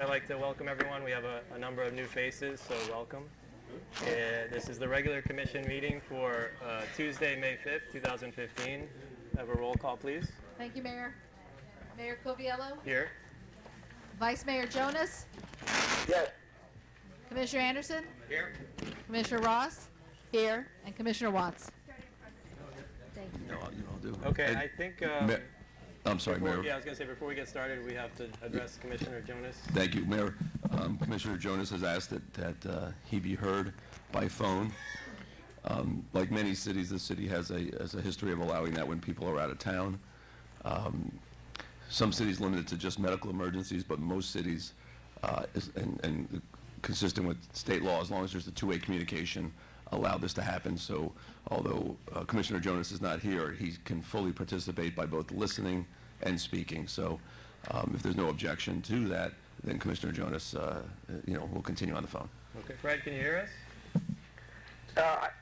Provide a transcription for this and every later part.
I'd like to welcome everyone. We have a number of new faces, so welcome. This is the regular commission meeting for Tuesday, May 5th, 2015. Have a roll call, please. Thank you, Mayor. Mayor Coviello? Here. Vice Mayor Jonas? Yes. Commissioner Anderson? Here. Commissioner Ross? Here. And Commissioner Watts? Thank you. No, you don't do. Okay, I think... I'm sorry, Mayor. Yeah, I was going to say, before we get started, we have to address Commissioner Jonas. Thank you, Mayor. Commissioner Jonas has asked that he be heard by phone. Like many cities, this city has a history of allowing that when people are out of town. Some cities limit it to just medical emergencies, but most cities, and consistent with state law, as long as there's a two-way communication, allow this to happen. So although Commissioner Jonas is not here, he can fully participate by both listening and speaking. So if there's no objection to that, then Commissioner Jonas will continue on the phone. Okay, Fred, can you hear us?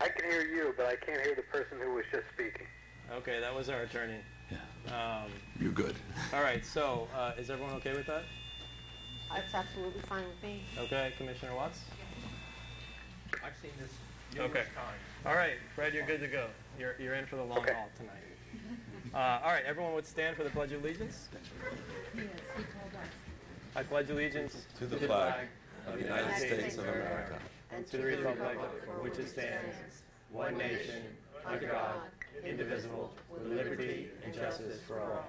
I can hear you, but I can't hear the person who was just speaking. Okay, that was our attorney. Yeah. You're good. All right, so is everyone okay with that? That's absolutely fine with me. Okay, Commissioner Watts? I've seen this Okay. numerous times. All right, Fred, you're good to go. You're in for the long haul tonight. All right, everyone would stand for the Pledge of Allegiance. Yes, he told us. I pledge allegiance To the flag of the United States of America, and to the republic for which it stands, one nation, under God, indivisible, with liberty and justice for all.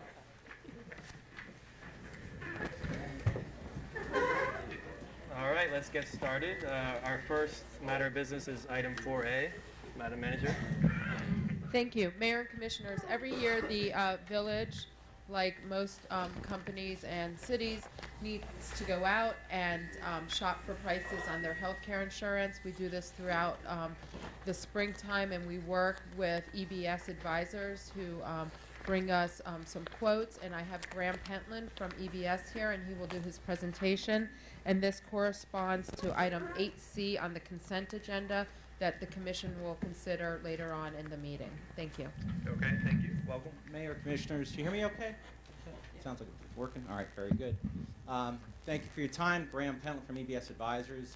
All right, let's get started. Our first matter of business is item 4A. Madam Manager. Thank you. Mayor and Commissioners, every year the village, like most companies and cities, needs to go out and shop for prices on their health care insurance. We do this throughout the springtime, and we work with EBS advisors who bring us some quotes. And I have Graham Pentland from EBS here, and he will do his presentation. And this corresponds to item 8C on the consent agenda that the Commission will consider later on in the meeting. Thank you. Okay, thank you. Welcome. Mayor, Commissioners, do you hear me okay? Sounds like it's working. All right, very good. Thank you for your time. Graham Pentland from EBS Advisors.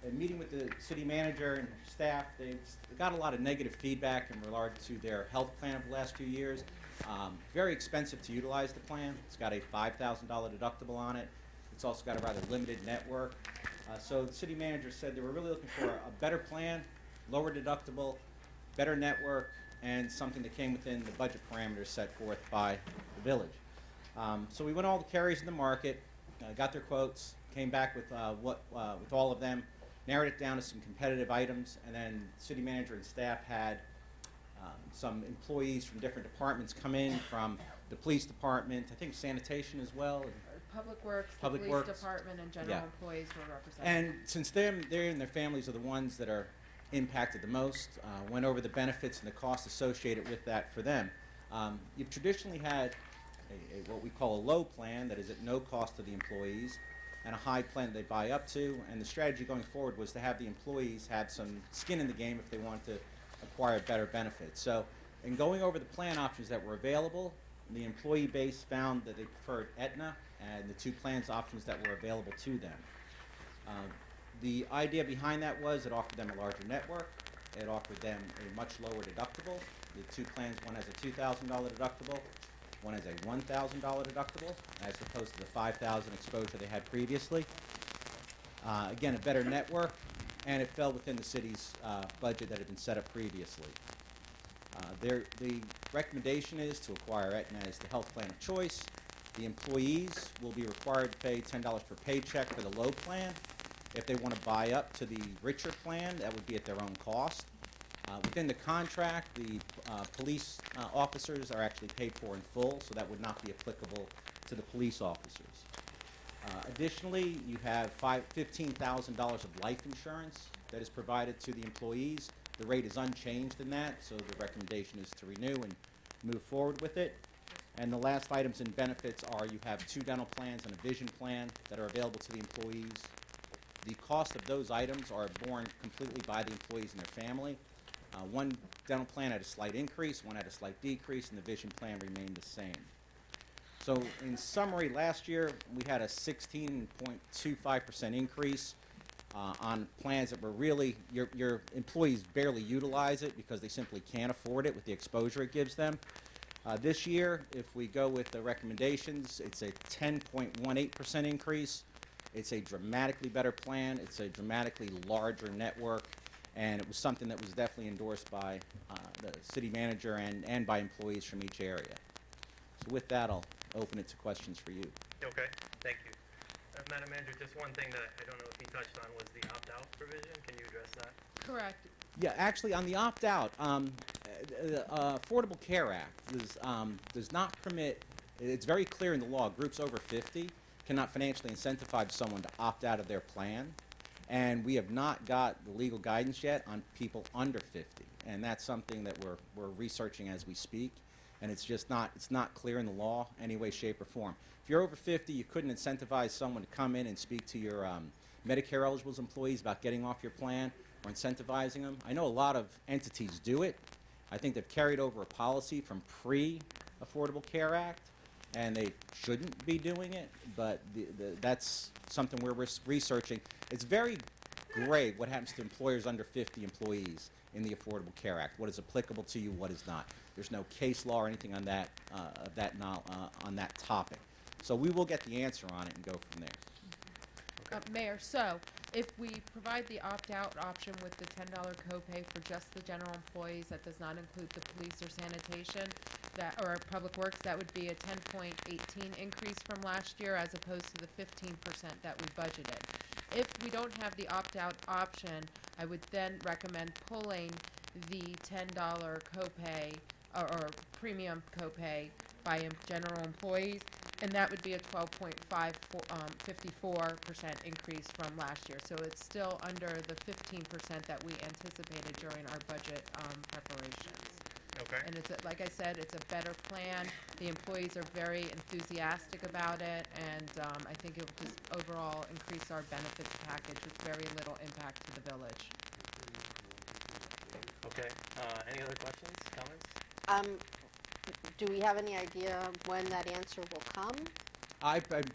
In meeting with the city manager and staff, they've got a lot of negative feedback in regard to their health plan over the last few years. Very expensive to utilize the plan. It's got a $5,000 deductible on it. It's also got a rather limited network. So the city manager said they were really looking for a better plan, lower deductible, better network, and something that came within the budget parameters set forth by the village. So we went all the carriers in the market, got their quotes, came back with with all of them, narrowed it down to some competitive items, and then the city manager and staff had some employees from different departments come in, from the police department, I think sanitation as well. Public Works, Public the police Works. department, and general employees were represented. And since they and their families are the ones that are impacted the most, went over the benefits and the costs associated with that for them. You've traditionally had what we call a low plan that is at no cost to the employees, and a high plan they buy up to. And the strategy going forward was to have the employees have some skin in the game if they wanted to acquire better benefits. So in going over the plan options that were available, the employee base found that they preferred Aetna and the two plans options that were available to them. The idea behind that was it offered them a larger network. It offered them a much lower deductible. The two plans, one has a $2,000 deductible, one has a $1,000 deductible, as opposed to the $5,000 exposure they had previously. Again, a better network, and it fell within the city's budget that had been set up previously. The recommendation is to acquire Aetna as the health plan of choice. The employees will be required to pay $10 per paycheck for the low plan. If they want to buy up to the richer plan, that would be at their own cost. Within the contract, the police officers are actually paid for in full, so that would not be applicable to the police officers. Additionally, you have $15,000 of life insurance that is provided to the employees. The rate is unchanged in that, so the recommendation is to renew and move forward with it. And the last items in benefits are you have 2 dental plans and a vision plan that are available to the employees. The cost of those items are borne completely by the employees and their family. One dental plan had a slight increase, one had a slight decrease, and the vision plan remained the same. So in summary, last year we had a 16.25% increase on plans that were really, your employees barely utilize it because they simply can't afford it with the exposure it gives them. This year, if we go with the recommendations, it's a 10.18% increase. It's a dramatically better plan. It's a dramatically larger network, and it was something that was definitely endorsed by the city manager and by employees from each area. So with that, I'll open it to questions for you. Okay, thank you. Madam Manager, just one thing that I don't know if you touched on was the opt-out provision. Can you address that? Correct. Yeah, actually, on the opt-out, the Affordable Care Act does not permit, it's very clear in the law, groups over 50 cannot financially incentivize someone to opt out of their plan. And we have not got the legal guidance yet on people under 50. And that's something that we're researching as we speak. And it's just not, it's not clear in the law any way, shape, or form. If you're over 50, you couldn't incentivize someone to come in and speak to your Medicare eligible employees about getting off your plan or incentivizing them. I know a lot of entities do it. I think they've carried over a policy from pre-Affordable Care Act, and they shouldn't be doing it, but that's something we're researching. It's very gray what happens to employers under 50 employees in the Affordable Care Act. What is applicable to you, what is not. There's no case law or anything on that, on that topic. So we will get the answer on it and go from there. Mayor, so if we provide the opt-out option with the $10 copay for just the general employees, that does not include the police or sanitation, or public works, that would be a 10.18 increase from last year as opposed to the 15% that we budgeted. If we don't have the opt-out option, I would then recommend pulling the $10 copay or premium copay by general employees, and that would be a 12.54% increase from last year. So it's still under the 15% that we anticipated during our budget preparations. Okay. And it's like I said, it's a better plan. The employees are very enthusiastic about it, and I think it will just overall increase our benefits package with very little impact to the village. Okay. Any other questions, comments? Do we have any idea when that answer will come? I thought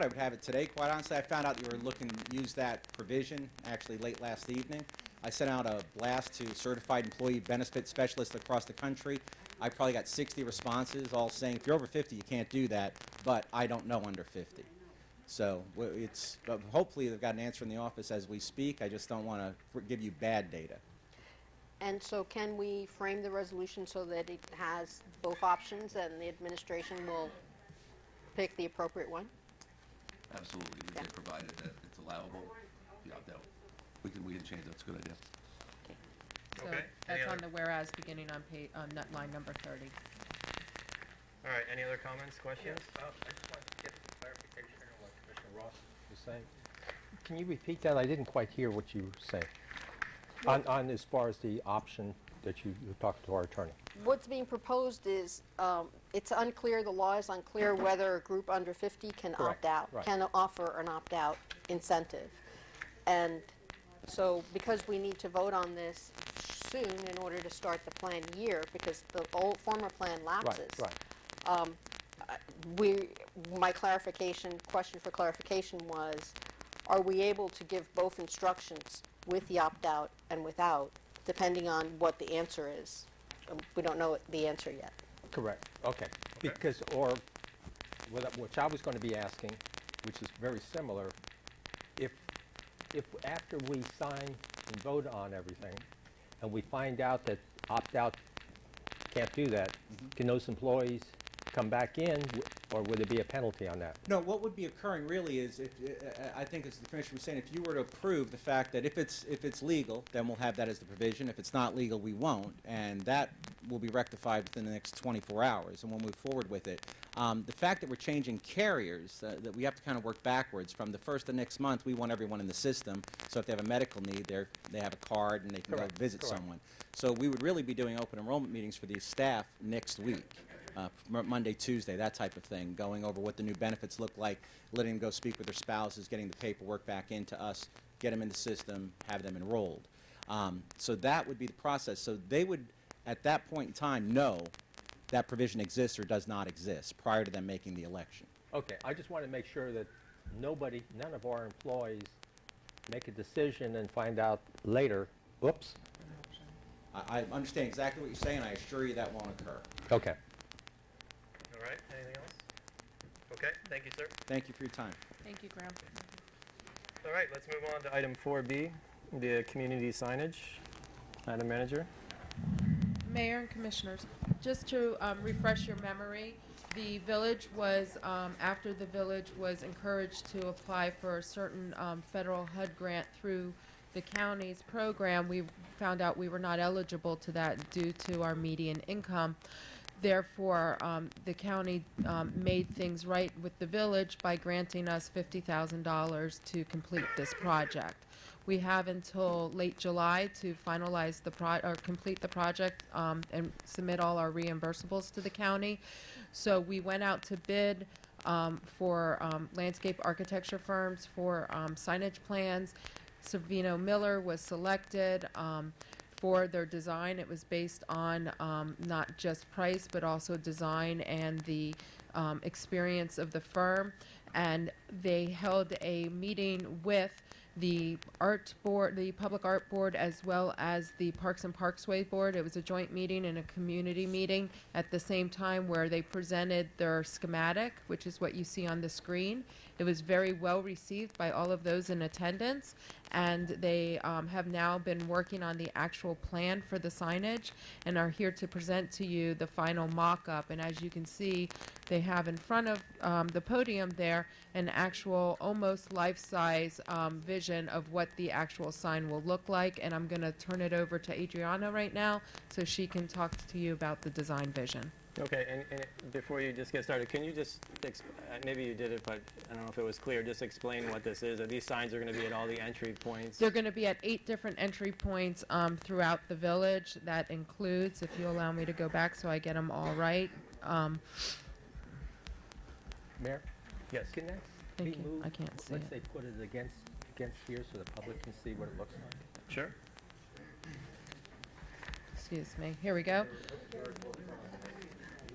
I would have it today, quite honestly. I found out you were looking to use that provision actually late last evening. I sent out a blast to certified employee benefit specialists across the country. I probably got 60 responses, all saying, if you're over 50, you can't do that, but I don't know under 50. So hopefully they've got an answer in the office as we speak. I just don't want to give you bad data. And so can we frame the resolution so that it has both options and the administration will pick the appropriate one? Absolutely. We can provide it that it's allowable, the opt-out. We can change that. That's a good idea. So Okay. that's on the whereas beginning on line number 30. All right. Any other comments, questions? I just wanted to get clarification on what Commissioner Ross was saying. Can you repeat that? I didn't quite hear what you were saying. On as far as the option that you talked to our attorney. What's being proposed is it's unclear, the law is unclear whether a group under 50 can Correct, opt out, right. can offer an opt-out incentive. And so because we need to vote on this soon in order to start the plan year, because the old former plan lapses. Right. My question for clarification was, are we able to give both instructions with the opt-out and without, depending on what the answer is? We don't know the answer yet. Correct. Okay. Because, or which I was going to be asking, which is very similar, if after we sign and vote on everything, and we find out that opt-out can't do that, can those employees come back in, or would there be a penalty on that? No, what would be occurring really is, I think as the Commissioner was saying, if you were to approve the fact that if it's legal, then we'll have that as the provision. If it's not legal, we won't, and that will be rectified within the next 24 hours, and we'll move forward with it. The fact that we're changing carriers, that we have to kind of work backwards. From the first of next month, we want everyone in the system, so if they have a medical need, they have a card and they can go visit someone. So we would really be doing open enrollment meetings for these staff next week. Monday, Tuesday, that type of thing, going over what the new benefits look like, letting them go speak with their spouses, getting the paperwork back into us, get them in the system, have them enrolled. So that would be the process. So they would, at that point in time, know that provision exists or does not exist prior to them making the election. Okay, I just want to make sure that none of our employees make a decision and find out later, oops. I understand exactly what you're saying. I assure you that won't occur. Okay. All right, anything else? Okay, thank you, sir. Thank you for your time. Thank you, Graham. All right, let's move on to item 4B, the community signage. Madam Manager. Mayor and Commissioners, just to refresh your memory, the village was, after the village was encouraged to apply for a certain federal HUD grant through the county's program, we found out we were not eligible to that due to our median income. Therefore, the county made things right with the village by granting us $50,000 to complete this project. We have until late July to finalize or complete the project and submit all our reimbursables to the county. So we went out to bid for landscape architecture firms for signage plans. Savino Miller was selected for their design. It was based on not just price, but also design and the experience of the firm. And they held a meeting with the art board, the public art board, as well as the Parks and Parksway board. It was a joint meeting and a community meeting at the same time where they presented their schematic, which is what you see on the screen. It was very well received by all of those in attendance, and they have now been working on the actual plan for the signage and are here to present to you the final mock-up. And as you can see, they have in front of the podium there an actual almost life-size vision of what the actual sign will look like. And I'm going to turn it over to Adriana right now so she can talk to you about the design vision. Okay, and before you just get started, can you just, maybe you did it, but I don't know if it was clear, just explain what this is. These signs are going to be at all the entry points? They're going to be at 8 different entry points throughout the village. That includes, if you allow me to go back so I get them all right. Mayor? Yes. Can that Thank be you. moved? I can't see Let's it. say put it against here so the public can see what it looks like. Sure. Excuse me. Here we go.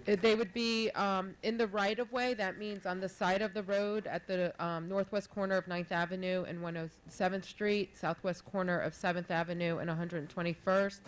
They would be in the right-of-way. That means on the side of the road at the northwest corner of 9th Avenue and 107th Street, southwest corner of 7th Avenue and 121st,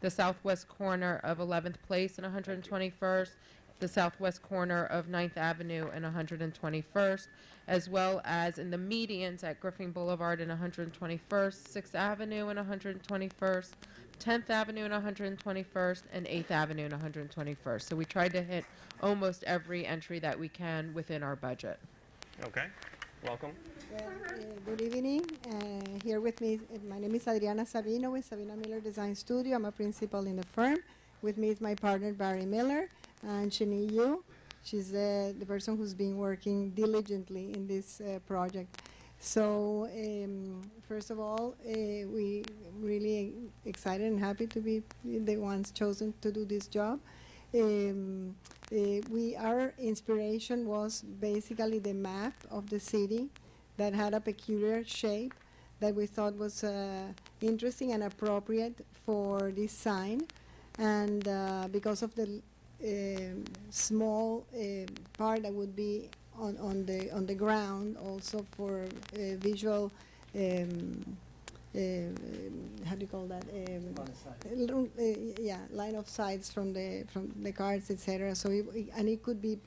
the southwest corner of 11th Place and 121st, the southwest corner of 9th Avenue and 121st, as well as in the medians at Griffin Boulevard and 121st, 6th Avenue and 121st, 10th Avenue and 121st, and 8th Avenue and 121st. So we tried to hit almost every entry that we can within our budget. Okay. Welcome. Well, good evening. Here with me, my name is Adriana Sabino with Sabino Miller Design Studio. I'm a principal in the firm. With me is my partner, Barry Miller, and Shani Yu. She's the person who's been working diligently in this project. So first of all, we really excited and happy to be the ones chosen to do this job. Our inspiration was basically the map of the city that had a peculiar shape that we thought was interesting and appropriate for this sign. And because of the small part that would be on the ground, also for visual, how do you call that? Yeah, line of sights from the cars, etc. So and it could be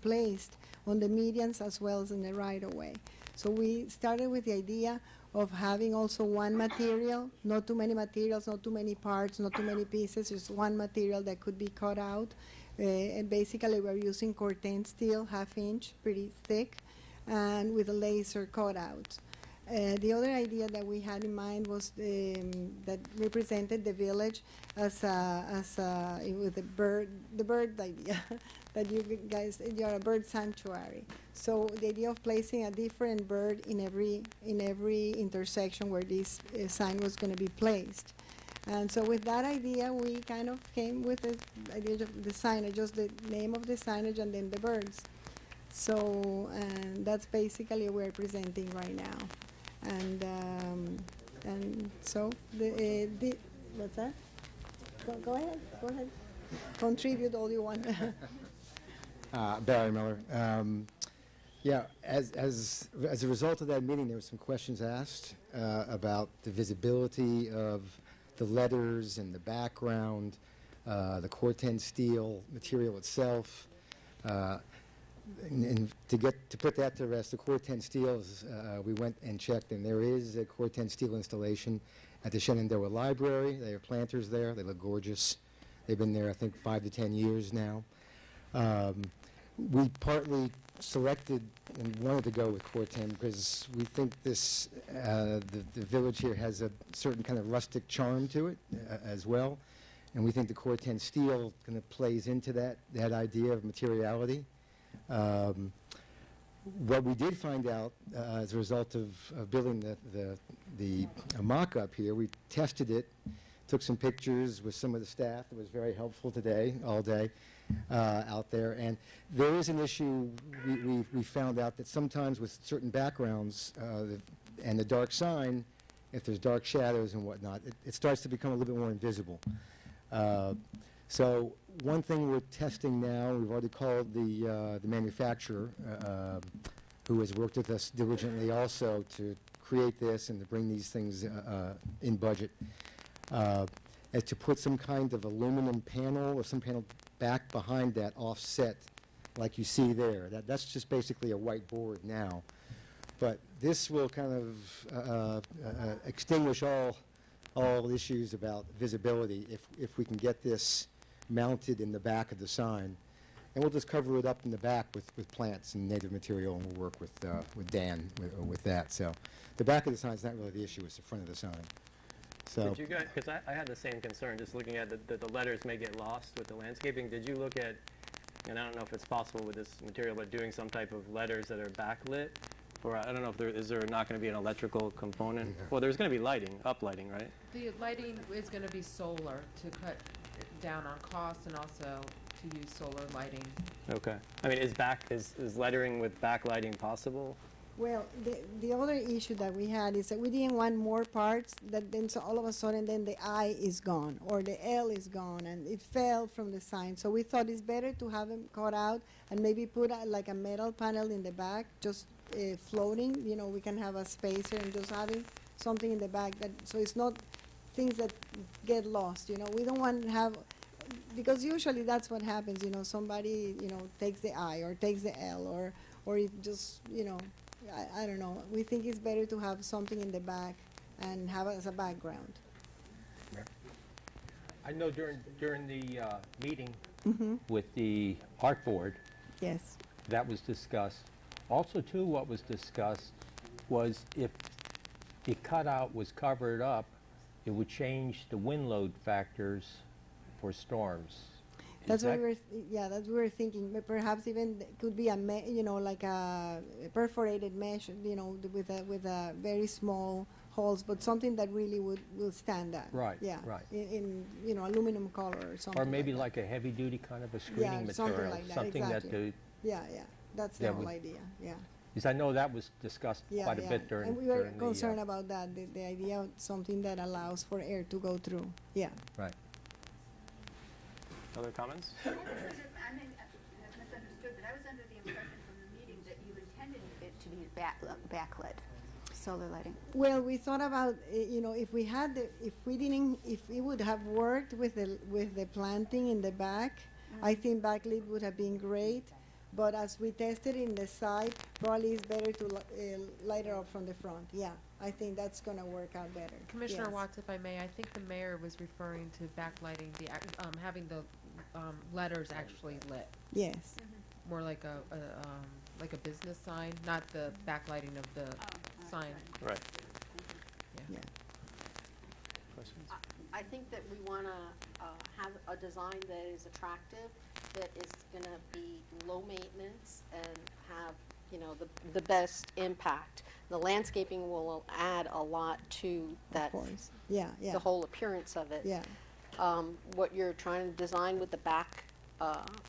placed on the medians as well as in the right-of-way. So we started with the idea of having also one material, not too many materials, not too many parts, not too many pieces, just one material that could be cut out. And basically we're using Corten steel, 1/2 inch, pretty thick, and with a laser cutout. The other idea that we had in mind was that represented the village as with the bird idea, that you guys, you're a bird sanctuary. So the idea of placing a different bird in every intersection where this sign was going to be placed. And so with that idea, we kind of came with the idea of the signage, just the name of the signage and then the birds. So, and that's basically what we're presenting right now. And so, what's that? Go ahead, go ahead. contribute all you want. Barry Miller. Yeah, as a result of that meeting, there were some questions asked about the visibility of the letters and the background, the Corten steel material itself. And to put that to rest, the Corten steel is, we went and checked, and there is a Corten steel installation at the Shenandoah Library. They have planters there. They look gorgeous. They've been there, I think, 5 to 10 years now. We partly selected and wanted to go with Corten because we think this, the village here has a certain kind of rustic charm to it as well. And we think the Corten steel kind of plays into that idea of materiality. What we did find out as a result of building the mock-up here, we tested it, took some pictures with some of the staff. It was very helpful today, all day, out there. And there is an issue we found out that sometimes with certain backgrounds and the dark sign, if there's dark shadows and whatnot, it starts to become a little bit more invisible. So one thing we're testing now, we've already called the manufacturer, who has worked with us diligently also to create this and to bring these things in budget, is to put some kind of aluminum panel or some panel back behind that offset like you see there. That's just basically a white board now. But this will kind of extinguish all issues about visibility if we can get this mounted in the back of the sign. And we'll just cover it up in the back with plants and native material, and we'll work with Dan with that. So the back of the sign is not really the issue, it's the front of the sign. So did you guys, because I had the same concern, just looking at the letters may get lost with the landscaping. Did you look at, and I don't know if it's possible with this material, but doing some type of letters that are backlit? Or I don't know if is there not going to be an electrical component? Yeah. Well, there's going to be lighting, uplighting, right? The lighting is going to be solar to cut down on costs and also to use solar lighting. Okay. I mean, is lettering with backlighting possible? Well, the other issue that we had is that we didn't want more parts that then so all of a sudden then the I is gone or the L is gone and it fell from the sign. So we thought it's better to have them cut out and maybe put like a metal panel in the back, just floating. You know, we can have a spacer and just having something in the back that so it's not things that get lost. You know, we don't want to have, because usually that's what happens. You know, somebody takes the I or takes the L or it just I don't know. We think it's better to have something in the back and have it as a background. I know during the meeting with the art board, yes, that was discussed. Also, too, what was discussed was if the cutout was covered up, it would change the wind load factors for storms. That's what we were thinking. But perhaps even could be a like a perforated mesh, with a very small holes, but something that really will stand that. Right. Yeah. Right. In aluminum color or something. Or maybe like a heavy duty kind of a screening material. Something like that. Something exactly. that yeah. That's the whole idea. Yeah. Because I know that was discussed quite a bit during. And we were concerned about that. The idea of something that allows for air to go through. Yeah. Right. Other comments? I may have misunderstood, but I was under the impression from the meeting that you intended it to be backlit, solar lighting. Well, we thought about if we would have worked with the planting in the back, I think backlit would have been great. But as we tested in the side, probably it's better to light it up from the front. Yeah, I think that's going to work out better. Commissioner Watts, if I may, I think the mayor was referring to backlighting, having the letters actually lit. Yes. More like a business sign, not the backlighting of the sign. Right. Yeah. Questions? I think that we want to have a design that is attractive, that is going to be low maintenance and have, the best impact. The landscaping will add a lot to that. Of course. Yeah. The whole appearance of it. Yeah. What you're trying to design with the back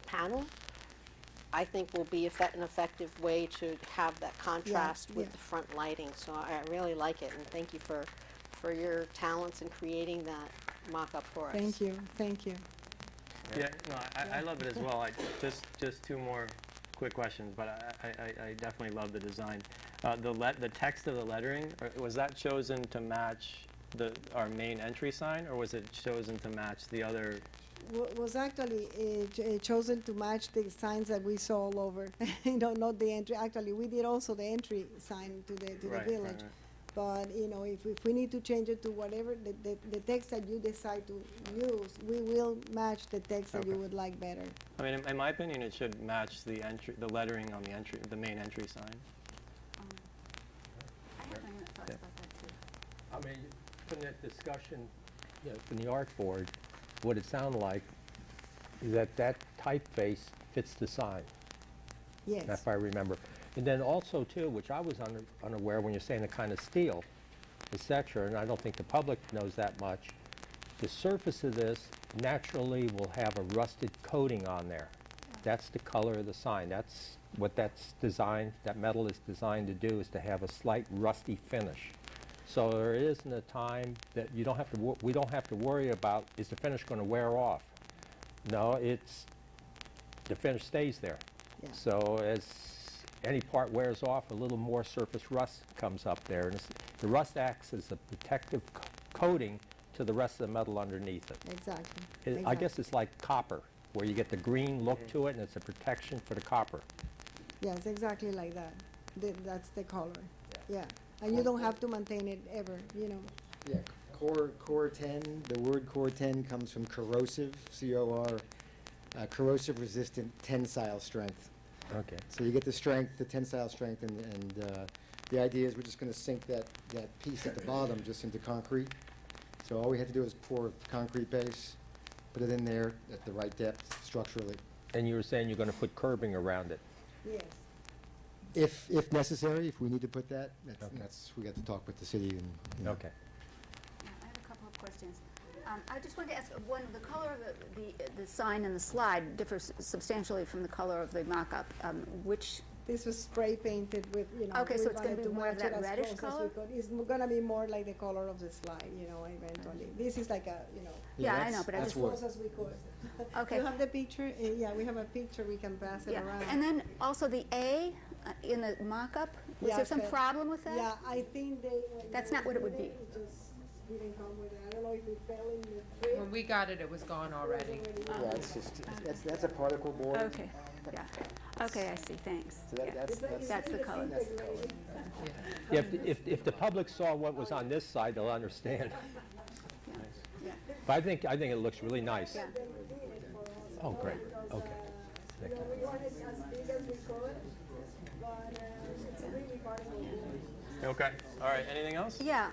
panel, I think will be an effective way to have that contrast with the front lighting. So I really like it, and thank you for your talents in creating that mock-up for us. Thank you. Thank you. Yeah, no, I love it as well. Just two more quick questions, but I definitely love the design. The text of the lettering, was that chosen to match our main entry sign, or was it chosen to match the other? Was actually chosen to match the signs that we saw all over. Not the entry. Actually, we did also the entry sign to the village. Right. But if we need to change it to whatever the text that you decide to use, we will match the text that you would like better. I mean, in my opinion, it should match the lettering on the main entry sign. I have my own thoughts about that too. I mean, from that discussion, from the art board, what it sounded like is that typeface fits the sign. Yes. If I remember. And then also, too, which I was unaware when you're saying the kind of steel, et cetera, and I don't think the public knows that much, the surface of this naturally will have a rusted coating on there. That's the color of the sign. That's what that metal is designed to do, is to have a slight rusty finish. So there isn't a time that we don't have to worry about, is the finish going to wear off? No, the finish stays there. Yeah. So as any part wears off, a little more surface rust comes up there. And the rust acts as a protective coating to the rest of the metal underneath it. Exactly. I guess it's like copper, where you get the green look to it, and it's a protection for the copper. Yes, exactly like that. That's the color. Yeah. And you don't have to maintain it ever, Yeah, core 10, the word core 10 comes from corrosive, C-O-R, corrosive resistant tensile strength. Okay. So you get the strength, the tensile strength, and the idea is we're just going to sink that piece at the bottom just into concrete. So all we have to do is pour a concrete base, put it in there at the right depth structurally. And you were saying you're going to put curbing around it. Yes. If necessary, if we need to put that, we got to talk with the city and. Okay. Yeah, I have a couple of questions. I just wanted to ask, one, the color of the sign and the slide differs substantially from the color of the mock-up. Which? This was spray painted with, Okay, we so it's going wanted to be more of match it that as reddish close as color? we could. It's going to be more like the color of the slide, eventually. This is like a, Yeah, I know, but I as just. close as we could. Okay. You have the picture? Yeah, we have a picture. We can pass it Yeah, around. and then also the A in the mock-up, was Yeah, there some okay. problem with that? Yeah, I think That's not what it would be. It just didn't come with it. I don't know if it fell in the trip. When we got it, it was gone already. Yeah, it's just, that's a particle board. Okay, yeah. Okay, I see, thanks. So That's the color. Yeah, if the public saw what was on this side, they'll understand. Yeah. But I think it looks really nice. Yeah. Oh, great. Okay. Thank you. We wanted as big as we could, but it's a really particle board. Okay. All right. Anything else? Yeah,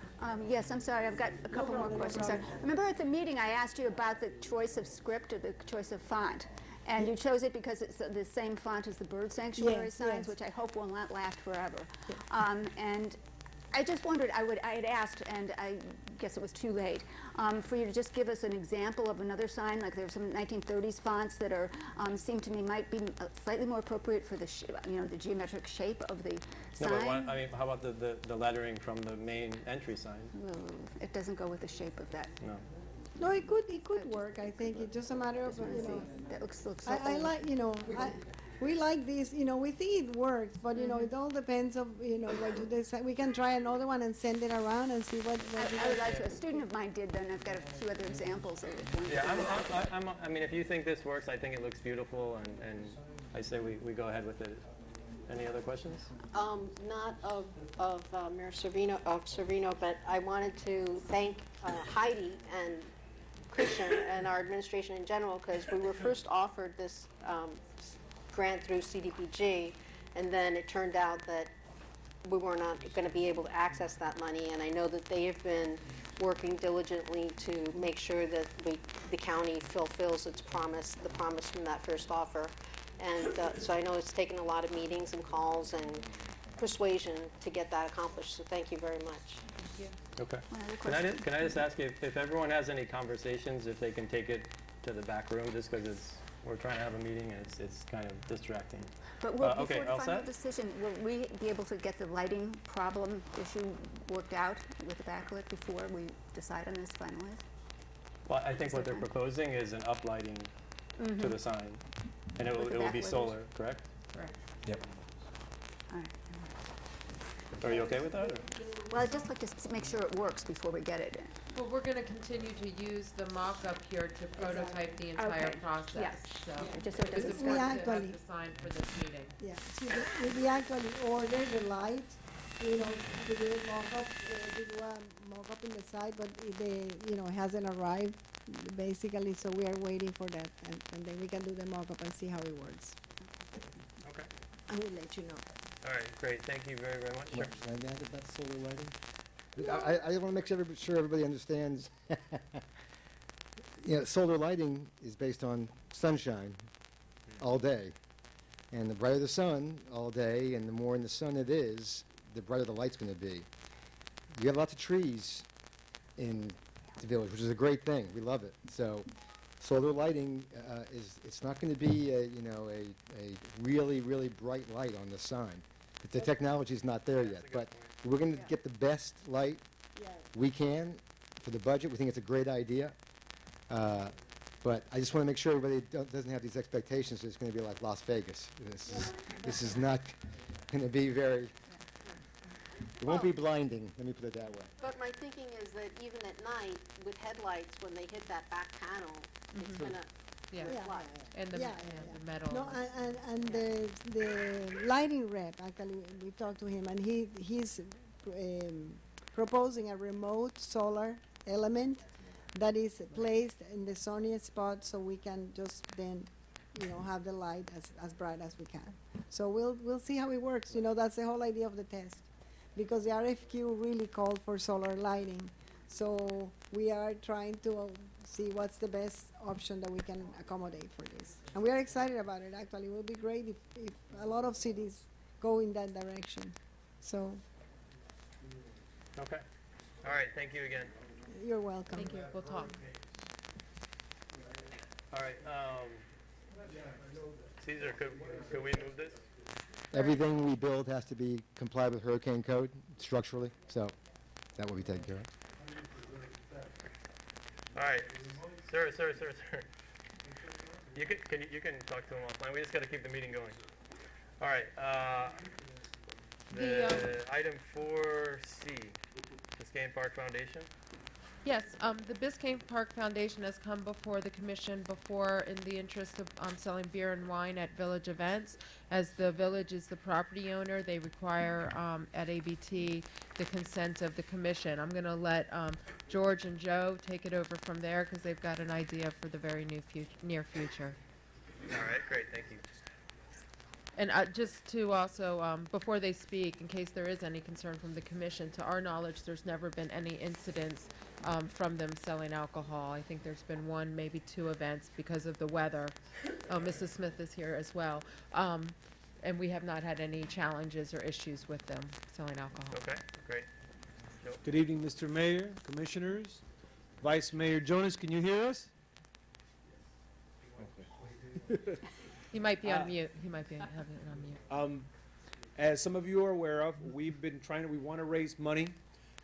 yes, I'm sorry, I've got a couple more questions. Sorry. Remember at the meeting, I asked you about the choice of script or the choice of font. And you chose it because it's the same font as the bird sanctuary Yes, signs, yes. which I hope will not last forever. And I just wondered, I had asked, and I guess it was too late, for you to just give us an example of another sign, like there's some 1930s fonts that are, seem to me might be slightly more appropriate for the, the geometric shape of the No, sign. but how about the lettering from the main entry sign? It doesn't go with the shape of that. No. No, it could work. I think it's just a matter of, That looks so I old. like, we like this, we think it works, but, it all depends of, what you decide. We can try another one and send it around and see what I would like to. A student of mine did, then I've got a few other examples of it. Yeah, I mean, if you think this works, I think it looks beautiful, and I say we go ahead with it. Any other questions? Not of Mayor Servino, but I wanted to thank Heidi and Christian and our administration in general, because we were first offered this grant through CDBG, and then it turned out that we were not going to be able to access that money, and I know that they have been working diligently to make sure that the county fulfills its promise, the promise from that first offer. And so I know it's taken a lot of meetings and calls and persuasion to get that accomplished, so thank you very much. Okay. Can I just ask you if everyone has any conversations, if they can take it to the back room, just because we're trying to have a meeting and it's kind of distracting. But before the final decision, will we be able to get the lighting problem issue worked out with the backlit before we decide on this finally? Well, I think what they're proposing is an uplighting to the sign, and With the it will be backlit. solar, correct? Correct. Yep. All right. Are you okay with that? Or? Well, I'd just like to make sure it works before we get it. Well, we're going to continue to use the mock-up here to prototype the entire Okay. process, Yeah. so. Just so it It's doesn't important We to have actually- the sign for this meeting. Yeah, so we actually ordered the light, you know, to do a mock-up, to do a mock-up in the site, but it hasn't arrived, basically, so we are waiting for that, and then we can do the mock-up and see how it works. Okay. I will let you know. All right, great. Thank you very, very much. Sure. Can I add about solar lighting? I want to make sure everybody understands. Solar lighting is based on sunshine all day. And the brighter the sun all day and the more in the sun it is, the brighter the light's going to be. You have lots of trees in the village, which is a great thing. We love it. So solar lighting it's not going to be a really, really bright light on the sign. The technology is not there yet, but we're going to get the best light we can for the budget. We think it's a great idea. But I just want to make sure everybody doesn't have these expectations that it's going to be like Las Vegas. This is not going to be very, it won't be blinding, let me put it that way. But my thinking is that even at night, with headlights, when they hit that back panel, it's gonna Yeah. reflect. And the, Yeah, the metal. No, and the lighting rep, actually, we talked to him, and he's proposing a remote solar element that is placed in the sunniest spot, so we can just then, have the light as bright as we can. So we'll see how it works. That's the whole idea of the test, because the RFQ really called for solar lighting. So we are trying to see what's the best option that we can accommodate for this. And we are excited about it, actually. It would be great if a lot of cities go in that direction. So Okay. All right. Thank you again. you're welcome. Thank you, we'll talk. All right. Caesar, could we move this? Everything we build has to be complied with hurricane code structurally, so that will be taken care of. All right, sir. You can talk to him offline. We just got to keep the meeting going. All right. Item 4C, Biscayne Park Foundation. Yes, the Biscayne Park Foundation has come before the commission in the interest of selling beer and wine at village events. As the village is the property owner, they require at ABT the consent of the commission. I'm going to let George and Joe take it over from there because they've got an idea for the very near future. All right, great, thank you. And just to also, before they speak, in case there is any concern from the commission, to our knowledge, there's never been any incidents from them selling alcohol. I think there's been one, maybe two events because of the weather. Mrs. Smith is here as well. And we have not had any challenges or issues with them selling alcohol. Okay, great. Joe? Good evening, Mr. Mayor, Commissioners. Vice Mayor Jonas, can you hear us? He might be on mute. He might be having it on mute. As some of you are aware of, we want to raise money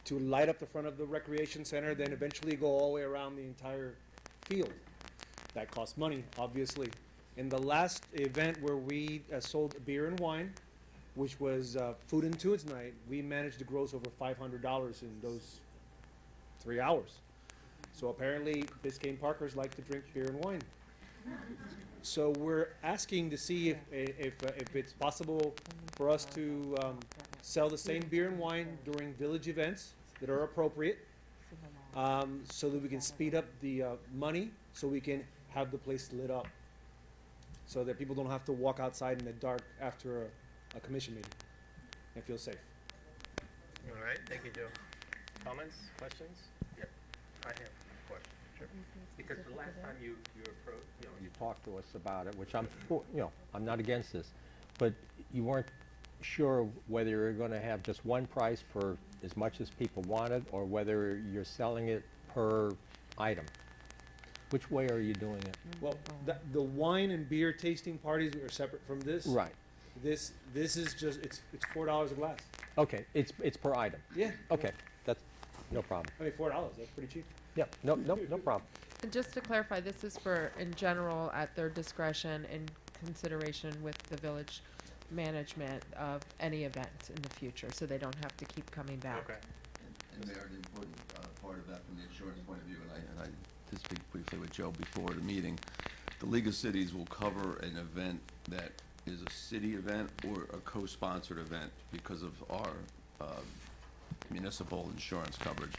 to light up the front of the recreation center, then eventually go all the way around the entire field. That costs money, obviously. In the last event where we sold beer and wine, which was Food and Tunes night, we managed to gross over $500 in those 3 hours. So apparently, Biscayne Parkers like to drink beer and wine. So we're asking to see if it's possible for us to sell the same beer and wine during village events that are appropriate, so that we can speed up the money, so we can have the place lit up, so that people don't have to walk outside in the dark after a commission meeting and feel safe. All right, thank you, Joe. Comments, questions? Yep, I have a question. Sure. Because the last time you talked to us about it, which I'm for, I'm not against this, but you weren't sure whether you're going to have just one price for as much as people wanted, or whether you're selling it per item. Which way are you doing it? Well, the wine and beer tasting parties are separate from this. Right. This is just it's $4 a glass. Okay, it's per item. Yeah. Okay, that's no problem. I mean $4. That's pretty cheap. Yeah, no problem. And just to clarify, this is for, in general, at their discretion in consideration with the village management of any event in the future, so they don't have to keep coming back. Okay. And they are an important part of that from the insurance point of view, and I did speak briefly with Joe before the meeting. The League of Cities will cover an event that is a city event or a co-sponsored event because of our municipal insurance coverage.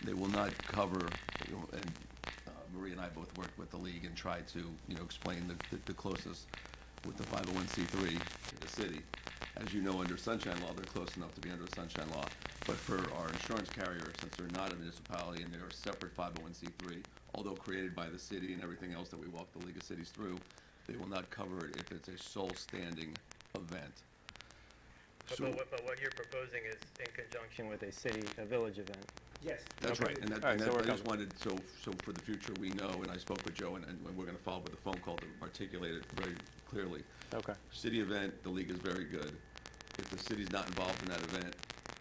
They will not cover, and Marie and I both worked with the league and tried to, explain the closest with the 501c3 in the city. As you know, under Sunshine Law, they're close enough to be under the Sunshine Law. But for our insurance carrier, since they're not a municipality and they're a separate 501c3, although created by the city and everything else that we walk the League of Cities through, they will not cover it if it's a sole standing event. But what you're proposing is in conjunction with a village event. Yes. That's Okay. right, and All right, so we're I just covered. wanted, so for the future, we know, and I spoke with Joe, and we're gonna follow up with a phone call to articulate it very clearly. Okay. City event, the league is very good. If the city's not involved in that event,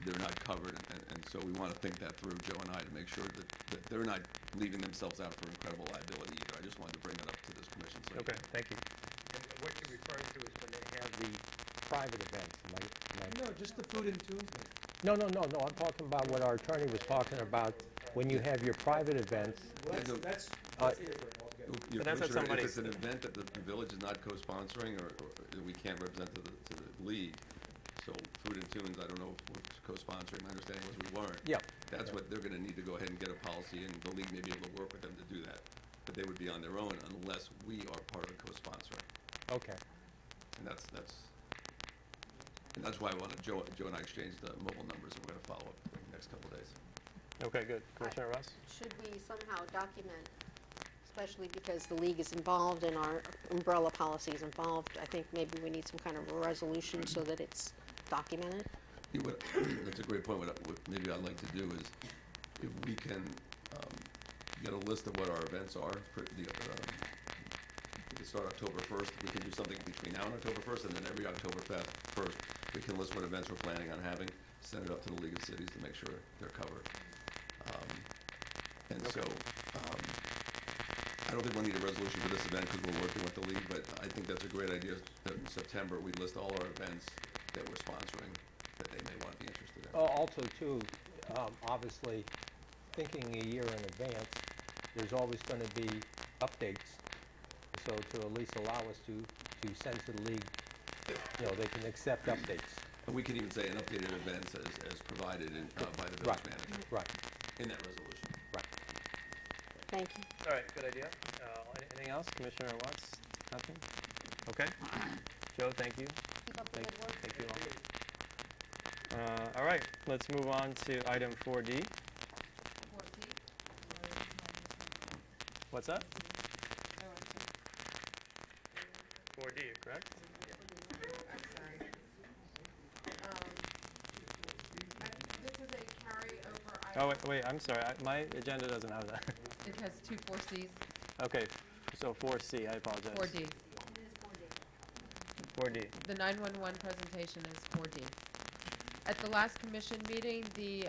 they're not covered, and so we wanna think that through, Joe and I, to make sure that they're not leaving themselves out for incredible liability either. I just wanted to bring that up to this commission, so. Okay, thank you. And what you're referring to is when they have the private events. No, just the food and tunes. No, I'm talking about what our attorney was talking about, when you have your private events. Well, Yeah, no. that's different altogether. But that's what Commissioner, somebody if it's an said. event that the village is not co-sponsoring, or we can't represent to the league, so Food and Tunes, I don't know if we're co-sponsoring, my understanding was we weren't. Yeah. That's what they're gonna need to go ahead and get a policy, and the league may be able to work with them to do that. But they would be on their own unless we are part of the co-sponsoring. Okay. And that's why I wanted, Joe and I exchanged the mobile numbers, and we're gonna follow up in the next couple of days. Okay, good. Commissioner Ross? Should we somehow document, especially because the league is involved and our umbrella policy is involved, I think maybe we need some kind of a resolution so that it's documented? That's a great point. What maybe I'd like to do is, if we can get a list of what our events are, we can start October 1st, we can do something between now and October 1st, and then every October 1st, we can list what events we're planning on having, send it up to the League of Cities to make sure they're covered. And so, I don't think we'll need a resolution for this event because we're working with the league, but I think that's a great idea that in September we list all our events that we're sponsoring that they may want to be interested in. Also, too, obviously, thinking a year in advance, there's always going to be updates. So to at least allow us to send to the league, they can accept updates. And we can even say an updated events as provided by the village manager. Right. In that resolution. Right. Thank you. All right, good idea. Anything else? Commissioner Watts? Nothing? Okay. Joe, thank you. Keep up the good work. Thank you all. All right, let's move on to item 4D. What's that? 4D, correct? This is a carryover item. Oh, wait, I'm sorry. My agenda doesn't have that. It has two 4Cs, Okay, so 4C, I apologize. 4D. 4D. The 911 presentation is 4D. At the last commission meeting, the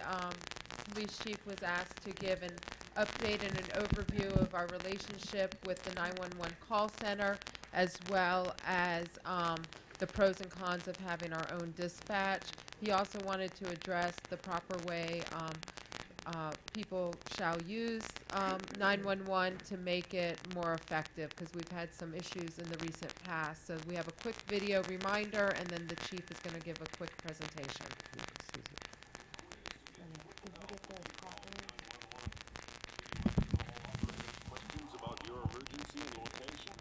police chief was asked to give an update and an overview of our relationship with the 911 call center, as well as the pros and cons of having our own dispatch. He also wanted to address the proper way people shall use 911 to make it more effective, because we've had some issues in the recent past. So we have a quick video reminder, and then the chief is going to give a quick presentation. Questions about your emergency and location?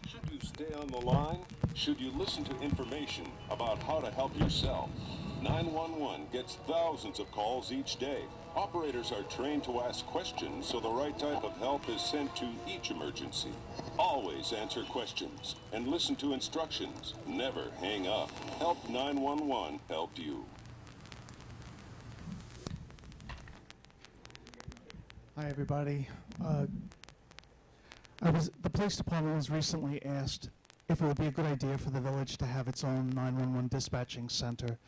Should you stay on the line? Should you listen to information about how to help yourself? 911 gets thousands of calls each day. Operators are trained to ask questions so the right type of help is sent to each emergency. Always answer questions and listen to instructions. Never hang up. Help 911 help you. Hi, everybody. The police department was recently asked if it would be a good idea for the village to have its own 911 dispatching center,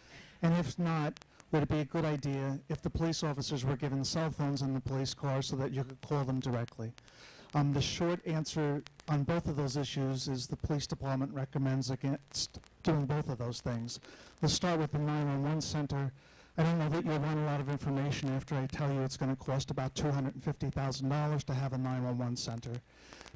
and if not, would it be a good idea if the police officers were given cell phones in the police car so that you could call them directly? The short answer on both of those issues is the police department recommends against doing both of those things. Let's start with the 911 center. I don't know that you'll want a lot of information after I tell you it's going to cost about $250,000 to have a 911 center.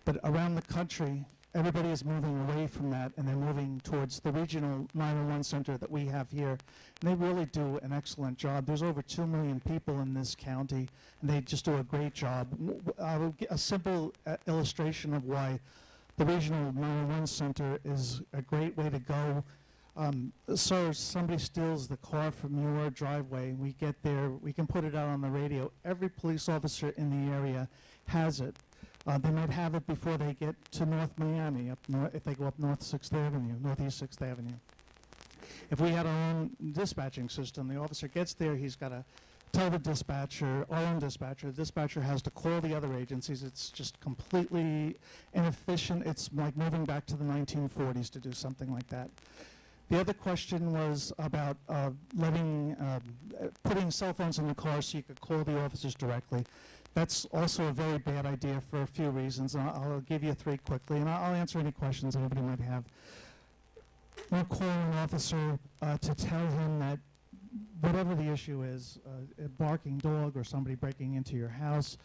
But around the country, everybody is moving away from that, and they're moving towards the regional 911 center that we have here. And they really do an excellent job. There's over 2 million people in this county, and they just do a great job. A simple illustration of why the regional 911 center is a great way to go. Sir, somebody steals the car from your driveway. We get there, we can put it out on the radio. Every police officer in the area has it. They might have it before they get to North Miami, if they go up Northeast 6th Avenue. If we had our own dispatching system, the officer gets there, he's got to tell the dispatcher, our own dispatcher, the dispatcher has to call the other agencies. It's just completely inefficient. It's like moving back to the 1940s to do something like that. The other question was about putting cell phones in the car so you could call the officers directly. That's also a very bad idea for a few reasons, and I'll give you 3 quickly, and I'll answer any questions anybody might have. We'll call an officer to tell him that whatever the issue is, a barking dog or somebody breaking into your house,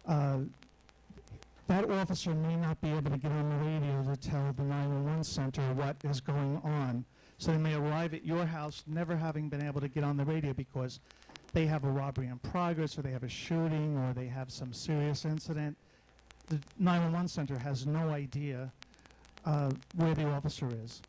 that officer may not be able to get on the radio to tell the 911 center what is going on. So they may arrive at your house never having been able to get on the radio because they have a robbery in progress, or they have a shooting, or they have some serious incident. The 911 center has no idea where the officer is.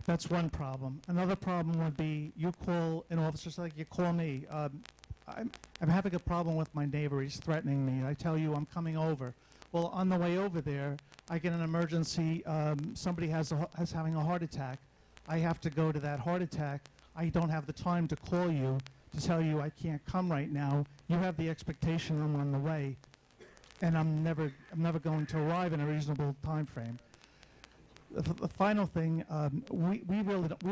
That's one problem. Another problem would be you call an officer, so like you call me. I'm having a problem with my neighbor. He's threatening me. I tell you I'm coming over. Well, on the way over there, I get an emergency. Somebody is having a heart attack. I have to go to that heart attack. I don't have the time to call you to tell you I can't come right now. You have the expectation I'm on the way, and I'm never going to arrive in a reasonable time frame. The final thing, we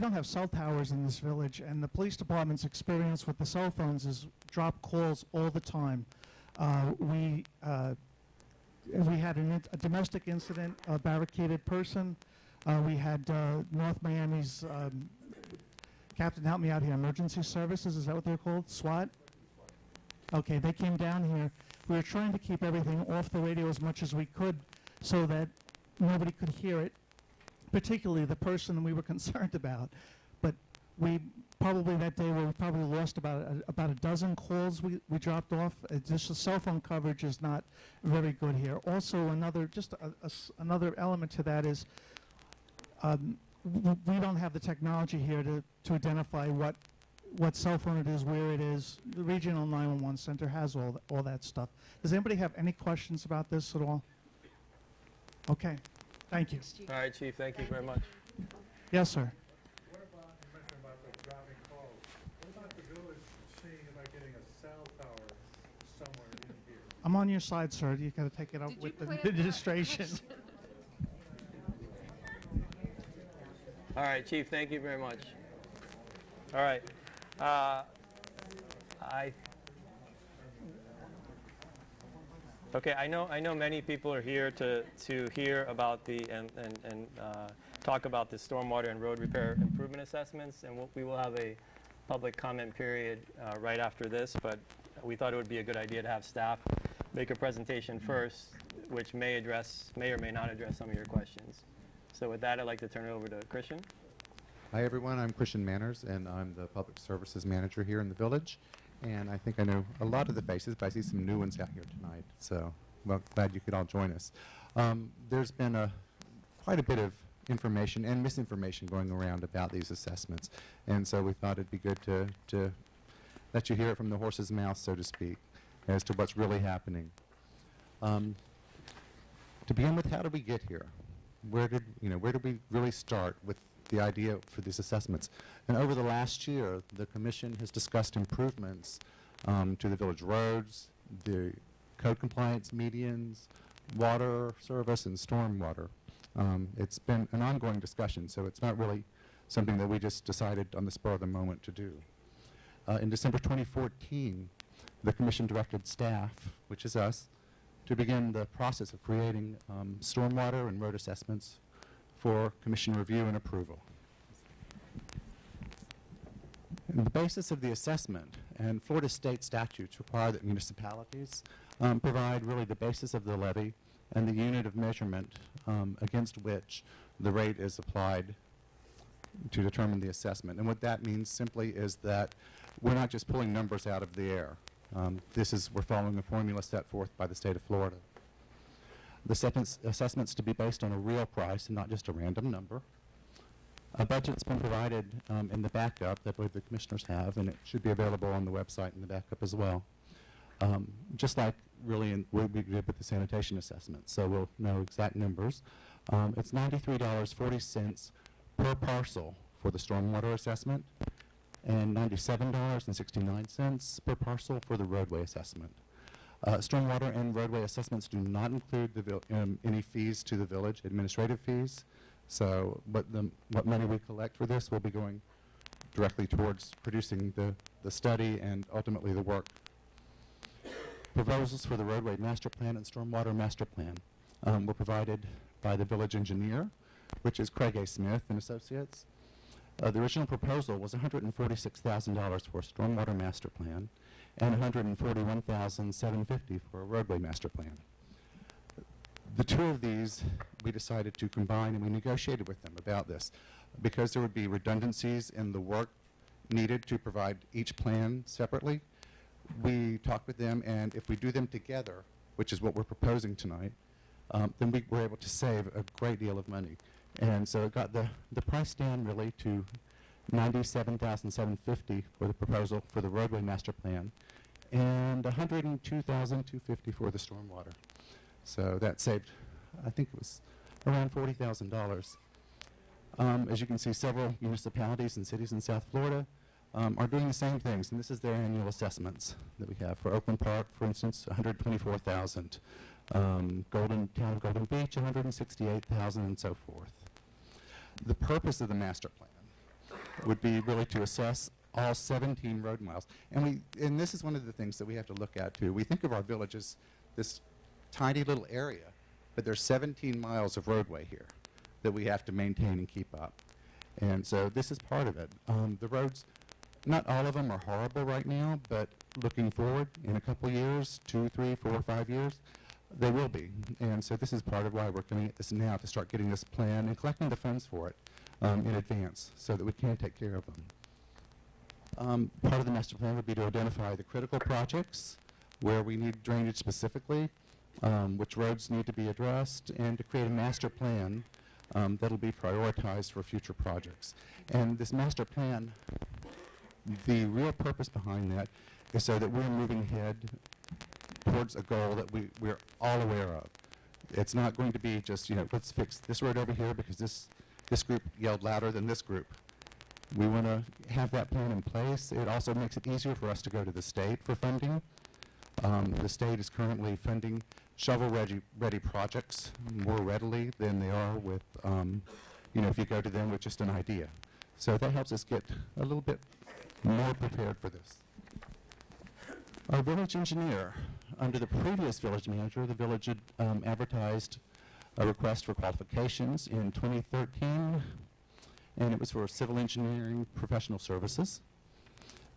don't have cell towers in this village, and the police department's experience with the cell phones is drop calls all the time. We had a domestic incident, a barricaded person. We had North Miami's, Captain, help me out here, emergency services, is that what they're called? SWAT? Okay, they came down here. We were trying to keep everything off the radio as much as we could so that nobody could hear it, particularly the person we were concerned about. But we probably that day we probably lost about a dozen calls we dropped off. Just the cell phone coverage is not very good here. Also, another element to that is we don't have the technology here to identify what cell phone it is, where it is. The regional 911 center has all that stuff. Does anybody have any questions about this at all? Okay, thank you. All right, Chief, thank you very much. Yes, sir. What about, you mentioned about the dropping calls. What about the village seeing about getting a cell tower somewhere in here? I'm on your side, sir. You got to take it up with the administration. All right, Chief, thank you very much. All right. Okay, I know many people are here to hear about and talk about the stormwater and road repair improvement assessments, and we will have a public comment period right after this, but we thought it would be a good idea to have staff make a presentation first, which may or may not address some of your questions. So with that, I'd like to turn it over to Christian. Hi everyone, I'm Christian Manners, and I'm the Public Services Manager here in the village. And I think I know a lot of the faces, but I see some new ones out here tonight. So, well, glad you could all join us. There's been quite a bit of information and misinformation going around about these assessments. And so we thought it'd be good to let you hear it from the horse's mouth, so to speak, as to what's really happening. To begin with, how did we get here? Where did we really start with the idea for these assessments? And over the last year, the Commission has discussed improvements to the village roads, the code compliance medians, water service, and stormwater. It's been an ongoing discussion, so it's not really something that we just decided on the spur of the moment to do. In December 2014, the Commission directed staff, which is us, to begin the process of creating stormwater and road assessments for Commission review and approval. And the basis of the assessment, and Florida state statutes require that municipalities provide really the basis of the levy and the unit of measurement against which the rate is applied to determine the assessment. And what that means simply is that we're not just pulling numbers out of the air. We're following a formula set forth by the state of Florida. The assessment's to be based on a real price and not just a random number. A budget's been provided in the backup that I believe the commissioners have, and it should be available on the website in the backup as well. Just like really in what we did with the sanitation assessment, so we'll know exact numbers. It's $93.40 per parcel for the stormwater assessment, and $97.69 per parcel for the roadway assessment. Stormwater and roadway assessments do not include any fees to the village, administrative fees. So what money we collect for this will be going directly towards producing the study and ultimately the work. Proposals for the roadway master plan and stormwater master plan were provided by the village engineer, which is Craig A. Smith and Associates. The original proposal was $146,000 for a stormwater master plan and $141,750 for a roadway master plan. The two of these we decided to combine, and we negotiated with them about this because there would be redundancies in the work needed to provide each plan separately. We talked with them, and if we do them together, which is what we're proposing tonight, then we were able to save a great deal of money. And so it got the price down really to $97,750 for the proposal for the roadway master plan and $102,250 for the stormwater. So that saved, I think it was around $40,000. As you can see, several municipalities and cities in South Florida are doing the same things, and this is their annual assessments that we have. For Oakland Park, for instance, $124,000. Town of Golden Beach, $168,000, and so forth. The purpose of the master plan would be really to assess all 17 road miles. And this is one of the things that we have to look at, too. We think of our village as this tiny little area, but there's 17 miles of roadway here that we have to maintain and keep up. And so this is part of it. The roads, not all of them are horrible right now, but looking forward in a couple years, 2, 3, 4, 5 years, they will be. And so this is part of why we're coming at this now, to start getting this plan and collecting the funds for it in advance so that we can take care of them. Part of the master plan would be to identify the critical projects where we need drainage specifically, which roads need to be addressed, and to create a master plan that'll be prioritized for future projects. And this master plan, the real purpose behind that is so that we're moving ahead towards a goal that we're all aware of. It's not going to be just, let's fix this road over here because this group yelled louder than this group. We want to have that plan in place. It also makes it easier for us to go to the state for funding. The state is currently funding shovel-ready projects more readily than they are with, if you go to them with just an idea. So that helps us get a little bit more prepared for this. Our village engineer, under the previous village manager, the village had advertised a request for qualifications in 2013, and it was for civil engineering professional services.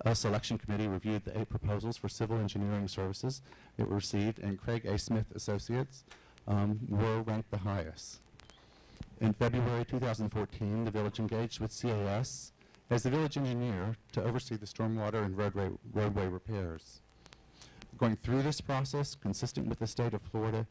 A selection committee reviewed the 8 proposals for civil engineering services that were received, and Craig A. Smith Associates were ranked the highest. In February 2014, the village engaged with CAS as the village engineer to oversee the stormwater and roadway repairs. Going through this process, consistent with the state of Florida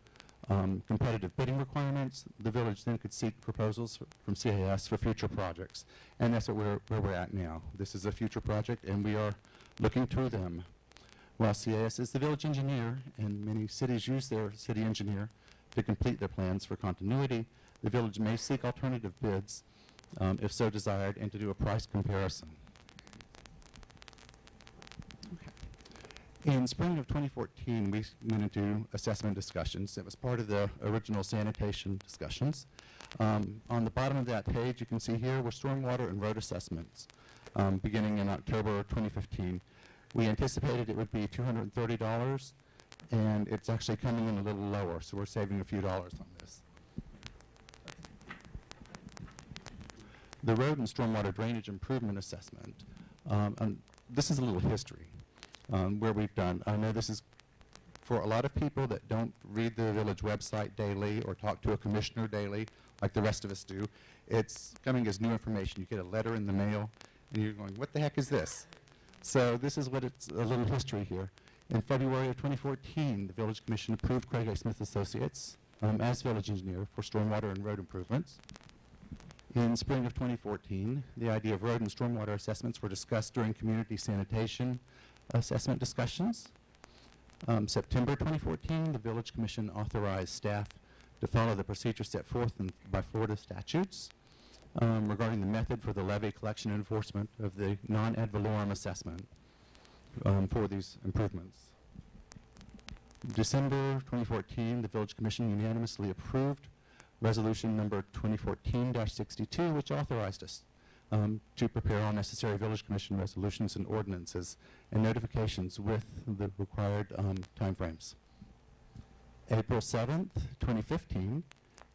competitive bidding requirements, the village then could seek proposals from CAS for future projects. And that's where we're at now. This is a future project, and we are looking to them. While CAS is the village engineer, and many cities use their city engineer to complete their plans for continuity, the village may seek alternative bids, if so desired, and to do a price comparison. In spring of 2014, we went into assessment discussions. It was part of the original sanitation discussions. On the bottom of that page, you can see here were stormwater and road assessments. beginning in October 2015. We anticipated it would be $230, and it's actually coming in a little lower, so we're saving a few dollars on this. The road and stormwater drainage improvement assessment. This is a little history where we've done. I know this is for a lot of people that don't read the village website daily or talk to a commissioner daily like the rest of us do. It's coming as new information. You get a letter in the mail and you're going, what the heck is this? So this is what it's, a little history here. In February of 2014, the Village Commission approved Craig A. Smith Associates as village engineer for stormwater and road improvements. In spring of 2014, the idea of road and stormwater assessments were discussed during community sanitation assessment discussions. September 2014, the Village Commission authorized staff to follow the procedure set forth by Florida statutes regarding the method for the levy collection and enforcement of the non-ad valorem assessment for these improvements. December 2014, the Village Commission unanimously approved resolution number 2014-62, which authorized us to prepare all necessary Village Commission resolutions and ordinances and notifications with the required timeframes. April 7th, 2015,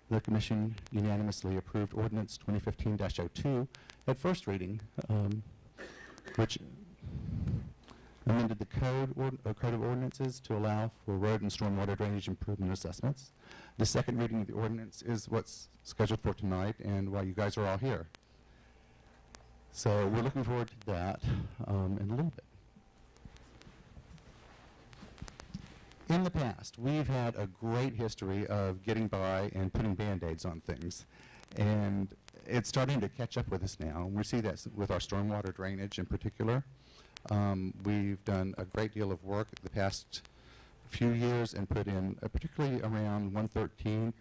the Commission unanimously approved Ordinance 2015-02 at first reading, which amended the code of ordinances to allow for road and stormwater drainage improvement assessments. The second reading of the ordinance is what's scheduled for tonight and why you guys are all here. So we're looking forward to that in a little bit. In the past, we've had a great history of getting by and putting Band-Aids on things. And it's starting to catch up with us now. We see that with our stormwater drainage in particular. We've done a great deal of work the past few years and put in, particularly around 113,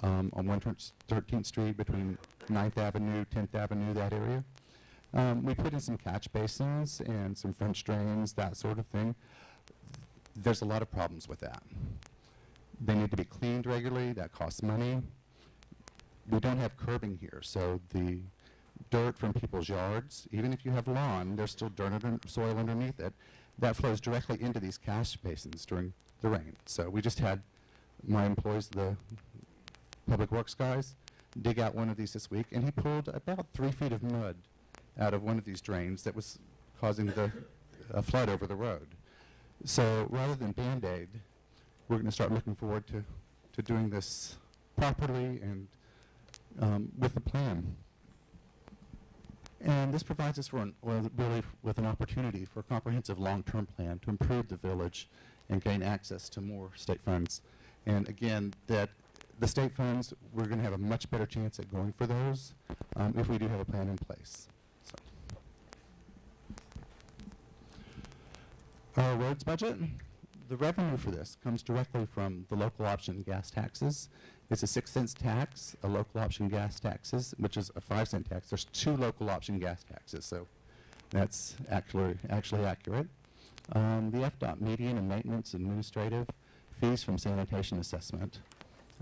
on 113th Street between 9th Avenue, 10th Avenue, that area. We put in some catch basins and some French drains, that sort of thing. There's a lot of problems with that. They need to be cleaned regularly. That costs money. We don't have curbing here, so the dirt from people's yards, even if you have lawn, there's still dirt and soil underneath it. That flows directly into these catch basins during the rain. So we just had my employees, the public works guys, dig out one of these this week, and he pulled about 3 feet of mud out of one of these drains that was causing the flood over the road. So rather than Band-Aid, we're going to start looking forward to doing this properly and with a plan. And this provides us for really with an opportunity for a comprehensive long-term plan to improve the village and gain access to more state funds. And again, that the state funds, we're going to have a much better chance at going for those if we do have a plan in place. So. Our roads budget, the revenue for this comes directly from the local option gas taxes. It's a 6-cent tax, a local option gas taxes, which is a 5-cent tax. There's 2 local option gas taxes, so that's actually accurate. The FDOT median and maintenance administrative fees from sanitation assessment.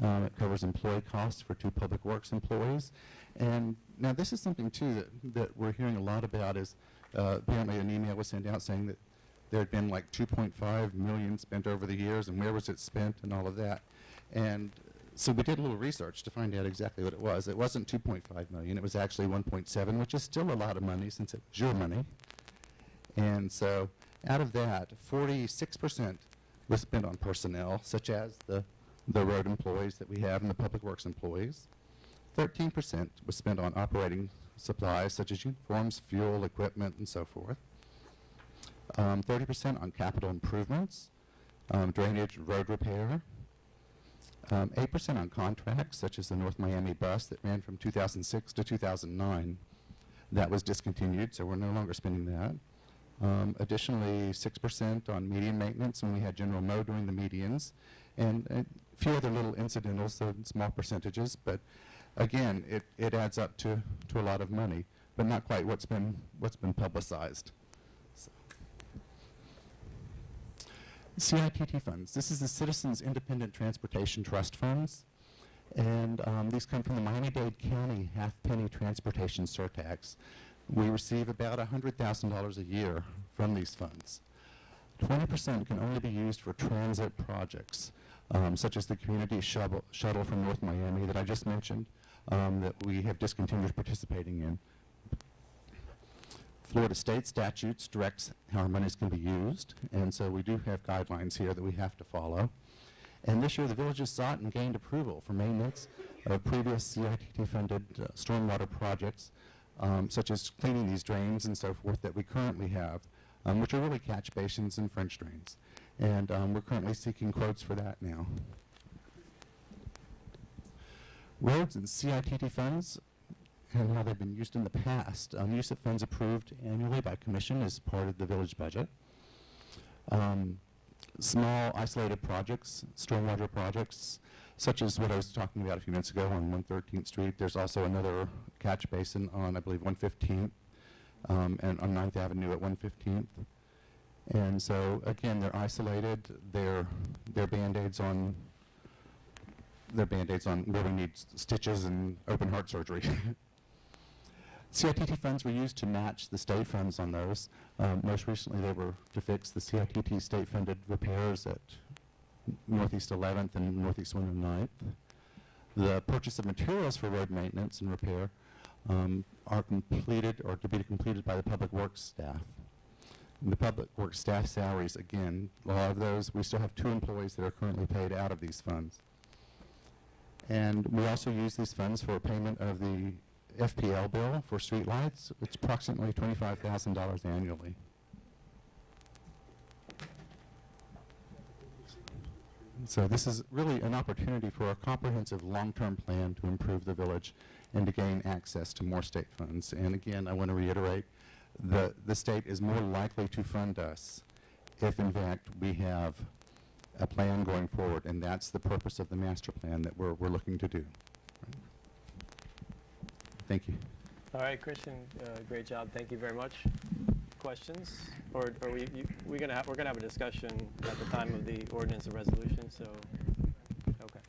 It covers employee costs for 2 public works employees. And now this is something too that we're hearing a lot about is apparently an email was sent out saying that there had been like 2.5 million spent over the years and where was it spent and all of that. And so we did a little research to find out exactly what it was. It wasn't 2.5 million, it was actually 1.7, which is still a lot of money since it was your money. And so out of that, 46% was spent on personnel, such as the road employees that we have and the public works employees. 13% was spent on operating supplies, such as uniforms, fuel, equipment, and so forth. 30% on capital improvements, drainage, road repair. 8% on contracts, such as the North Miami bus that ran from 2006 to 2009. That was discontinued, so we're no longer spending that. Additionally, 6% on median maintenance when we had General Mo doing the medians, and a few other little incidentals, so small percentages, but again, it adds up to a lot of money, but not quite what's been publicized. So. CITT funds. This is the Citizens Independent Transportation Trust funds, and these come from the Miami-Dade County half-penny transportation surtax. We receive about $100,000 a year from these funds. 20% can only be used for transit projects, such as the community shuttle from North Miami that I just mentioned, that we have discontinued participating in. Florida state statutes directs how our monies can be used, and so we do have guidelines here that we have to follow. And this year the village has sought and gained approval for maintenance of previous CITT-funded stormwater projects, such as cleaning these drains and so forth that we currently have, which are really catch basins and French drains. And we're currently seeking quotes for that now. Roads and CITT funds and how they've been used in the past. Use of funds approved annually by commission as part of the village budget. Small isolated projects, stormwater projects, such as what I was talking about a few minutes ago on 113th Street. There's also another catch basin on, I believe, 115th, and on 9th Avenue at 115th. And so, again, they're isolated. They're Band-Aids on where we need stitches and open heart surgery. CITT funds were used to match the state funds on those. Most recently, they were to fix the CITT state-funded repairs at Northeast 11th and Northeast 109th. The purchase of materials for road maintenance and repair are completed or to be completed by the public works staff. And the public works staff salaries, again, a lot of those, we still have 2 employees that are currently paid out of these funds. And we also use these funds for payment of the FPL bill for streetlights. It's approximately $25,000 annually. So this is really an opportunity for a comprehensive long-term plan to improve the village and to gain access to more state funds. And again, I want to reiterate, the state is more likely to fund us if in fact we have a plan going forward, and that's the purpose of the master plan that we're looking to do. Thank you. All right, Christian, great job. Thank you very much. Questions? Or we're gonna have a discussion at the time of the ordinance and resolution. So, okay.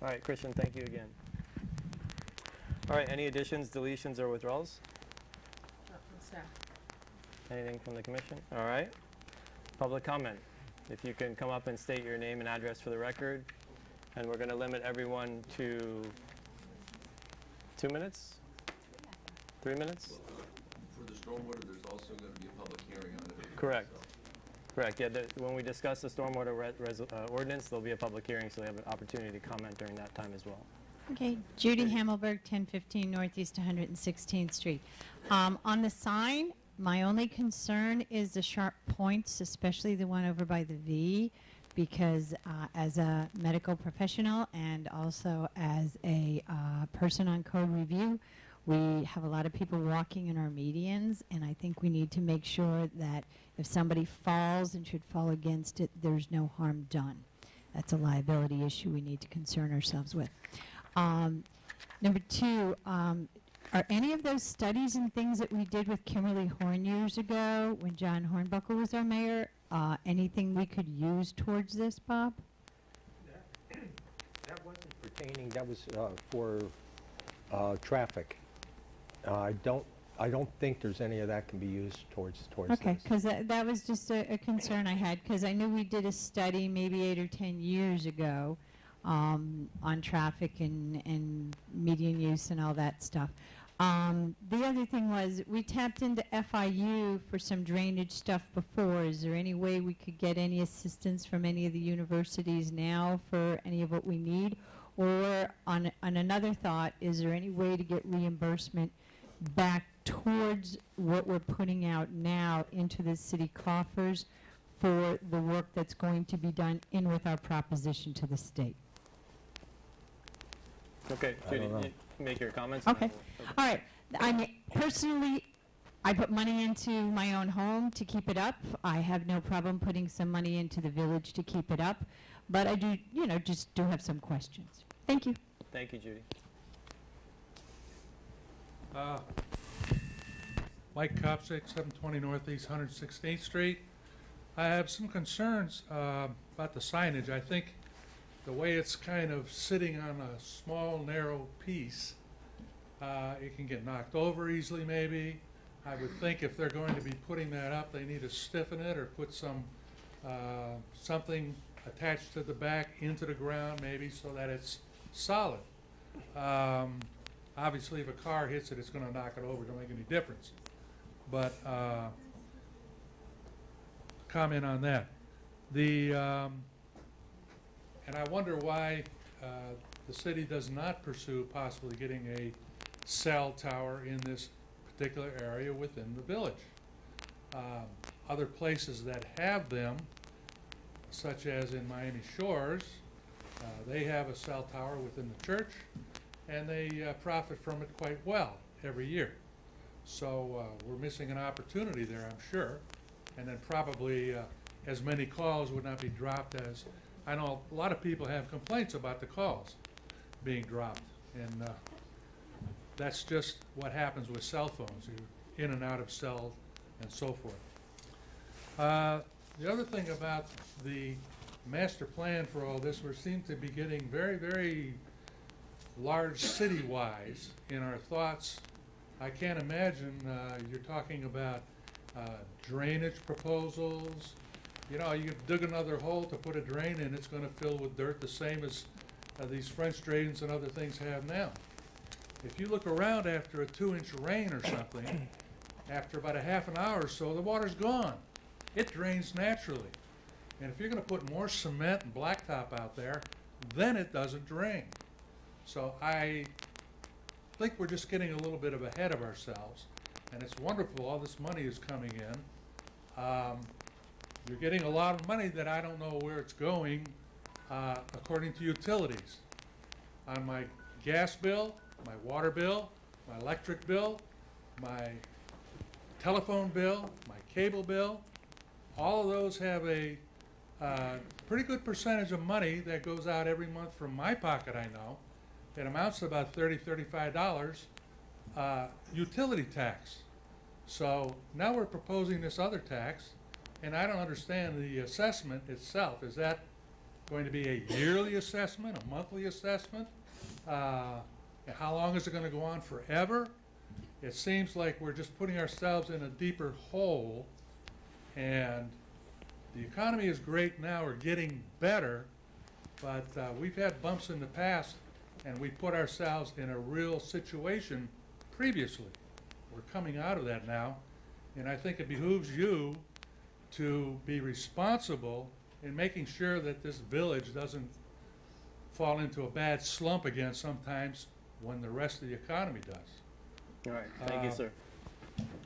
All right, Christian, thank you again. All right, any additions, deletions, or withdrawals? Anything from the commission? All right. Public comment. If you can come up and state your name and address for the record, and we're going to limit everyone to 2 minutes? 3 minutes? For the stormwater, there's also going to be a public hearing on it. Correct. Correct. Yeah, when we discuss the stormwater ordinance, there'll be a public hearing, so they have an opportunity to comment during that time as well. Okay, Judy Hammelberg, 1015 Northeast 116th Street. On the sign, my only concern is the sharp points, especially the one over by the V, because as a medical professional and also as a person on code review, we have a lot of people walking in our medians, and I think we need to make sure that if somebody falls and should fall against it, there's no harm done. That's a liability issue we need to concern ourselves with. Number 2, are any of those studies and things that we did with Kimberly Horn years ago when John Hornbuckle was our mayor, anything we could use towards this, Bob? That wasn't pertaining, that was for traffic. I don't think there's any of that can be used towards Okay, this. because that was just a concern I had, because I knew we did a study maybe 8 or 10 years ago on traffic and median use and all that stuff. The other thing was we tapped into FIU for some drainage stuff before. Is there any way we could get any assistance from any of the universities now for any of what we need? Or on another thought, is there any way to get reimbursement back towards what we're putting out now into the city coffers for the work that's going to be done in with our proposition to the state? Okay, Judy, you make your comments. Okay. All right. I mean, personally, I put money into my own home to keep it up. I have no problem putting some money into the village to keep it up. But I do, just do have some questions. Thank you. Thank you, Judy. Mike Kopsik, 720 Northeast 116th Street. I have some concerns about the signage. I think the way it's kind of sitting on a small, narrow piece, it can get knocked over easily maybe. I would think if they're going to be putting that up, they need to stiffen it or put some something attached to the back into the ground maybe so that it's solid. Obviously, if a car hits it, it's going to knock it over. Don't make any difference. But comment on that. And I wonder why the city does not pursue possibly getting a cell tower in this particular area within the village. Other places that have them, such as in Miami Shores, they have a cell tower within the church, and they profit from it quite well every year. So we're missing an opportunity there, I'm sure. And then probably as many calls would not be dropped as, I know a lot of people have complaints about the calls being dropped. And that's just what happens with cell phones. You're in and out of cell and so forth. The other thing about the master plan for all this, we seem to be getting very, very large city-wise in our thoughts. I can't imagine you're talking about drainage proposals. You know, you dig another hole to put a drain in, it's going to fill with dirt the same as these French drains and other things have now. If you look around after a 2-inch rain or something, after about a half an hour or so, the water's gone. It drains naturally. And if you're going to put more cement and blacktop out there, then it doesn't drain. So I think we're just getting a little bit of ahead of ourselves. And it's wonderful all this money is coming in. You're getting a lot of money that I don't know where it's going according to utilities. On my gas bill, my water bill, my electric bill, my telephone bill, my cable bill, all of those have a pretty good percentage of money that goes out every month from my pocket, I know. It amounts to about $30, $35 utility tax. So now we're proposing this other tax, and I don't understand the assessment itself. Is that going to be a yearly assessment, a monthly assessment? How long is it going to go on forever? It seems like we're just putting ourselves in a deeper hole, and the economy is great now, or getting better, but we've had bumps in the past, and we put ourselves in a real situation previously. We're coming out of that now, and I think it behooves you to be responsible in making sure that this village doesn't fall into a bad slump again sometimes when the rest of the economy does. All right, thank you, sir.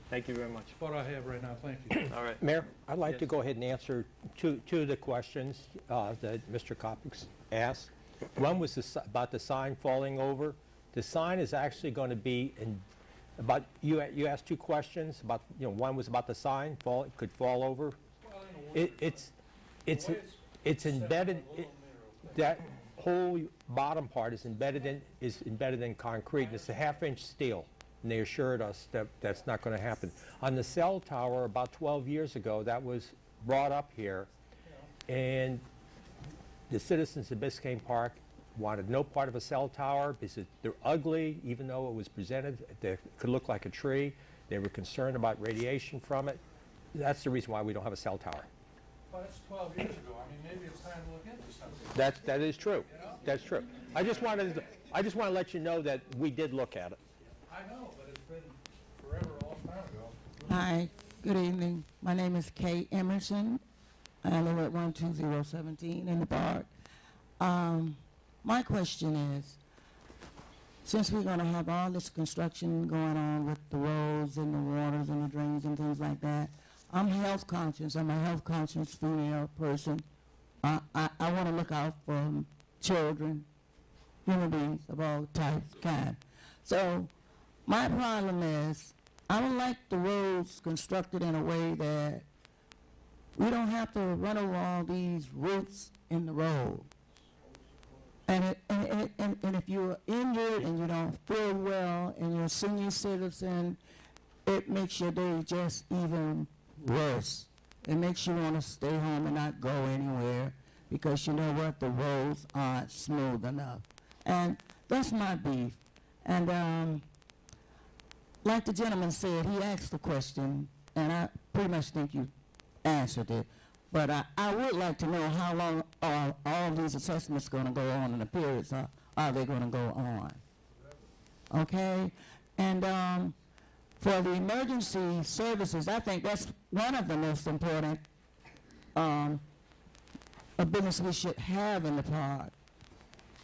Thank you very much. That's what I have right now, thank you. All right. Mayor, I'd like to go ahead and answer two of the questions that Mr. Kopix asked. One was about the sign falling over. The sign is actually going to be about, you asked two questions about, one was about the sign, could fall over. It's embedded, that whole bottom part is embedded in concrete, and it's a 1/2-inch steel. And they assured us that that's not going to happen. On the cell tower, about 12 years ago, that was brought up here, and the citizens of Biscayne Park wanted no part of a cell tower because they're ugly, even though it was presented, they could look like a tree. They were concerned about radiation from it. That's the reason why we don't have a cell tower. Well, that's 12 years ago. I mean, maybe it's time to look into something. That is true. You know? That's true. I just want to let you know that we did look at it. I know, but it's been forever, a long time ago. Hi, good evening. My name is Kay Emerson. I live at 12017 in the park. My question is, since we're going to have all this construction going on with the roads and the waters and the drains and things like that, I'm health conscious. I'm a health conscious female person. I want to look out for children, human beings of all types, kind. So my problem is, I would like the roads constructed in a way that we don't have to run over all these roots in the road. And if you're injured and you don't feel well and you're a senior citizen, it makes your day just even worse. It makes you want to stay home and not go anywhere because you know what, the roads aren't smooth enough. And that's my beef. And like the gentleman said, he asked the question, and I pretty much think you answered it. But I would like to know how long are all these assessments going to go on, and the periods are they going to go on? Okay? And for the emergency services, I think that's one of the most important business we should have in the park.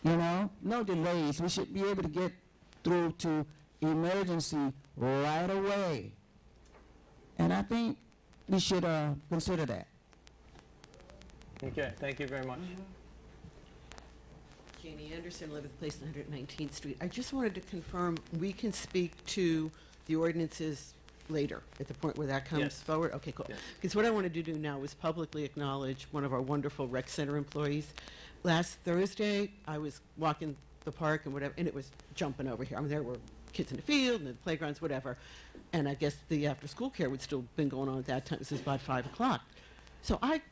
You know, no delays. We should be able to get through to emergency right away. And I think we should consider that. Okay, thank you very much. Janie Anderson, 11th Place, 119th Street. I just wanted to confirm we can speak to the ordinances later, at the point where that comes Yes. forward? Okay, cool. Yes. Because what I wanted to do now is publicly acknowledge one of our wonderful rec center employees. Last Thursday, I was walking the park and whatever, and it was jumping over here. I mean, there were kids in the field and the playgrounds, whatever. And I guess the after-school care would still been going on at that time. This is about 5 o'clock. So I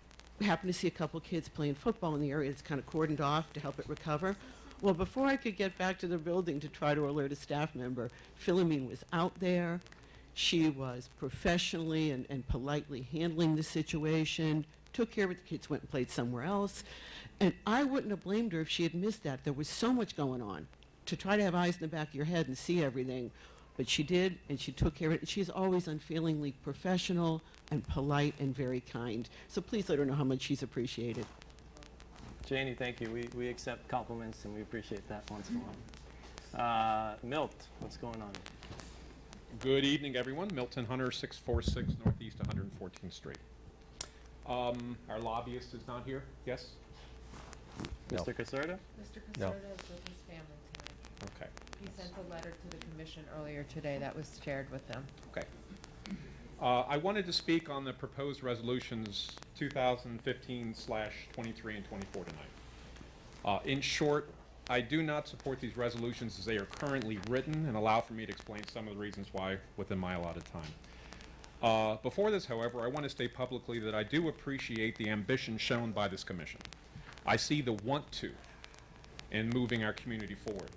happened to see a couple kids playing football in the area that's kind of cordoned off to help it recover. Well, before I could get back to the building to try to alert a staff member, Philomene was out there. She was professionally and politely handling the situation, took care of it. The kids went and played somewhere else. And I wouldn't have blamed her if she had missed that. There was so much going on to try to have eyes in the back of your head and see everything. But she did, and she took care of it. And she's always unfailingly professional and polite and very kind. So please let her know how much she's appreciated. Janie, thank you. We accept compliments, and we appreciate that once in a while. Milt, what's going on? Good evening, everyone. Milton Hunter, 646 Northeast 114th Street. Our lobbyist is not here, yes? Mr. Caserta? Mr. No. Caserta is with his family tonight. Okay. He sent a letter to the commission earlier today that was shared with them. Okay. I wanted to speak on the proposed resolutions 2015/23 and 24 tonight. In short, I do not support these resolutions as they are currently written, and allow for me to explain some of the reasons why within my allotted time. Before this, however, I want to state publicly that I do appreciate the ambition shown by this commission. I see the want to in moving our community forward.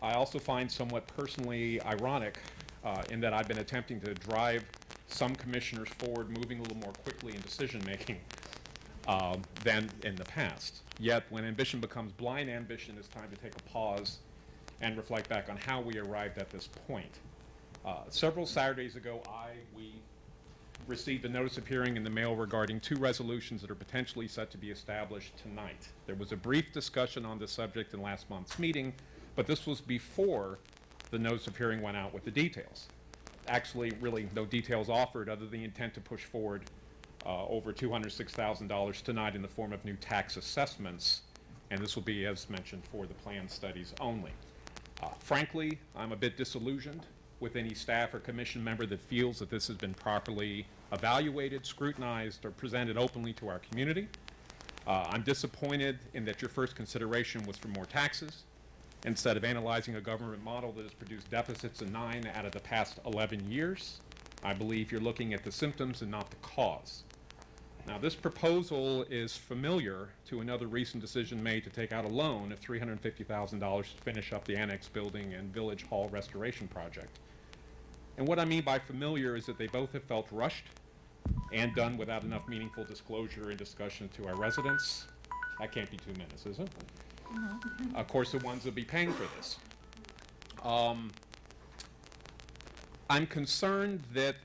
I also find somewhat personally ironic in that I've been attempting to drive some commissioners forward, moving a little more quickly in decision-making than in the past. Yet, when ambition becomes blind ambition, it's time to take a pause and reflect back on how we arrived at this point. Several Saturdays ago, we received a notice of hearing in the mail regarding 2 resolutions that are potentially set to be established tonight. There was a brief discussion on this subject in last month's meeting, but this was before the notice of hearing went out with the details. Actually, really no details offered other than the intent to push forward over $206,000 tonight in the form of new tax assessments, and this will be, as mentioned, for the planned studies only. Frankly, I'm a bit disillusioned with any staff or commission member that feels that this has been properly evaluated, scrutinized, or presented openly to our community. I'm disappointed in that your first consideration was for more taxes, instead of analyzing a government model that has produced deficits in 9 out of the past 11 years. I believe you're looking at the symptoms and not the cause. Now, this proposal is familiar to another recent decision made to take out a loan of $350,000 to finish up the annex building and village hall restoration project. And what I mean by familiar is that they both have felt rushed and done without enough meaningful disclosure and discussion to our residents. That can't be 2 minutes, is it? Of course, the ones that will be paying for this. I'm concerned that,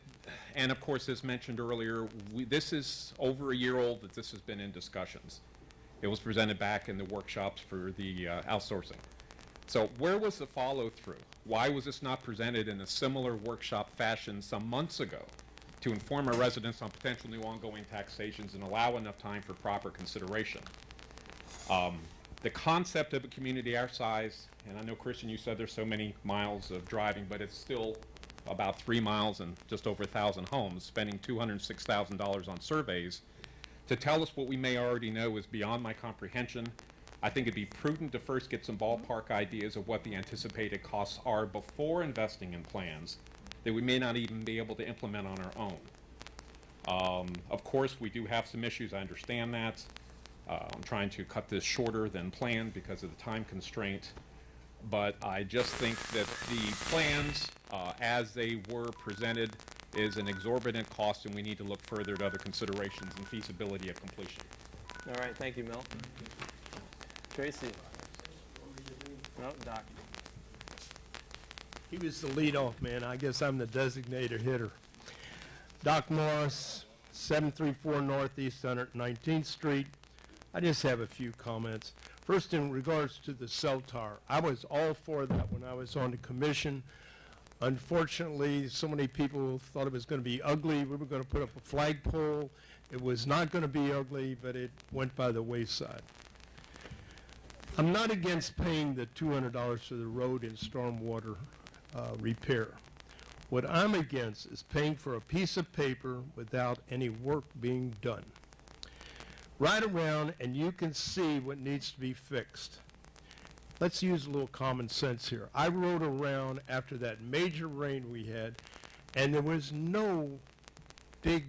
and of course, as mentioned earlier, this is over a year old that this has been in discussions. It was presented back in the workshops for the outsourcing. So where was the follow-through? Why was this not presented in a similar workshop fashion some months ago to inform our residents on potential new ongoing taxations and allow enough time for proper consideration? The concept of a community our size, and I know, Christian, you said there's so many miles of driving, but it's still about 3 miles and just over 1,000 homes, spending $206,000 on surveys to tell us what we may already know is beyond my comprehension. I think it'd be prudent to first get some ballpark ideas of what the anticipated costs are before investing in plans that we may not even be able to implement on our own. Of course, we do have some issues, I understand that. I'm trying to cut this shorter than planned because of the time constraint, but I just think that the plans as they were presented, is an exorbitant cost, and we need to look further at other considerations and feasibility of completion. All right, thank you, Milt. Tracy. No, Doc. He was the leadoff man. I guess I'm the designated hitter. Doc Morris, 734 Northeast 119th Street. I just have a few comments. First, in regards to the cell tower, I was all for that when I was on the commission. Unfortunately, so many people thought it was going to be ugly. We were going to put up a flagpole. It was not going to be ugly, but it went by the wayside. I'm not against paying the $200 for the road and stormwater repair. What I'm against is paying for a piece of paper without any work being done. Write around and you can see what needs to be fixed. Let's use a little common sense here. I rode around after that major rain we had, and there was no big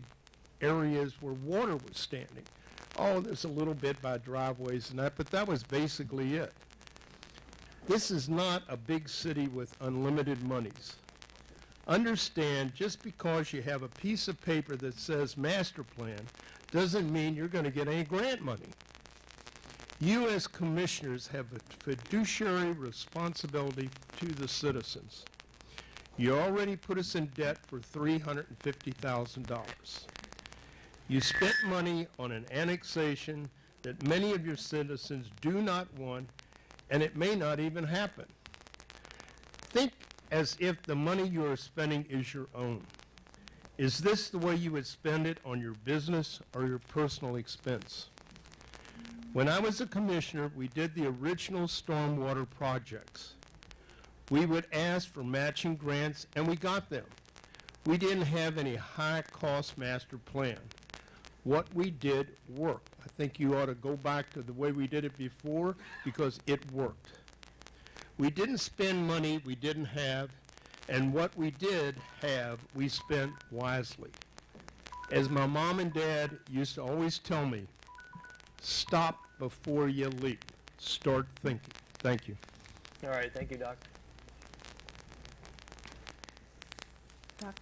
areas where water was standing. Oh, there's a little bit by driveways and that, but that was basically it. This is not a big city with unlimited monies. Understand, just because you have a piece of paper that says master plan doesn't mean you're going to get any grant money. You as commissioners have a fiduciary responsibility to the citizens. You already put us in debt for $350,000. You spent money on an annexation that many of your citizens do not want, and it may not even happen. Think as if the money you are spending is your own. Is this the way you would spend it on your business or your personal expense? When I was a commissioner, we did the original stormwater projects. We would ask for matching grants, and we got them. We didn't have any high-cost master plan. What we did worked. I think you ought to go back to the way we did it before because it worked. We didn't spend money we didn't have, and what we did have, we spent wisely. As my mom and dad used to always tell me, stop before you leap. Start thinking. Thank you. All right, thank you, Doc. Doc.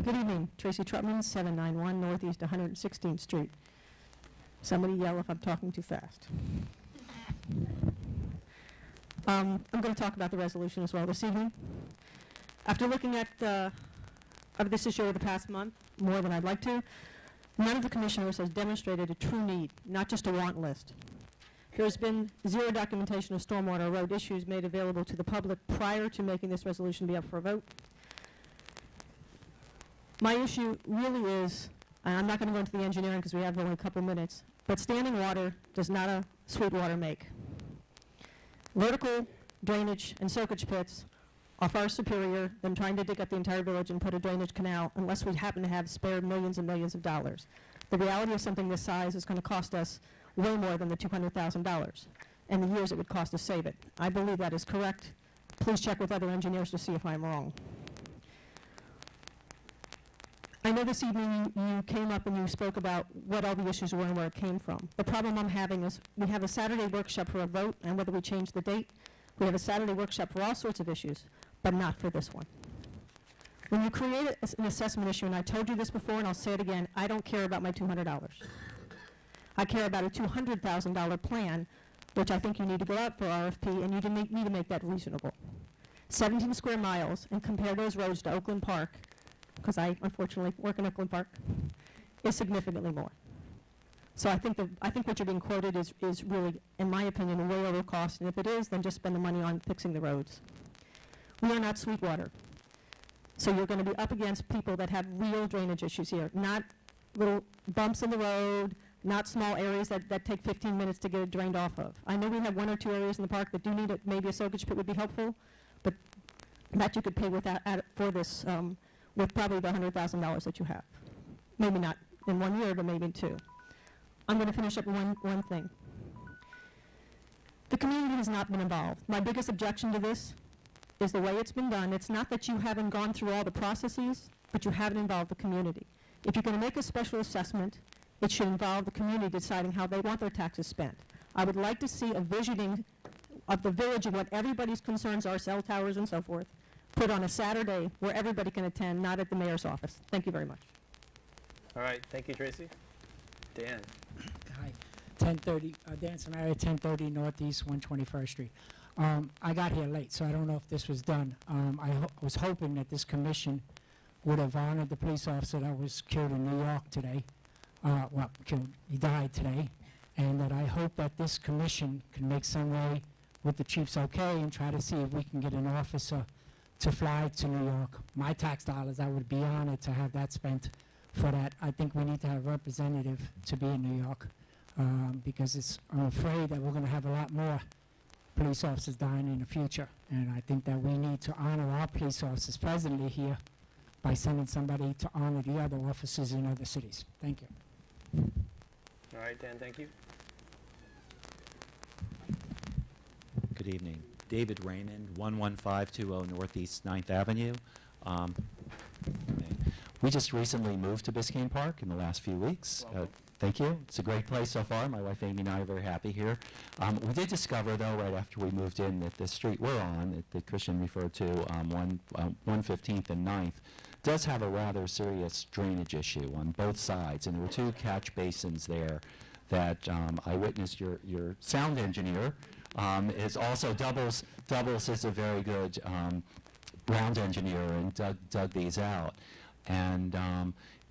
Good evening. Tracy Trutman, 791 Northeast 116th Street. Somebody yell if I'm talking too fast. I'm going to talk about the resolution as well this evening. After looking at this issue over the past month, more than I'd like to, none of the commissioners has demonstrated a true need, not just a want list. There has been zero documentation of stormwater or road issues made available to the public prior to making this resolution be up for a vote. My issue really is, and I'm not going to go into the engineering because we have only a couple minutes, but standing water does not a sweet water make. Vertical drainage and soakage pits are far superior than trying to dig up the entire village and put a drainage canal unless we happen to have spared millions and millions of dollars. The reality of something this size is going to cost us way more than the $200,000 and the years it would cost to save it. I believe that is correct. Please check with other engineers to see if I'm wrong. I know this evening you came up and you spoke about what all the issues were and where it came from. The problem I'm having is we have a Saturday workshop for a vote and whether we change the date. We have a Saturday workshop for all sorts of issues, but not for this one. When you create an assessment issue, and I told you this before and I'll say it again, I don't care about my $200. I care about a $200,000 plan, which I think you need to go out for RFP and you need to make that reasonable. 17 square miles and compare those roads to Oakland Park, because I unfortunately work in Oakland Park, is significantly more. So I think what you're being quoted is really, in my opinion, way over cost, and if it is, then just spend the money on fixing the roads. We are not Sweetwater. So you're going to be up against people that have real drainage issues here, not little bumps in the road, not small areas that take 15 minutes to get it drained off of. I know we have one or two areas in the park that do need it. Maybe a soakage pit would be helpful, but that you could pay for this with probably the $100,000 that you have. Maybe not in 1 year, but maybe in 2. I'm going to finish up one thing. The community has not been involved. My biggest objection to this is the way it's been done. It's not that you haven't gone through all the processes, but you haven't involved the community. If you're going to make a special assessment, It should involve the community deciding how they want their taxes spent. I would like to see a visioning of the village and what everybody's concerns are, cell towers and so forth, put on a Saturday where everybody can attend, not at the mayor's office. Thank you very much. All right, thank you, Tracy. Dan. Hi, 1030, Dan Samari, 1030 Northeast 121st Street. I got here late, so I don't know if this was done. I was hoping that this commission would have honored the police officer that was killed in New York today. Well, killed, he died today. And that I hope that this commission can make some way with the chief's okay and try to see if we can get an officer to fly to New York. My tax dollars, I would be honored to have that spent for that. I think we need to have a representative to be in New York because I'm afraid that we're going to have a lot more police officers dying in the future. And I think that we need to honor our police officers presently here by sending somebody to honor the other officers in other cities. Thank you. All right, Dan, thank you. Good evening. David Raymond, 11520 Northeast 9th Avenue. We just recently moved to Biscayne Park in the last few weeks. Thank you. It's a great place so far. My wife Amy and I are very happy here. We did discover, though, right after we moved in, that the street we're on, that Christian referred to, 115th and 9th, does have a rather serious drainage issue on both sides. And there were two catch basins there that I witnessed your sound engineer is also doubles as a very good ground engineer and dug these out. And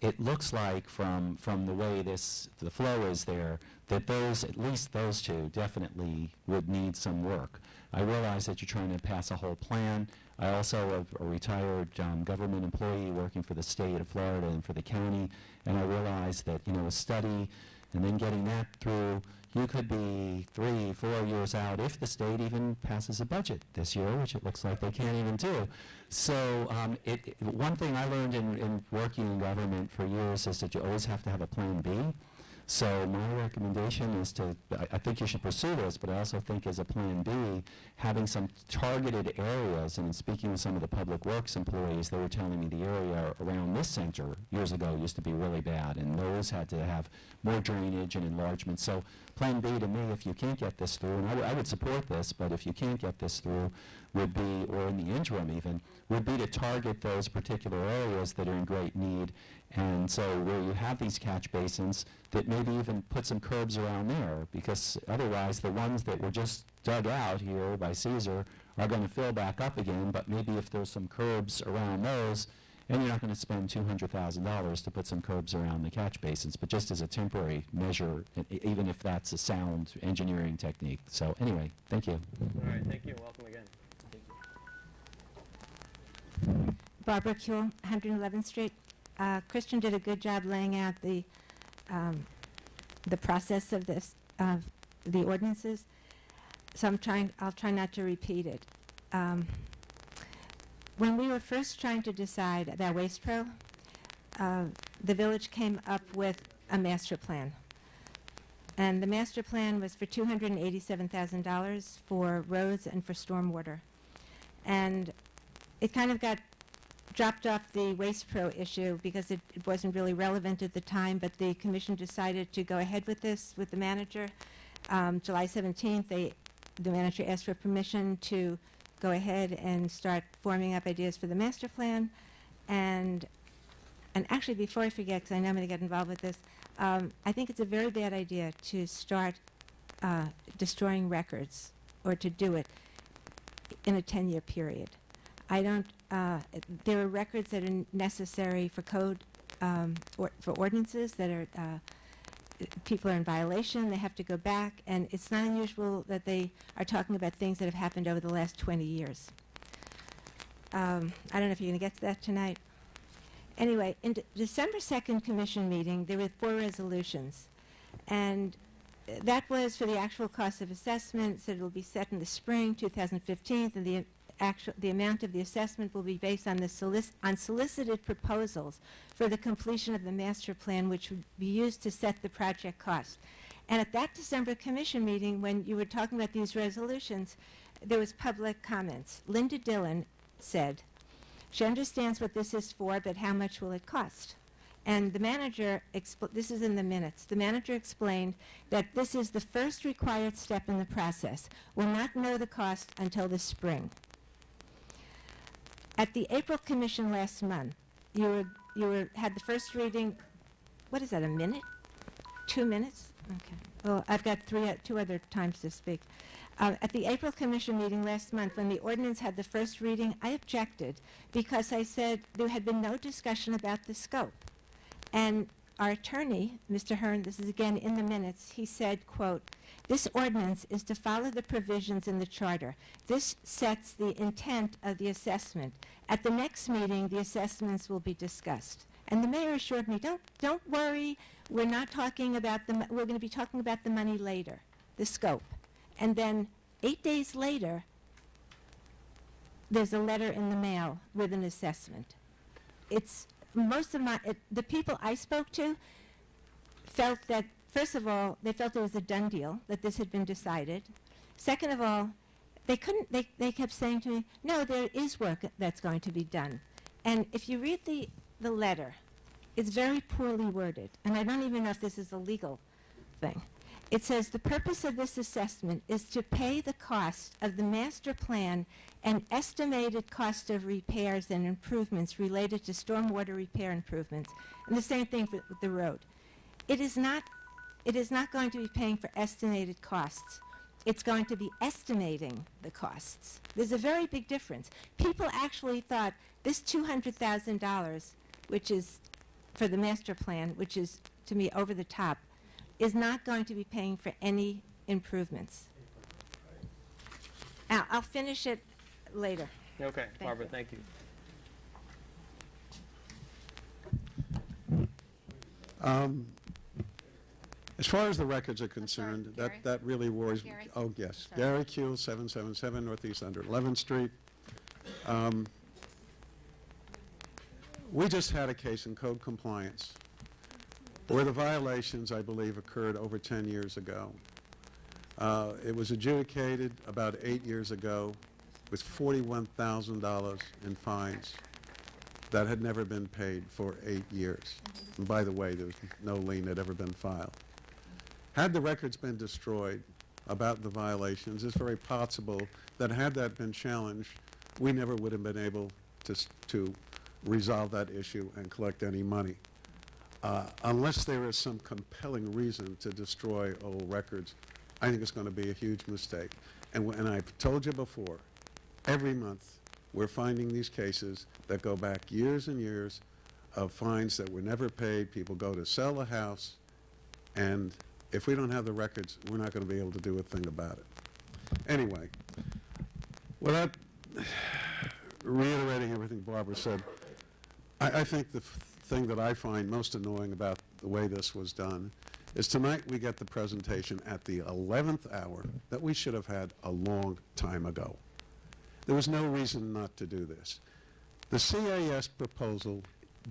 it looks like from the way the flow is there, that at least those two definitely would need some work. I realize that you're trying to pass a whole plan. I also am a retired government employee working for the state of Florida and for the county, and I realize that, a study and then getting that through, you could be 3-4 years out if the state even passes a budget this year, which it looks like they can't even do. So one thing I learned in working in government for years is that you always have to have a plan B. So my recommendation is I think you should pursue this, but I also think as a plan B, having some targeted areas, and in speaking with some of the public works employees, they were telling me the area around this center years ago used to be really bad, and those had to have more drainage and enlargement. So plan B to me, if you can't get this through, and I would support this, but if you can't get this through, would be, or in the interim even, would be to target those particular areas that are in great need. And so where you have these catch basins, that maybe even put some curbs around there, because otherwise the ones that were just dug out here by Caesar are going to fill back up again, but maybe if there's some curbs around those, and you're not going to spend $200,000 to put some curbs around the catch basins, but just as a temporary measure, even if that's a sound engineering technique. So anyway, thank you. All right, thank you. Welcome again. Barbara Kuehl, 111th Street. Christian did a good job laying out the process of this, the ordinances. So I'll try not to repeat it. When we were first trying to decide about Waste Pro, the village came up with a master plan. And the master plan was for $287,000 for roads and for stormwater. And it kind of got dropped off the Waste Pro issue because it wasn't really relevant at the time, but the commission decided to go ahead with this with the manager. July 17th, the manager asked for permission to go ahead and start forming up ideas for the master plan. And actually, before I forget, because I know I'm going to get involved with this, I think it's a very bad idea to start destroying records or to do it in a 10-year period. I don't, there are records that are necessary for code, or for ordinances that are, people are in violation, they have to go back, and it's not unusual that they are talking about things that have happened over the last 20 years. I don't know if you're going to get to that tonight. Anyway, in December 2nd commission meeting, there were 4 resolutions, and that was for the actual cost of assessment, so it will be set in the spring 2015, and the amount of the assessment will be based on solicited proposals for the completion of the master plan, which would be used to set the project cost. And at that December commission meeting, when you were talking about these resolutions, there was public comments. Linda Dillon said she understands what this is for, but how much will it cost? And the manager, this is in the minutes, the manager explained that this is the first required step in the process. We'll not know the cost until the spring. At the April commission last month, you had the first reading, what is that, a minute? 2 minutes? Okay. Well, I've got two other times to speak. At the April Commission meeting last month, when the ordinance had the first reading, I objected because I said there had been no discussion about the scope. And our attorney, Mr. Hearn, this is again in the minutes, he said, quote, "This ordinance is to follow the provisions in the charter. This sets the intent of the assessment. At the next meeting, the assessments will be discussed." And the mayor assured me, don't worry, we're not talking about we're going to be talking about the money later, the scope. And then 8 days later, there's a letter in the mail with an assessment. It's the people I spoke to felt that, first of all, they felt it was a done deal, that this had been decided. Second of all, they kept saying to me, no, there is work that's going to be done. And if you read the letter, it's very poorly worded, and I don't even know if this is a legal thing. It says, "The purpose of this assessment is to pay the cost of the master plan and estimated cost of repairs and improvements related to stormwater repair improvements," and the same thing with the road. It is not going to be paying for estimated costs. It's going to be estimating the costs. There's a very big difference. People actually thought this $200,000, which is for the master plan, which is, to me, over the top, is not going to be paying for any improvements. I'll finish it later. Okay, Barbara, thank you. As far as the records are concerned, that really worries me. Oh, yes. Gary Q, 777 Northeast 111th Street. We just had a case in code compliance where the violations, I believe, occurred over 10 years ago. It was adjudicated about 8 years ago with $41,000 in fines that had never been paid for 8 years. And by the way, there was no lien that had ever been filed. Had the records been destroyed about the violations, it's very possible that had that been challenged, we never would have been able to resolve that issue and collect any money. Unless there is some compelling reason to destroy old records, I think it's going to be a huge mistake. And I've told you before, every month we're finding these cases that go back years and years of fines that were never paid. People go to sell a house, and if we don't have the records, we're not going to be able to do a thing about it. Anyway, without reiterating everything Barbara said, I think the thing that I find most annoying about the way this was done is tonight we get the presentation at the 11th hour that we should have had a long time ago. There was no reason not to do this. The CAS proposal,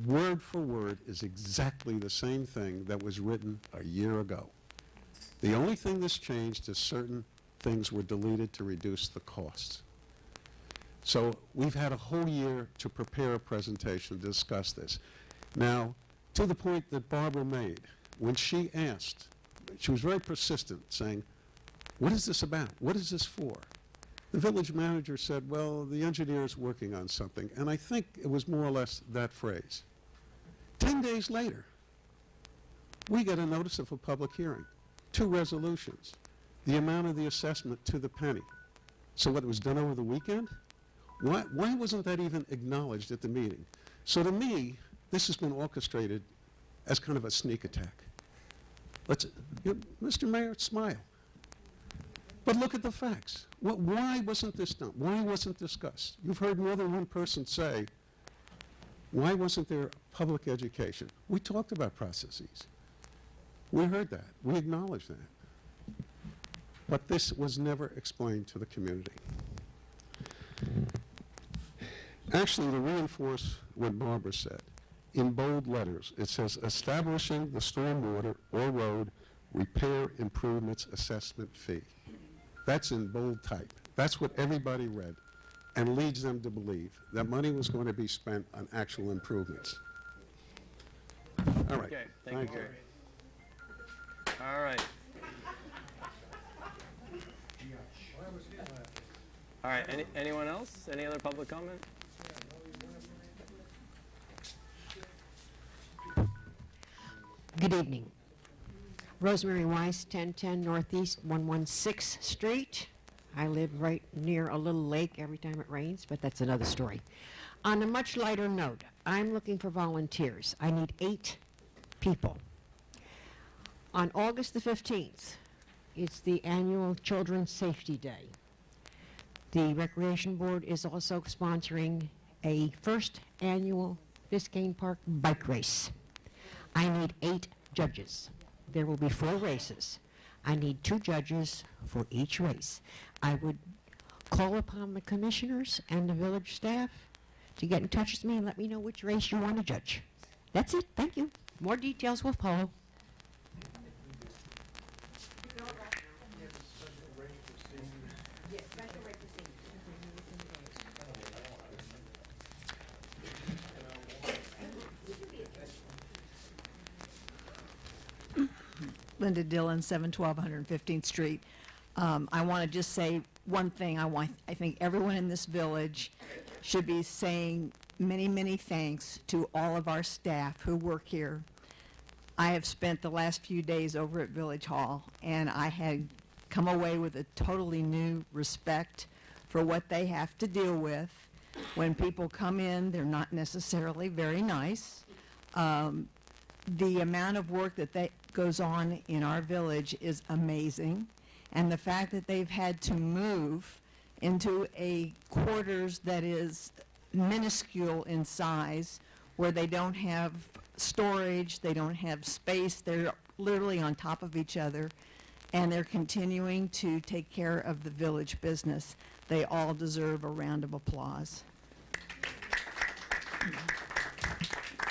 word for word, is exactly the same thing that was written a year ago. The only thing that's changed is certain things were deleted to reduce the costs. So we've had a whole year to prepare a presentation to discuss this. Now, to the point that Barbara made, when she asked, she was very persistent, saying, what is this about? What is this for? The village manager said, well, the engineer is working on something. And I think it was more or less that phrase. 10 days later, we get a notice of a public hearing, 2 resolutions, the amount of the assessment to the penny. So what, it was done over the weekend? Why wasn't that even acknowledged at the meeting? So to me, this has been orchestrated as kind of a sneak attack. Mr. Mayor, smile. But look at the facts. Why wasn't this done? Why wasn't discussed? You've heard more than one person say, why wasn't there public education? We talked about processes. We heard that. We acknowledged that. But this was never explained to the community. Actually, to reinforce what Barbara said, in bold letters, it says, establishing the stormwater or road repair improvements assessment fee. That's in bold type. That's what everybody read and leads them to believe that money was going to be spent on actual improvements. All right. Okay, thank you, Gary. All right. All right, anyone else? Any other public comment? Good evening. Rosemary Weiss, 1010 Northeast 116th Street. I live right near a little lake every time it rains, but that's another story. On a much lighter note, I'm looking for volunteers. I need 8 people. On August the 15th, it's the annual Children's Safety Day. The Recreation Board is also sponsoring a first annual Biscayne Park bike race. I need 8 judges. There will be 4 races. I need 2 judges for each race. I would call upon the commissioners and the village staff to get in touch with me and let me know which race you want to judge. That's it. Thank you. More details will follow. Linda Dillon, 712 115th Street. I want to just say one thing. I think everyone in this village should be saying many, many thanks to all of our staff who work here. I have spent the last few days over at Village Hall, and I had come away with a totally new respect for what they have to deal with. When people come in, they're not necessarily very nice. The amount of work that goes on in our village is amazing, and the fact that they've had to move into a quarters that is minuscule in size, where they don't have storage, they don't have space, they're literally on top of each other, and they're continuing to take care of the village business. They all deserve a round of applause.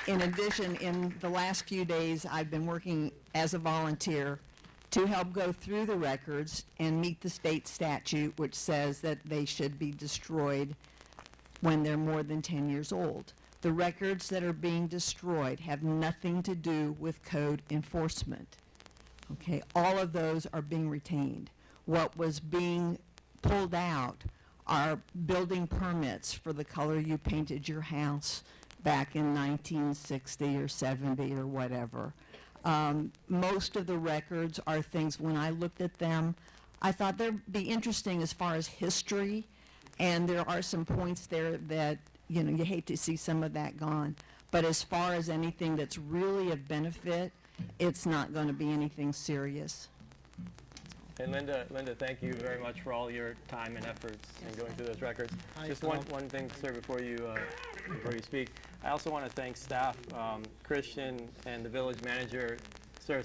In addition, in the last few days, I've been working as a volunteer to help go through the records and meet the state statute, which says that they should be destroyed when they're more than 10 years old. The records that are being destroyed have nothing to do with code enforcement. Okay, all of those are being retained. What was being pulled out are building permits for the color you painted your house back in 1960 or 70 or whatever. Most of the records are things, when I looked at them, I thought they'd be interesting as far as history, and there are some points there that, you know, you hate to see some of that gone. But as far as anything that's really of benefit, it's not going to be anything serious. And Linda, thank you very much for all your time and efforts in going through those records. Just one thing, sir, before you speak. I also want to thank staff, Christian and the village manager. Sir.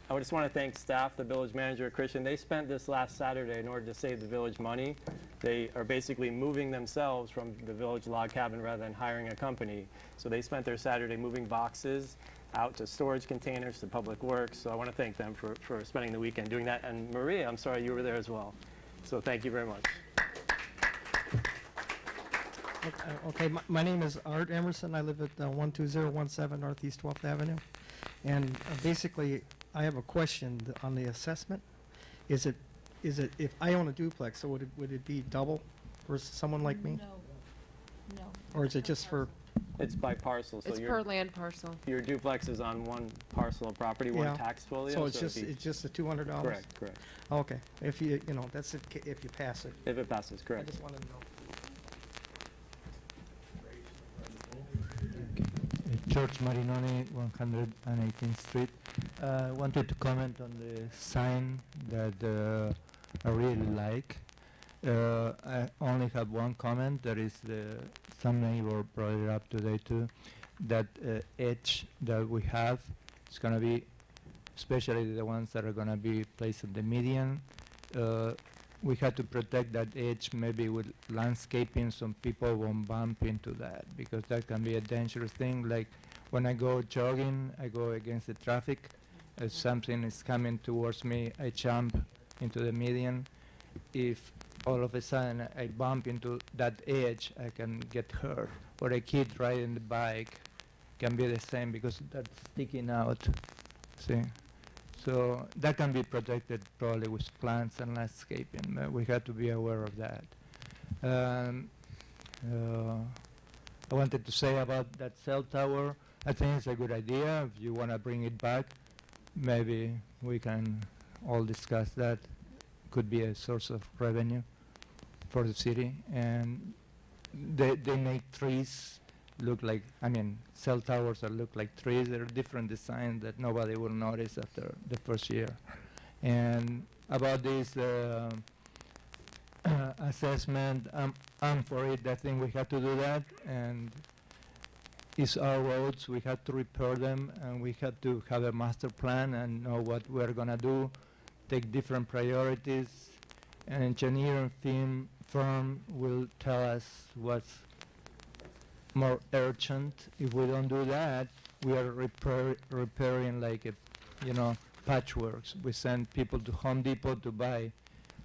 I just want to thank staff, the village manager, Christian. They spent this last Saturday, in order to save the village money, they are basically moving themselves from the village log cabin rather than hiring a company. So they spent their Saturday moving boxes out to storage containers, to public works. So I want to thank them for spending the weekend doing that. And Maria, I'm sorry you were there as well. So thank you very much. Okay, my name is Art Emerson. I live at 12017 Northeast 12th Avenue. And basically, I have a question on the assessment. Is it if I own a duplex, so would it be double for someone like me? No. Or is it just for? It's by parcel. So It's per land parcel. Your duplex is on one parcel of property, one tax folio. So it's just the $200. Correct. Okay. If you know that's it, if you pass it. If it passes, correct. I just wanted to know. George Marinoni, 118th Street. Wanted to comment on the sign that I really like. I only have one comment. There is some neighbor brought it up today too. That edge that we have is going to be, especially the ones that are going to be placed at the median. We had to protect that edge maybe with landscaping so people won't bump into that, because that can be a dangerous thing. Like when I go jogging, I go against the traffic. If something is coming towards me, I jump into the median. If all of a sudden I bump into that edge, I can get hurt. Or a kid riding the bike can be the same because that's sticking out. See? So that can be protected probably with plants and landscaping. We have to be aware of that. I wanted to say about that cell tower, I think it's a good idea. If you want to bring it back, maybe we can all discuss that. Could be a source of revenue for the city. And they make trees look like, I mean, cell towers that look like trees. They're different designs that nobody will notice after the first year. And about this assessment, I'm for it. I think we have to do that. And it's our roads. We have to repair them, and we have to have a master plan and know what we're going to do, take different priorities. An engineering firm will tell us what's more urgent. If we don't do that, we are repairing like a, patchworks. We send people to Home Depot to buy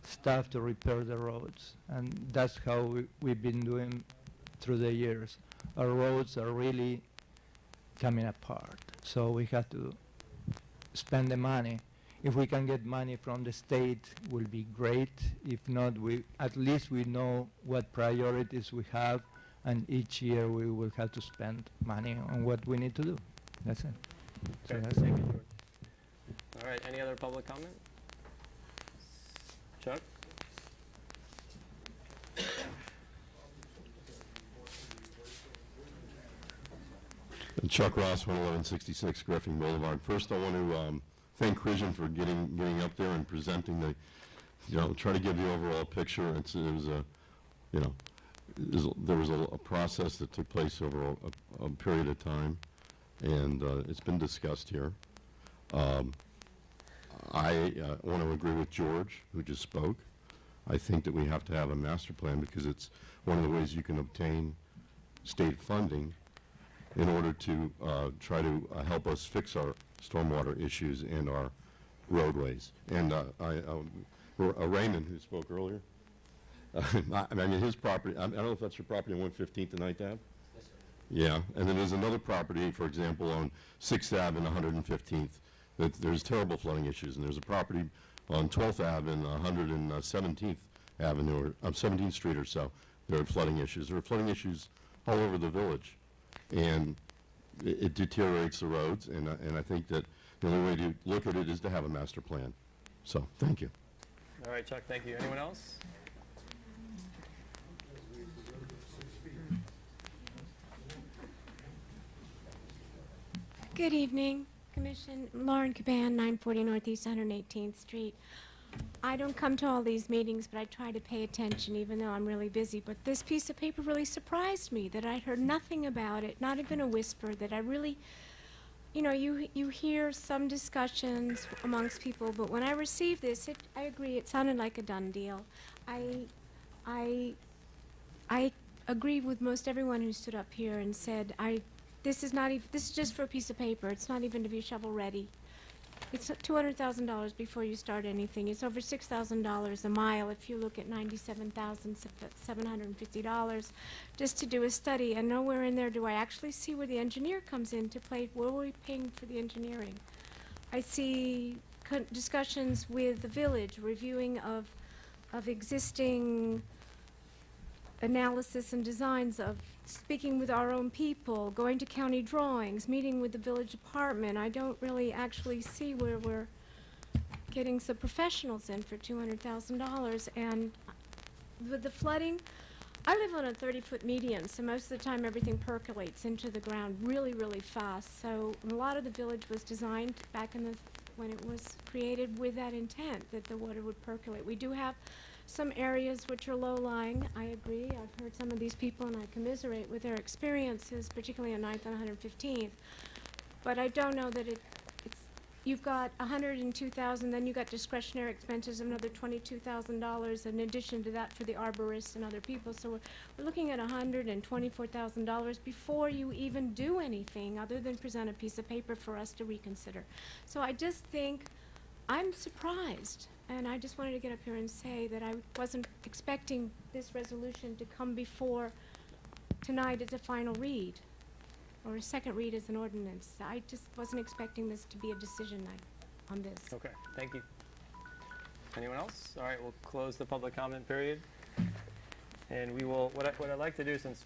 stuff to repair the roads, and that's how we've been doing through the years. Our roads are really coming apart, so we have to spend the money. If we can get money from the state, will be great. If not, at least we know what priorities we have, and each year we will have to spend money on what we need to do. That's it. So Okay, that's thank you, George. All right, any other public comment? Chuck? Chuck Ross, 11166 Griffin Boulevard. First, I want to thank Christian for getting up there and presenting the, try to give the overall picture. There was a process that took place over a period of time, and it's been discussed here. I want to agree with George, who just spoke. I think that we have to have a master plan because it's one of the ways you can obtain state funding in order to try to help us fix our stormwater issues and our roadways. And Raymond, who spoke earlier, I mean, his property, I don't know if that's your property on 115th and 9th Ave? Yes, sir. Yeah, and then there's another property, for example, on 6th Ave and 115th. There's terrible flooding issues, and there's a property on 12th Ave and 117th Avenue, or 17th Street or so. There are flooding issues. There are flooding issues all over the village, and it deteriorates the roads, and I think that the only way to look at it is to have a master plan. So, thank you. All right, Chuck, thank you. Anyone else? Good evening, Commission. Lauren Caban, 940 Northeast 118th Street. I don't come to all these meetings, but I try to pay attention even though I'm really busy. But this piece of paper really surprised me that I'd heard nothing about it, not even a whisper, that I really, you hear some discussions amongst people, but when I received this, I agree, it sounded like a done deal. I agree with most everyone who stood up here and said, this is just for a piece of paper. It's not even to be shovel ready. It's $200,000 before you start anything. It's over $6,000 a mile if you look at $97,750 just to do a study. And nowhere in there do I actually see where the engineer comes into play. Where are we paying for the engineering? I see discussions with the village, reviewing of existing analysis and designs, of speaking with our own people, going to county drawings, meeting with the village department. I don't really actually see where we're getting some professionals in for $200,000. And with the flooding, I live on a 30-foot median, so most of the time everything percolates into the ground really, really fast. So a lot of the village was designed back in when it was created with that intent, that the water would percolate. We do have some areas which are low-lying. I agree. I've heard some of these people, and I commiserate with their experiences, particularly on 9th and 115th. But I don't know that you've got $102,000, then you've got discretionary expenses of another $22,000 in addition to that for the arborists and other people. So we're looking at $124,000 before you even do anything other than present a piece of paper for us to reconsider. So I just think I'm surprised. And I just wanted to get up here and say that I wasn't expecting this resolution to come before tonight as a final read. or a second read as an ordinance. I just wasn't expecting this to be a decision night on this. Okay, thank you. Anyone else? All right, we'll close the public comment period. And we will, what I'd like to do, since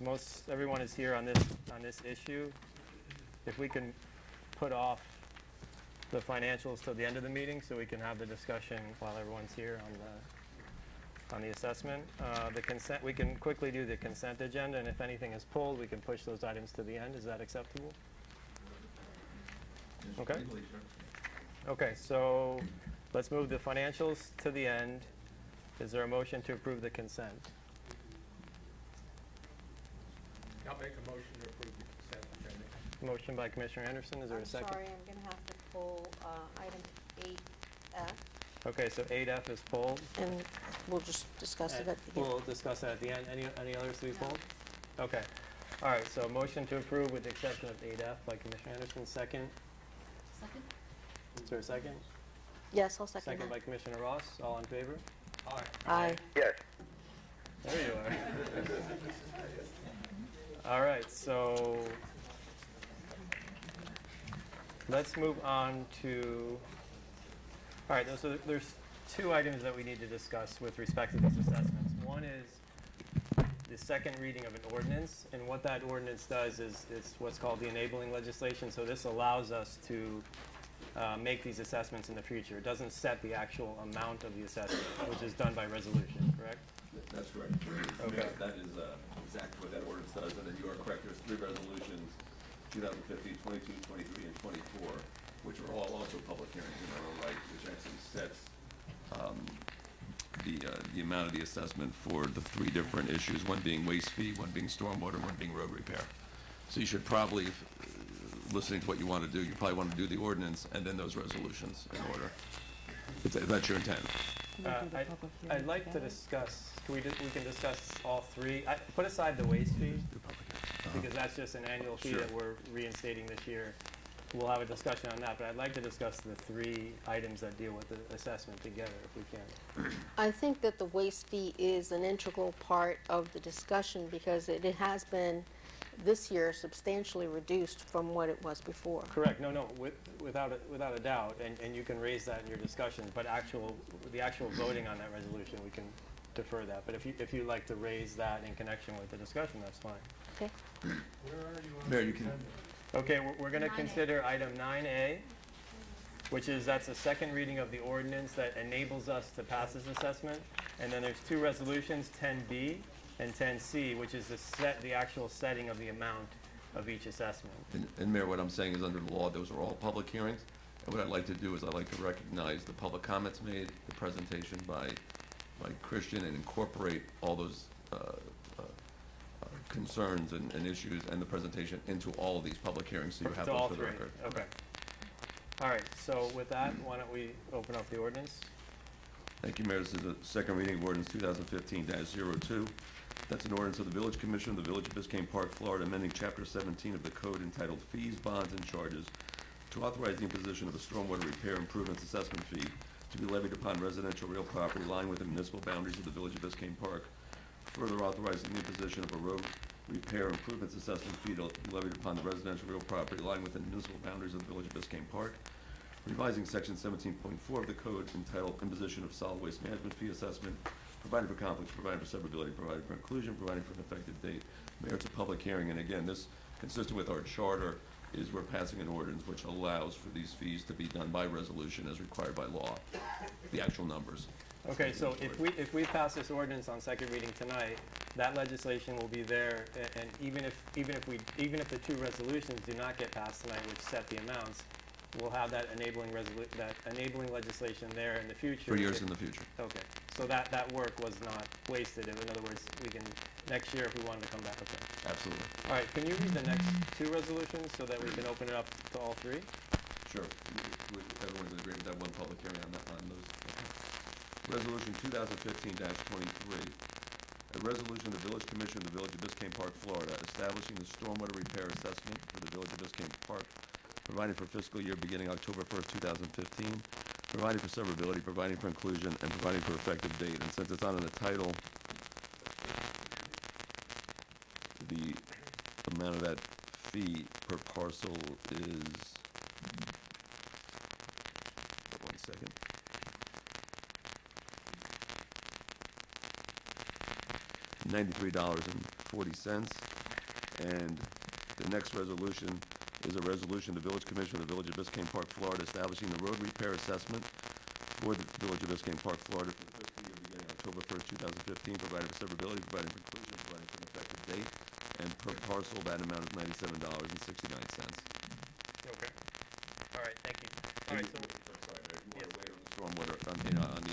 everyone is here on this issue, if we can put off the financials till the end of the meeting so we can have the discussion while everyone's here on the assessment. The consent, we can quickly do the consent agenda, and if anything is pulled, we can push those items to the end. Is that acceptable? Okay. Okay, so let's move the financials to the end. Is there a motion to approve the consent? I'll make a motion to approve the consent agenda. Motion by Commissioner Anderson. Is there a second? I'm sorry, I'm going to have to pull item 8F, Okay, so 8F is pulled. and we'll just discuss it at the end. We'll discuss that at the end. Any others to be pulled? Okay. All right, so motion to approve with the exception of 8F by Commissioner Anderson. Second. Second? Is there a second? Yes, I'll second Second by that. Commissioner Ross. All in favor? Aye. Aye. Yes. There you are. All right, so let's move on to, all right, so there's two items that we need to discuss with respect to these assessments. One is the second reading of an ordinance, and what that ordinance does is it's what's called the enabling legislation. So this allows us to make these assessments in the future. It doesn't set the actual amount of the assessment, which is done by resolution, correct? That's correct. Okay. That is exactly what that ordinance does, and then you are correct. There's three resolutions, 2015, 22, 23, and 24, which are all also public hearings in their own right, which actually sets the amount of the assessment for the three different issues, one being waste fee, one being stormwater, one being road repair. So you should probably, listening to what you want to do, you probably want to do the ordinance and then those resolutions in order, if that's your intent. I'd like to discuss, we can discuss all three. Put aside the waste fee, because that's just an annual fee Sure. that we're reinstating this year. We'll have a discussion on that, but I'd like to discuss the three items that deal with the assessment together, if we can. I think that the waste fee is an integral part of the discussion because it has been, this year, substantially reduced from what it was before. Correct, no, without a doubt, and you can raise that in your discussions, but the actual voting on that resolution, we can defer that. But if you'd like to raise that in connection with the discussion, that's fine. Okay. Where are you on Mayor, you can. Okay, we're going to 9A. consider item 9A, which is, that's a second reading of the ordinance that enables us to pass this assessment. And then there's two resolutions, 10B and 10C, which is the actual setting of the amount of each assessment. And Mayor, what I'm saying is under the law, those are all public hearings. And what I'd like to do is I'd like to recognize the public comments made, the presentation by Christian, and incorporate all those concerns and issues and the presentation into all of these public hearings, so you have To those all for the three. record. Okay. All right, so with that, why don't we open up the ordinance? Thank you, Mayor. This is a second reading of ordinance 2015-02. That's an ordinance of the Village Commission of the Village of Biscayne Park, Florida, amending Chapter 17 of the Code entitled Fees, Bonds, and Charges to authorize the imposition of a stormwater repair improvements assessment fee to be levied upon residential real property lying within municipal boundaries of the Village of Biscayne Park. Further authorizing the imposition of a road repair improvements assessment fee to be levied upon the residential real property lying within municipal boundaries of the Village of Biscayne Park. Revising Section 17.4 of the Code entitled Imposition of Solid Waste Management Fee Assessment, providing for conflicts, providing for severability, providing for inclusion, providing for an effective date. Mayor, it's a public hearing, and again, this, consistent with our charter, is we're passing an ordinance which allows for these fees to be done by resolution as required by law, the actual numbers. Okay, so if we pass this ordinance on second reading tonight, that legislation will be there, and even if the two resolutions do not get passed tonight, which set the amounts, we'll have that enabling legislation there in the future. For years in the future. Okay, so that work was not wasted. In other words, we can, next year if we wanted to come back, okay. Absolutely. All right, can you read the next two resolutions so that we can open it up to all three? Sure. Everyone's in agreement to have one public hearing on those. Resolution 2015-23. A resolution of the Village Commission of the Village of Biscayne Park, Florida, establishing the stormwater repair assessment for the Village of Biscayne Park, providing for fiscal year beginning October 1st, 2015, providing for severability, providing for inclusion, and providing for effective date. And since it's not in the title, the amount of that fee per parcel is, one second. $93.40. And the next resolution is a resolution of the Village Commission of the Village of Biscayne Park, Florida, establishing the road repair assessment for the Village of Biscayne Park, Florida for the fiscal year beginning October 1st, 2015, providing for severability, providing for inclusion, providing for an effective date, and per parcel that amount is $97.69. Okay. All right, thank you. All right, so. You want to wait on the stormwater, on the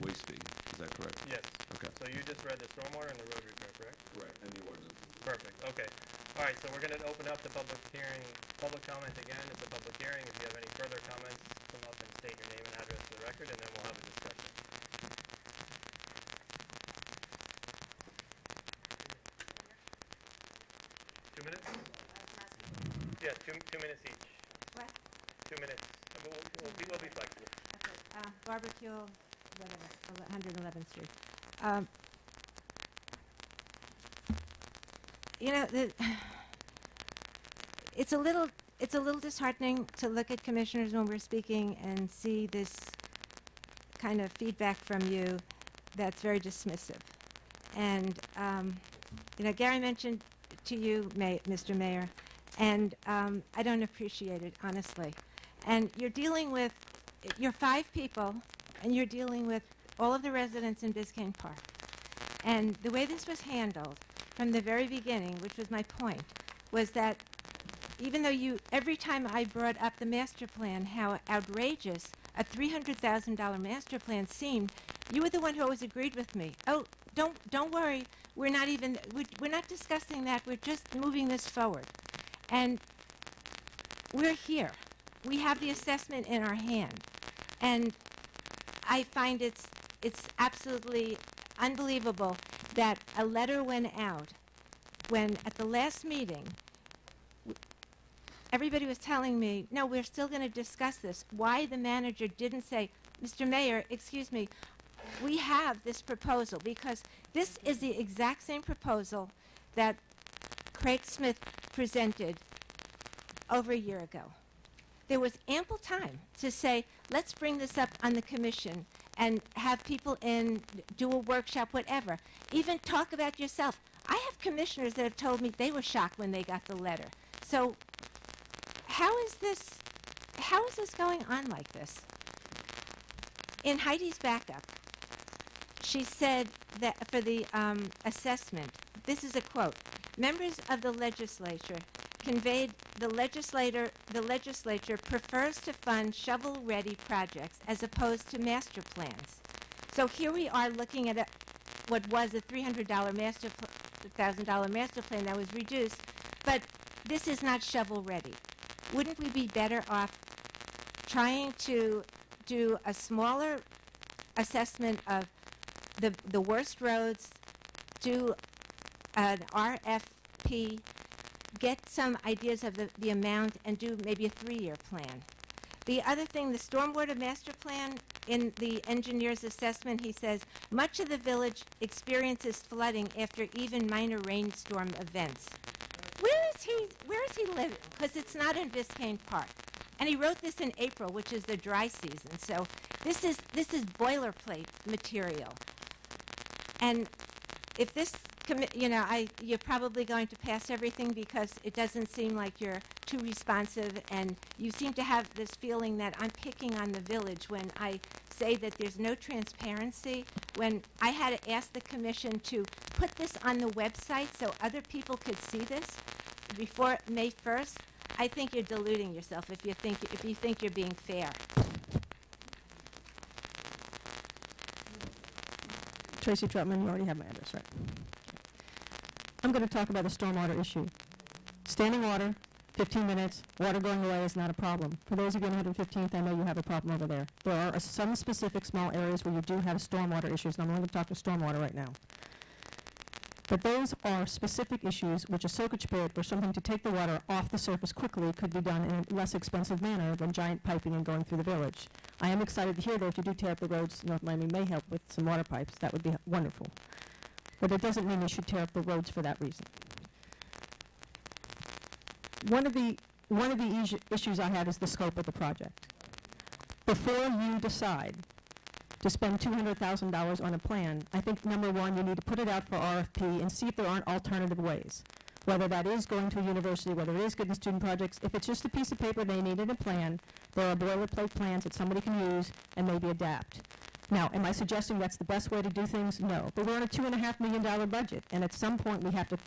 waste fee, is that correct? Yes. Okay. So you just read the stormwater and the road repair, correct? Correct, and the ordinance. Perfect, okay. All right, so we're going to open up the public hearing, public comment again. It's a public hearing. If you have any further comments, come up and state your name and address for the record, and then we'll have a discussion. Two minutes? Yeah, two minutes each. What? 2 minutes. We'll be flexible. Okay. Barbecue, whatever, 111th Street. You know, it's a little disheartening to look at commissioners when we're speaking and see this kind of feedback from you that's very dismissive. And you know, Gary mentioned to you, Mr. Mayor, and I don't appreciate it, honestly. And you're dealing with, you're 5 people, and you're dealing with all of the residents in Biscayne Park. And the way this was handled from the very beginning, which was my point, was that even though every time I brought up the master plan, how outrageous a $300,000 master plan seemed, you were the one who always agreed with me. Oh, don't worry, we're not discussing that, we're just moving this forward. And we're here. We have the assessment in our hand. And I find it's absolutely unbelievable that a letter went out when at the last meeting everybody was telling me, no, we're still going to discuss this. Why the manager didn't say, Mr. Mayor, excuse me, we have this proposal, because this is the exact same proposal that Craig Smith presented over a year ago. There was ample time to say, let's bring this up on the commission and have people in, do a workshop, whatever. Even talk about yourself. I have commissioners that have told me they were shocked when they got the letter. So how is this going on like this? In Heidi's backup, she said that for the assessment, this is a quote, members of the legislature conveyed the legislature prefers to fund shovel-ready projects as opposed to master plans. So here we are looking at what was a $300,000 master plan that was reduced, but this is not shovel-ready. Wouldn't we be better off trying to do a smaller assessment of the worst roads, do an RFP, get some ideas of the amount, and do maybe a 3-year plan? The other thing, the stormwater master plan, in the engineer's assessment, he says, much of the village experiences flooding after even minor rainstorm events. Where is he living? Because it's not in Biscayne Park. And he wrote this in April, which is the dry season. So this is boilerplate material. And if this, you're probably going to pass everything because it doesn't seem like you're too responsive, and you seem to have this feeling that I'm picking on the village when I say that there's no transparency, when I had to ask the commission to put this on the website so other people could see this before May 1st. I think you're deluding yourself if you think you're being fair. Tracy Trutman, you already have my address, right? I'm going to talk about the stormwater issue. Standing water, 15 minutes, water going away is not a problem. For those of you on 115th, I know you have a problem over there. There are some specific small areas where you do have stormwater issues, and I'm only going to talk to stormwater right now. But those are specific issues which a soakage pit or something to take the water off the surface quickly could be done in a less expensive manner than giant piping and going through the village. I am excited to hear that if you do tear up the roads, North Miami may help with some water pipes. That would be wonderful. But it doesn't mean you should tear up the roads for that reason. one of the issues I have is the scope of the project. Before you decide to spend $200,000 on a plan, I think, number one, you need to put it out for RFP and see if there aren't alternative ways. Whether that is going to a university, whether it is getting student projects. If it's just a piece of paper they needed a plan, there are boilerplate plans that somebody can use and maybe adapt. Now, am I suggesting that's the best way to do things? No. But we're on a $2.5 million budget, and at some point we have to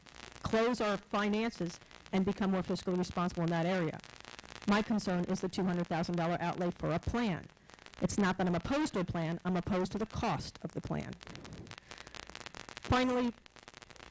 close our finances and become more fiscally responsible in that area. My concern is the $200,000 outlay for a plan. It's not that I'm opposed to a plan, I'm opposed to the cost of the plan. Finally,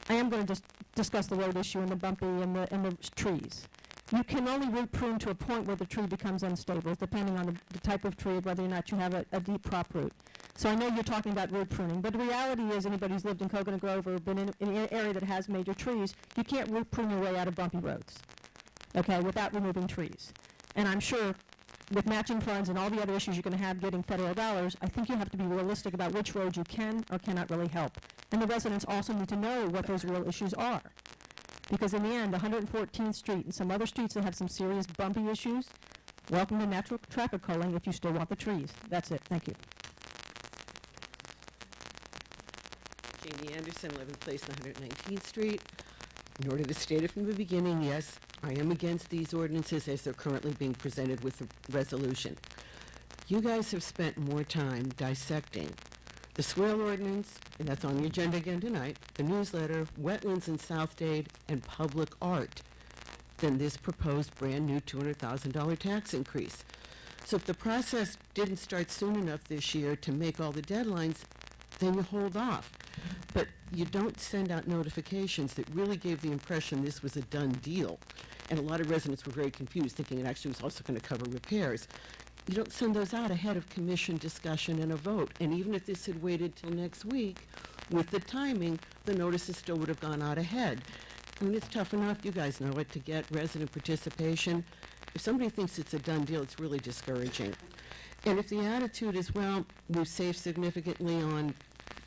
I am going to just discuss the road issue and the bumpy and the trees. You can only root prune to a point where the tree becomes unstable, depending on the type of tree, whether or not you have a deep prop root. So I know you're talking about root pruning, but the reality is anybody who's lived in Coconut Grove or been in an area that has major trees, you can't root prune your way out of bumpy roads, okay, without removing trees. And I'm sure with matching funds and all the other issues you're going to have getting federal dollars, I think you have to be realistic about which roads you can or cannot really help. And the residents also need to know what those real issues are. Because in the end, 114th Street and some other streets that have some serious bumpy issues, welcome to natural traffic culling if you still want the trees. That's it. Thank you. Jamie Anderson, 11th Place, 119th Street. In order to state it from the beginning, yes, I am against these ordinances as they're currently being presented with the resolution. You guys have spent more time dissecting the swale ordinance, and that's on the agenda again tonight, the newsletter, wetlands in South Dade, and public art than this proposed brand new $200,000 tax increase. So if the process didn't start soon enough this year to make all the deadlines, then you hold off. But you don't send out notifications that really gave the impression this was a done deal. And a lot of residents were very confused, thinking it actually was also going to cover repairs. You don't send those out ahead of commission discussion and a vote. And even if this had waited till next week, with the timing, the notices still would have gone out ahead. I mean, it's tough enough, you guys know it, to get resident participation. If somebody thinks it's a done deal, it's really discouraging. And if the attitude is, well, we've saved significantly on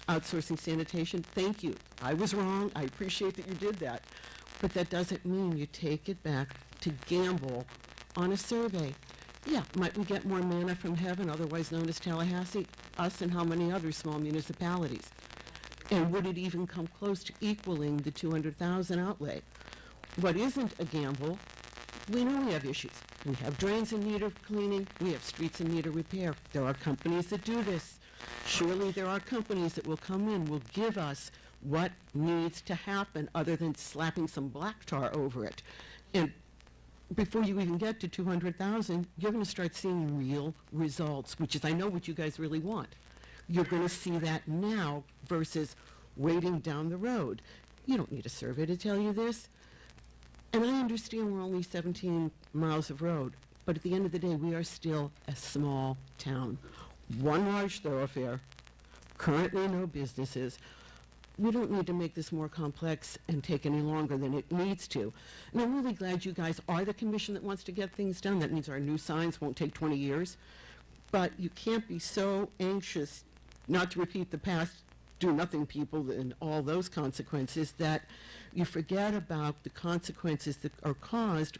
outsourcing sanitation, thank you. I was wrong. I appreciate that you did that. But that doesn't mean you take it back to gamble on a survey. Yeah, might we get more manna from heaven, otherwise known as Tallahassee? Us and how many other small municipalities? And would it even come close to equaling the $200,000 outlay? What isn't a gamble, we know we have issues. We have drains in need of cleaning. We have streets in need of repair. There are companies that do this. Surely there are companies that will come in, will give us what needs to happen other than slapping some black tar over it. And before you even get to $200,000, you're going to start seeing real results, which is, I know, what you guys really want. You're going to see that now versus waiting down the road. You don't need a survey to tell you this. And I understand we're only 17 miles of road, but at the end of the day, we are still a small town. One large thoroughfare, currently no businesses. We don't need to make this more complex and take any longer than it needs to. And I'm really glad you guys are the commission that wants to get things done. That means our new signs won't take 20 years. But you can't be so anxious not to repeat the past do-nothing people and all those consequences that you forget about the consequences that are caused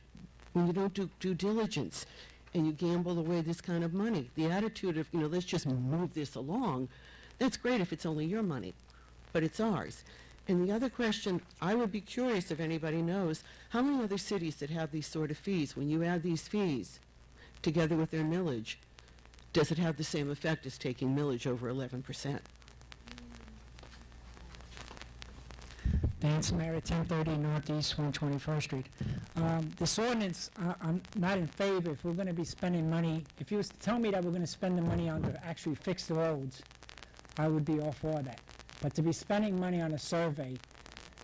when you don't do due diligence and you gamble away this kind of money. The attitude of, let's just move this along, that's great if it's only your money, but it's ours. And the other question, I would be curious if anybody knows, how many other cities that have these sort of fees, when you add these fees together with their millage, does it have the same effect as taking millage over 11%? Dan Samara, 1030 Northeast 121st Street. This ordinance, I'm not in favor. If we're going to be spending money, if you was to tell me that we're going to spend the money on to actually fix the roads, I would be all for that. But to be spending money on a survey,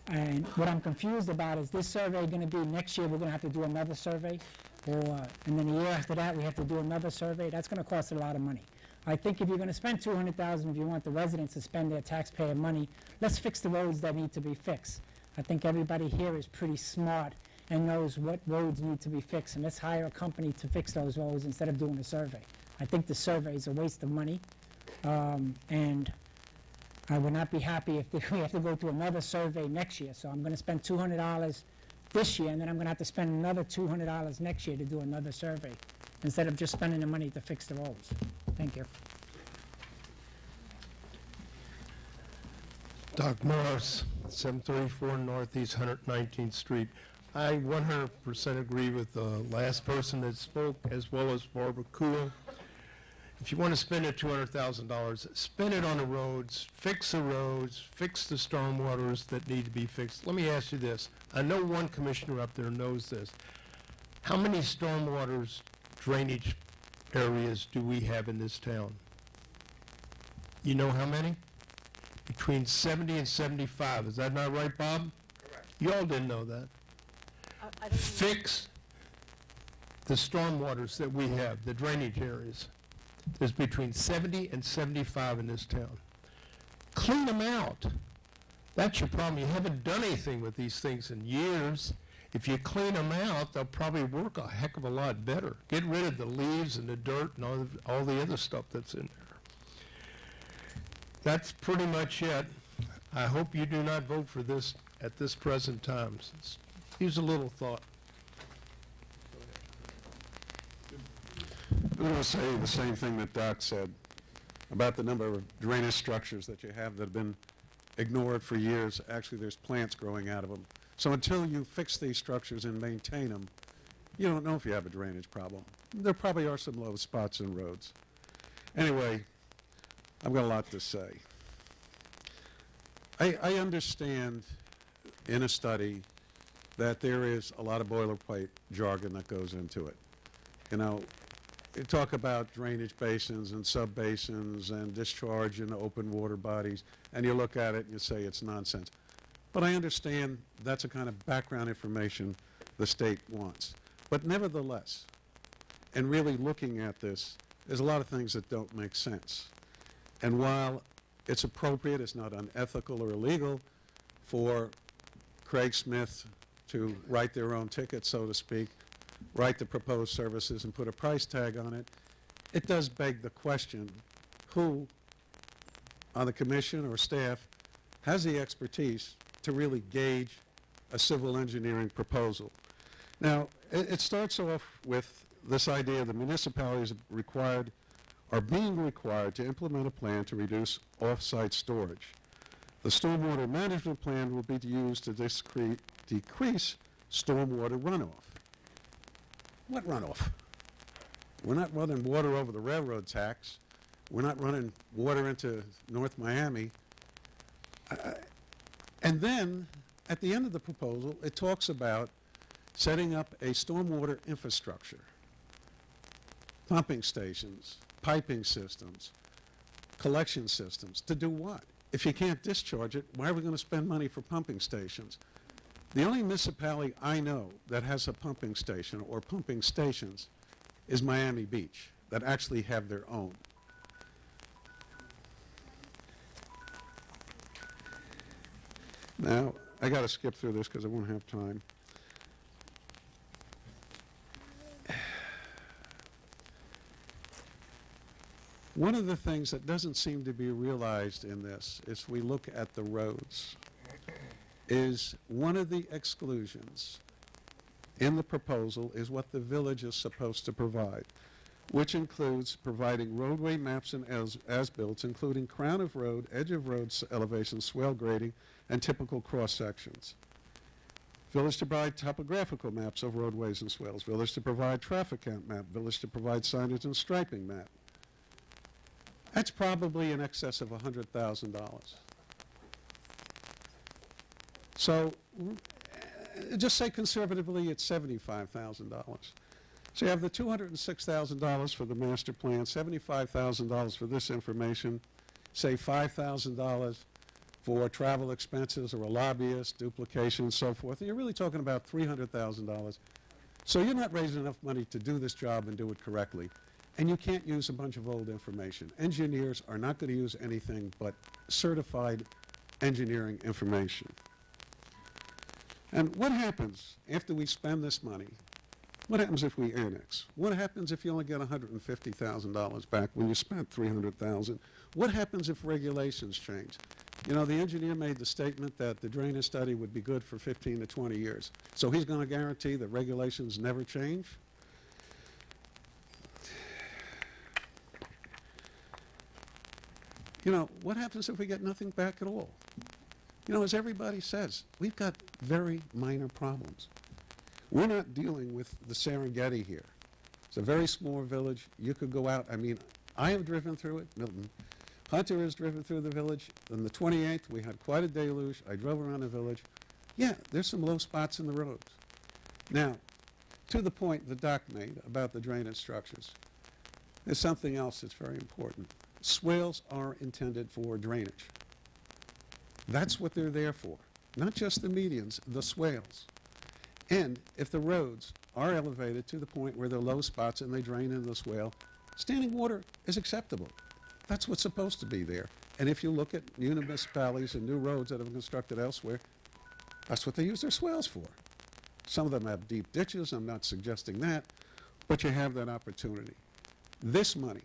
and what I'm confused about is this survey going to be next year we're going to have to do another survey, and then the year after that we have to do another survey. That's going to cost a lot of money. I think if you're going to spend $200,000, if you want the residents to spend their taxpayer money, let's fix the roads that need to be fixed. I think everybody here is pretty smart and knows what roads need to be fixed, and let's hire a company to fix those roads instead of doing a survey. I think the survey is a waste of money, and I would not be happy if we have to go through another survey next year. So I'm going to spend $200 this year, and then I'm going to have to spend another $200 next year to do another survey, instead of just spending the money to fix the roads. Thank you. Doc Morris, 734 Northeast 119th Street. I 100% agree with the last person that spoke, as well as Barbara Kuhl. If you want to spend it $200,000, spend it on the roads, fix the stormwaters that need to be fixed. Let me ask you this. I know one commissioner up there knows this. How many stormwaters drainage areas do we have in this town? You know how many? Between 70 and 75. Is that not right, Bob? Correct. You all didn't know that. Fix the stormwaters that we have, the drainage areas. There's between 70 and 75 in this town. Clean them out. That's your problem. You haven't done anything with these things in years. If you clean them out, they'll probably work a heck of a lot better. Get rid of the leaves and the dirt and all the other stuff that's in there. That's pretty much it. I hope you do not vote for this at this present time. Use a little thought. I'm going to say the same thing that Doc said about the number of drainage structures that you have that have been ignored for years. Actually, there's plants growing out of them. So until you fix these structures and maintain them, you don't know if you have a drainage problem. There probably are some low spots in roads. Anyway, I've got a lot to say. I understand in a study that there is a lot of boilerplate jargon that goes into it. You know, you talk about drainage basins and sub-basins and discharge in open water bodies, and you look at it and you say it's nonsense. But I understand that's the kind of background information the state wants. But nevertheless, in really looking at this, there's a lot of things that don't make sense. And while it's appropriate, it's not unethical or illegal for Craig Smith to write their own ticket, so to speak, write the proposed services and put a price tag on it, it does beg the question, who on the commission or staff has the expertise to really gauge a civil engineering proposal? Now, it starts off with this idea that municipalities are being required to implement a plan to reduce off-site storage. The stormwater management plan will be used to decrease stormwater runoff. What runoff? We're not running water over the railroad tracks. We're not running water into North Miami. And then, at the end of the proposal, it talks about setting up a stormwater infrastructure, pumping stations, piping systems, collection systems. To do what? If you can't discharge it, why are we going to spend money for pumping stations? The only municipality I know that has a pumping station or pumping stations is Miami Beach, that actually have their own. Now, I got to skip through this because I won't have time. One of the things that doesn't seem to be realized in this, is we look at the roads, is one of the exclusions in the proposal is what the village is supposed to provide, which includes providing roadway maps and as-builts, including crown of road, edge of road elevation, swell grading, and typical cross-sections. Village to provide topographical maps of roadways and swales. Village to provide traffic count map. Village to provide signage and striping map. That's probably in excess of $100,000. So just say conservatively it's $75,000. So you have the $206,000 for the master plan, $75,000 for this information, say $5,000 for travel expenses or a lobbyist, duplication, and so forth. And you're really talking about $300,000. So you're not raising enough money to do this job and do it correctly. And you can't use a bunch of old information. Engineers are not going to use anything but certified engineering information. And what happens after we spend this money? What happens if we annex? What happens if you only get $150,000 back when you spent $300,000? What happens if regulations change? You know, the engineer made the statement that the drainage study would be good for 15 to 20 years. So he's going to guarantee that regulations never change? You know, what happens if we get nothing back at all? You know, as everybody says, we've got very minor problems. We're not dealing with the Serengeti here. It's a very small village. You could go out. I mean, I have driven through it. Milton Hunter has driven through the village. On the 28th, we had quite a deluge. I drove around the village. Yeah, there's some low spots in the roads. Now, to the point the doc made about the drainage structures, there's something else that's very important. Swales are intended for drainage. That's what they're there for. Not just the medians, the swales. And if the roads are elevated to the point where there are low spots and they drain into the swale, standing water is acceptable. That's what's supposed to be there. And if you look at municipalities and new roads that have been constructed elsewhere, that's what they use their swales for. Some of them have deep ditches. I'm not suggesting that, but you have that opportunity. This money,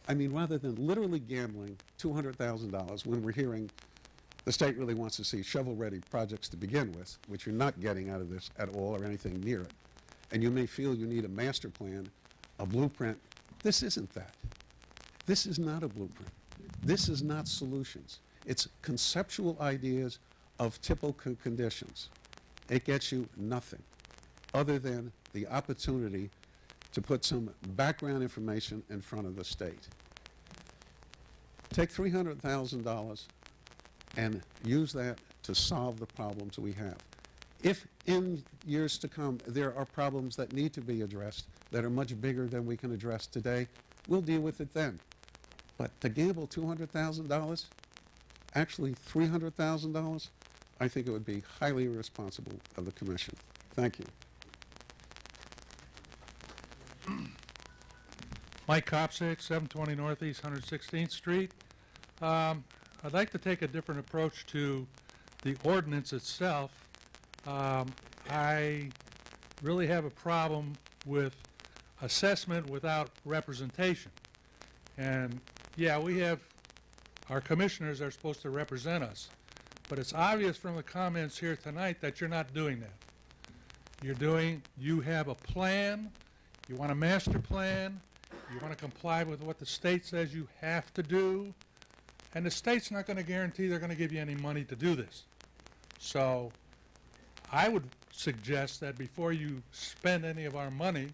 I mean, rather than literally gambling $200,000 when we're hearing the state really wants to see shovel-ready projects to begin with, which you're not getting out of this at all or anything near it, and you may feel you need a master plan, a blueprint. This isn't that. This is not a blueprint. This is not solutions. It's conceptual ideas of typical conditions. It gets you nothing other than the opportunity to put some background information in front of the state. Take $300,000 and use that to solve the problems we have. If in years to come there are problems that need to be addressed that are much bigger than we can address today, we'll deal with it then. But to gamble $200,000, actually $300,000, I think it would be highly irresponsible of the Commission. Thank you. Mike Kopsik, 720 Northeast 116th Street. I'd like to take a different approach to the ordinance itself. I really have a problem with assessment without representation. And yeah, we have, our commissioners are supposed to represent us, but it's obvious from the comments here tonight that you're not doing that. You have a plan, you want a master plan, you want to comply with what the state says you have to do, and the state's not going to guarantee they're going to give you any money to do this. So I would suggest that before you spend any of our money,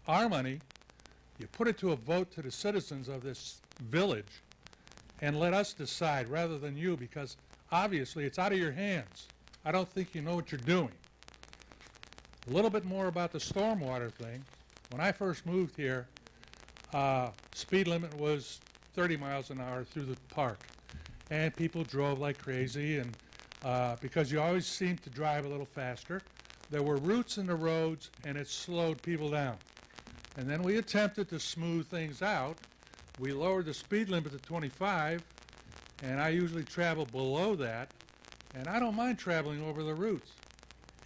you put it to a vote to the citizens of this village and let us decide rather than you, because obviously it's out of your hands. I don't think you know what you're doing. A little bit more about the stormwater thing. When I first moved here, speed limit was 30 miles an hour through the park, and people drove like crazy, and because you always seemed to drive a little faster. There were roots in the roads, and it slowed people down. And then we attempted to smooth things out. We lowered the speed limit to 25, and I usually travel below that, and I don't mind traveling over the roots.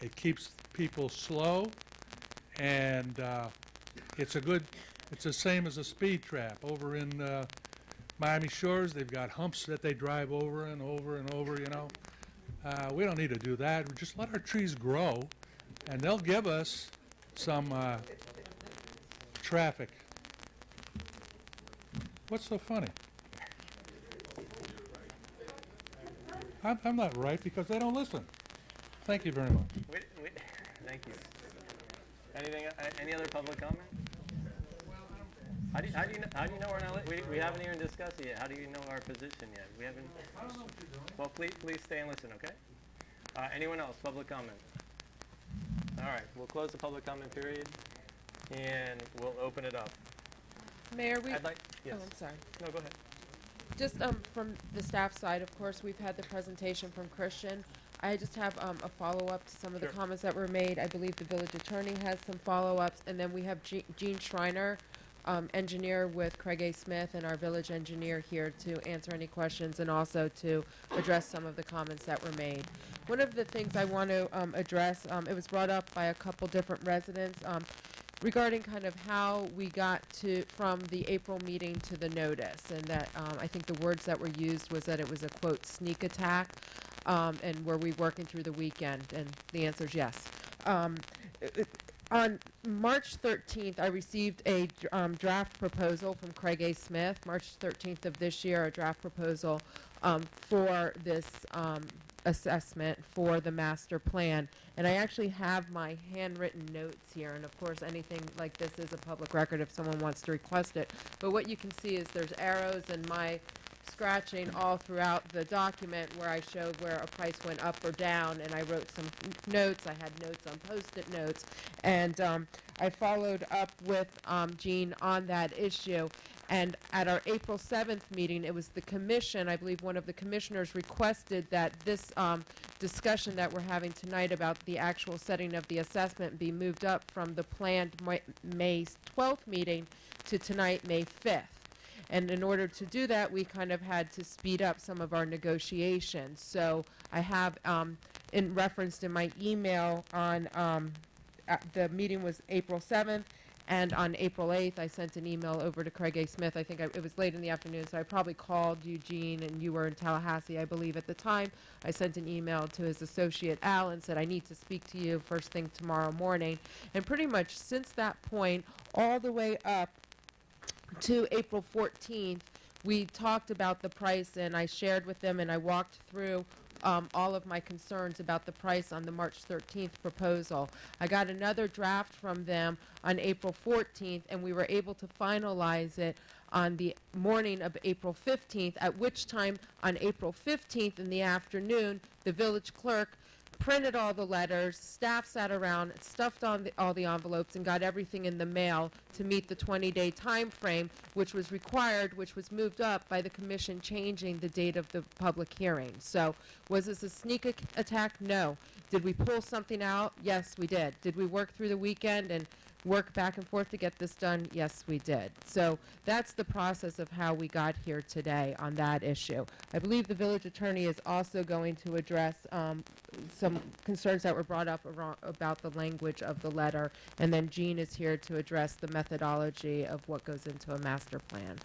It keeps people slow, and it's the same as a speed trap. Over in Miami Shores, they've got humps that they drive over and over and over, you know. We don't need to do that. We just let our trees grow, and they'll give us some traffic. What's so funny? I'm not right because they don't listen. Thank you very much. Thank you. Any other public comment? How do you know we're not? We haven't even discussed it yet. How do you know our position yet? We haven't. I don't know what you're doing. Well, please stay and listen, okay? Anyone else? Public comment. All right, we'll close the public comment period, and we'll open it up. Mayor, I'd like. Yes. Oh, I'm sorry. No, go ahead. Just from the staff side, of course, we've had the presentation from Christian. I just have a follow-up to some of the comments that were made. I believe the village attorney has some follow-ups, and then we have Gene Schreiner, engineer with Craig A. Smith, and our village engineer here to answer any questions and also to address some of the comments that were made. One of the things I want to address, it was brought up by a couple different residents regarding kind of how we got to from the April meeting to the notice, and that I think the words that were used was that it was a quote sneak attack, and were we working through the weekend? And the answer is yes. On March 13th, I received a draft proposal from Craig A. Smith, March 13th of this year, a draft proposal for this assessment for the master plan. And I actually have my handwritten notes here, and of course anything like this is a public record if someone wants to request it. But what you can see is there's arrows and my scratching all throughout the document where I showed where a price went up or down, and I wrote some notes. I had notes on Post-it notes, and I followed up with Jean on that issue. And at our April 7th meeting, it was the commission, I believe one of the commissioners requested that this discussion that we're having tonight about the actual setting of the assessment be moved up from the planned May 12th meeting to tonight, May 5th. And in order to do that, we kind of had to speed up some of our negotiations. So I have, referenced in my email on, the meeting was April 7th, and on April 8th, I sent an email over to Craig A. Smith. I think it was late in the afternoon, so I probably called Eugene, and you were in Tallahassee, I believe, at the time. I sent an email to his associate, Al, and said, I need to speak to you first thing tomorrow morning. And pretty much since that point, all the way up to April 14th, we talked about the price, and I shared with them, and I walked through all of my concerns about the price on the March 13th proposal. I got another draft from them on April 14th, and we were able to finalize it on the morning of April 15th, at which time on April 15th in the afternoon, the village clerk printed all the letters, staff sat around, stuffed on all the envelopes, and got everything in the mail to meet the 20-day time frame, which was required, which was moved up by the commission changing the date of the public hearing. So was this a sneak attack? No. Did we pull something out? Yes, we did. Did we work through the weekend and work back and forth to get this done? Yes, we did. So that's the process of how we got here today on that issue. I believe the village attorney is also going to address some concerns that were brought up about the language of the letter, and then Jean is here to address the methodology of what goes into a master plan.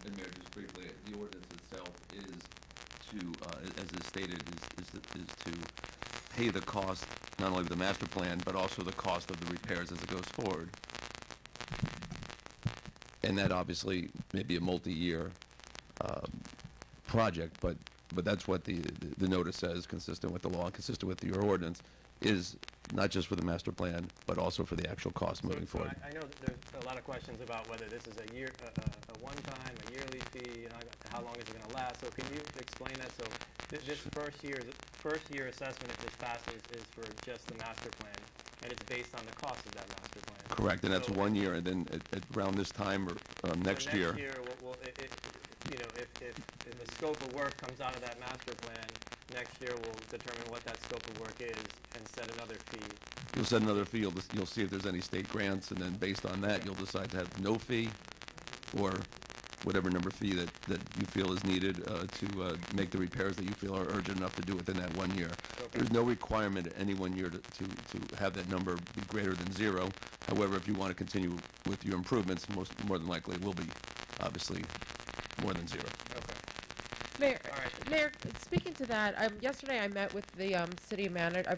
And Mayor, just briefly, the ordinance itself is to, as is stated, is to pay the cost, not only of the master plan, but also the cost of the repairs as it goes forward. And that obviously may be a multi-year project, but that's what the notice says, consistent with the law, consistent with your ordinance, is not just for the master plan, but also for the actual cost moving forward. I know that there's a lot of questions about whether this is a a one-time, a yearly fee, you know, how long is it going to last? So can you explain that? So this first year assessment, if this passes, is for just the master plan, and it's based on the cost of that master plan. Correct, and that's 1 year, and then at around this time or next year. You know, if the scope of work comes out of that master plan, next year we'll determine what that scope of work is and set another fee. You'll set another fee, you'll see if there's any state grants, and then based on that, you'll decide to have no fee or whatever number fee that you feel is needed to make the repairs that you feel are urgent enough to do within that 1 year. Okay. There's no requirement at any 1 year to have that number be greater than zero. However, if you want to continue with your improvements, more than likely it will be obviously more than zero. Okay. Mayor, speaking to that, yesterday I met with the city manager.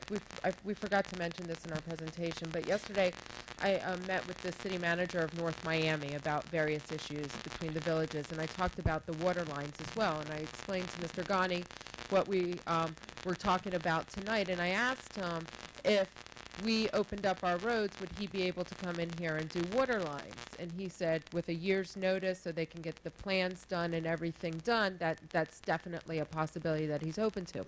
We forgot to mention this in our presentation, but yesterday I met with the city manager of North Miami about various issues between the villages, and I talked about the water lines as well, and I explained to Mr. Ghani what we were talking about tonight, and I asked him if we opened up our roads, would he be able to come in here and do water lines? And he said with a year's notice so they can get the plans done and everything done, that's definitely a possibility that he's open to.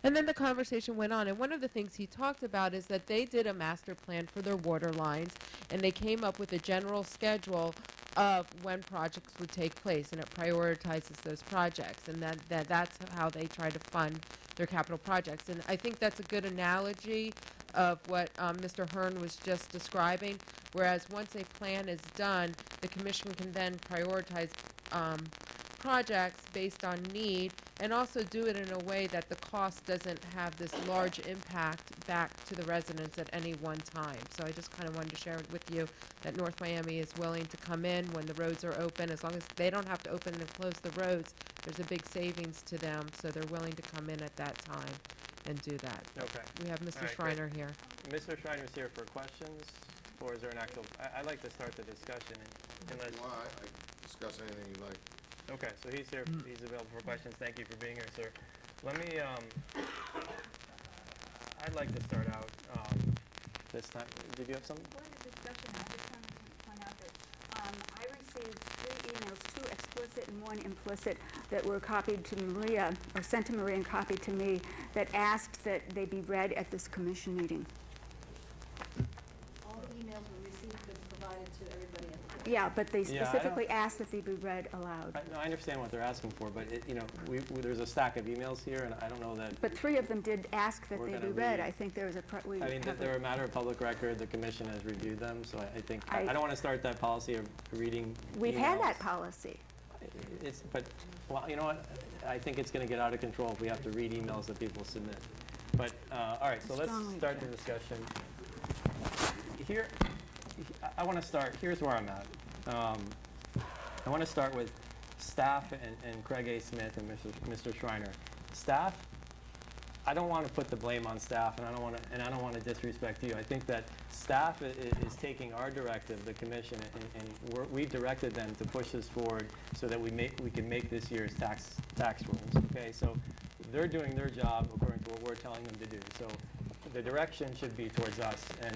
And then the conversation went on, and one of the things he talked about is that they did a master plan for their water lines, and they came up with a general schedule of when projects would take place, and it prioritizes those projects, and that's how they try to fund their capital projects. And I think that's a good analogy of what Mr. Hearn was just describing, whereas once a plan is done, the commission can then prioritize projects based on need and also do it in a way that the cost doesn't have this large impact back to the residents at any one time. So I just kind of wanted to share with you that North Miami is willing to come in when the roads are open. As long as they don't have to open and close the roads, there's a big savings to them, so they're willing to come in at that time and do that. Okay. We have Mr. All right, Schreiner great. here. Mr. Schreiner's here for questions, or is there an actual, I'd like to start the discussion unless. Why? I discuss anything you like. Okay, so he's here, he's available for questions. Thank you for being here, sir. Let me, I'd like to start out, this time. Did you have something? Before the discussion, I just wanted to point out that I received 3 emails, 2 explicit and 1 implicit, that were copied to Maria, or sent to Maria and copied to me, that asked that they be read at this commission meeting. All the emails were received and provided to everybody in the board. Yeah, but they Yeah, I specifically asked that they be read aloud. No, I understand what they're asking for, but it, you know, there's a stack of emails here, and I don't know that. But 3 of them did ask that We're they gonna be read. read. I think there was a, we I mean, have they're a matter of public record. The commission has reviewed them, so I think, I don't want to start that policy of reading We've emails. had that policy. But, well, you know what? I think it's going to get out of control if we have to read emails that people submit. But, all right, so let's start the discussion. Here, I want to start, here's where I'm at. I want to start with staff and Craig A. Smith and Mr. Schreiner. Staff, I don't want to put the blame on staff, and I don't want to disrespect you. I think that staff is taking our directive, the commission, and we directed them to push this forward so that we can make this year's tax rules. Okay, so they're doing their job according to what we're telling them to do. So the direction should be towards us, and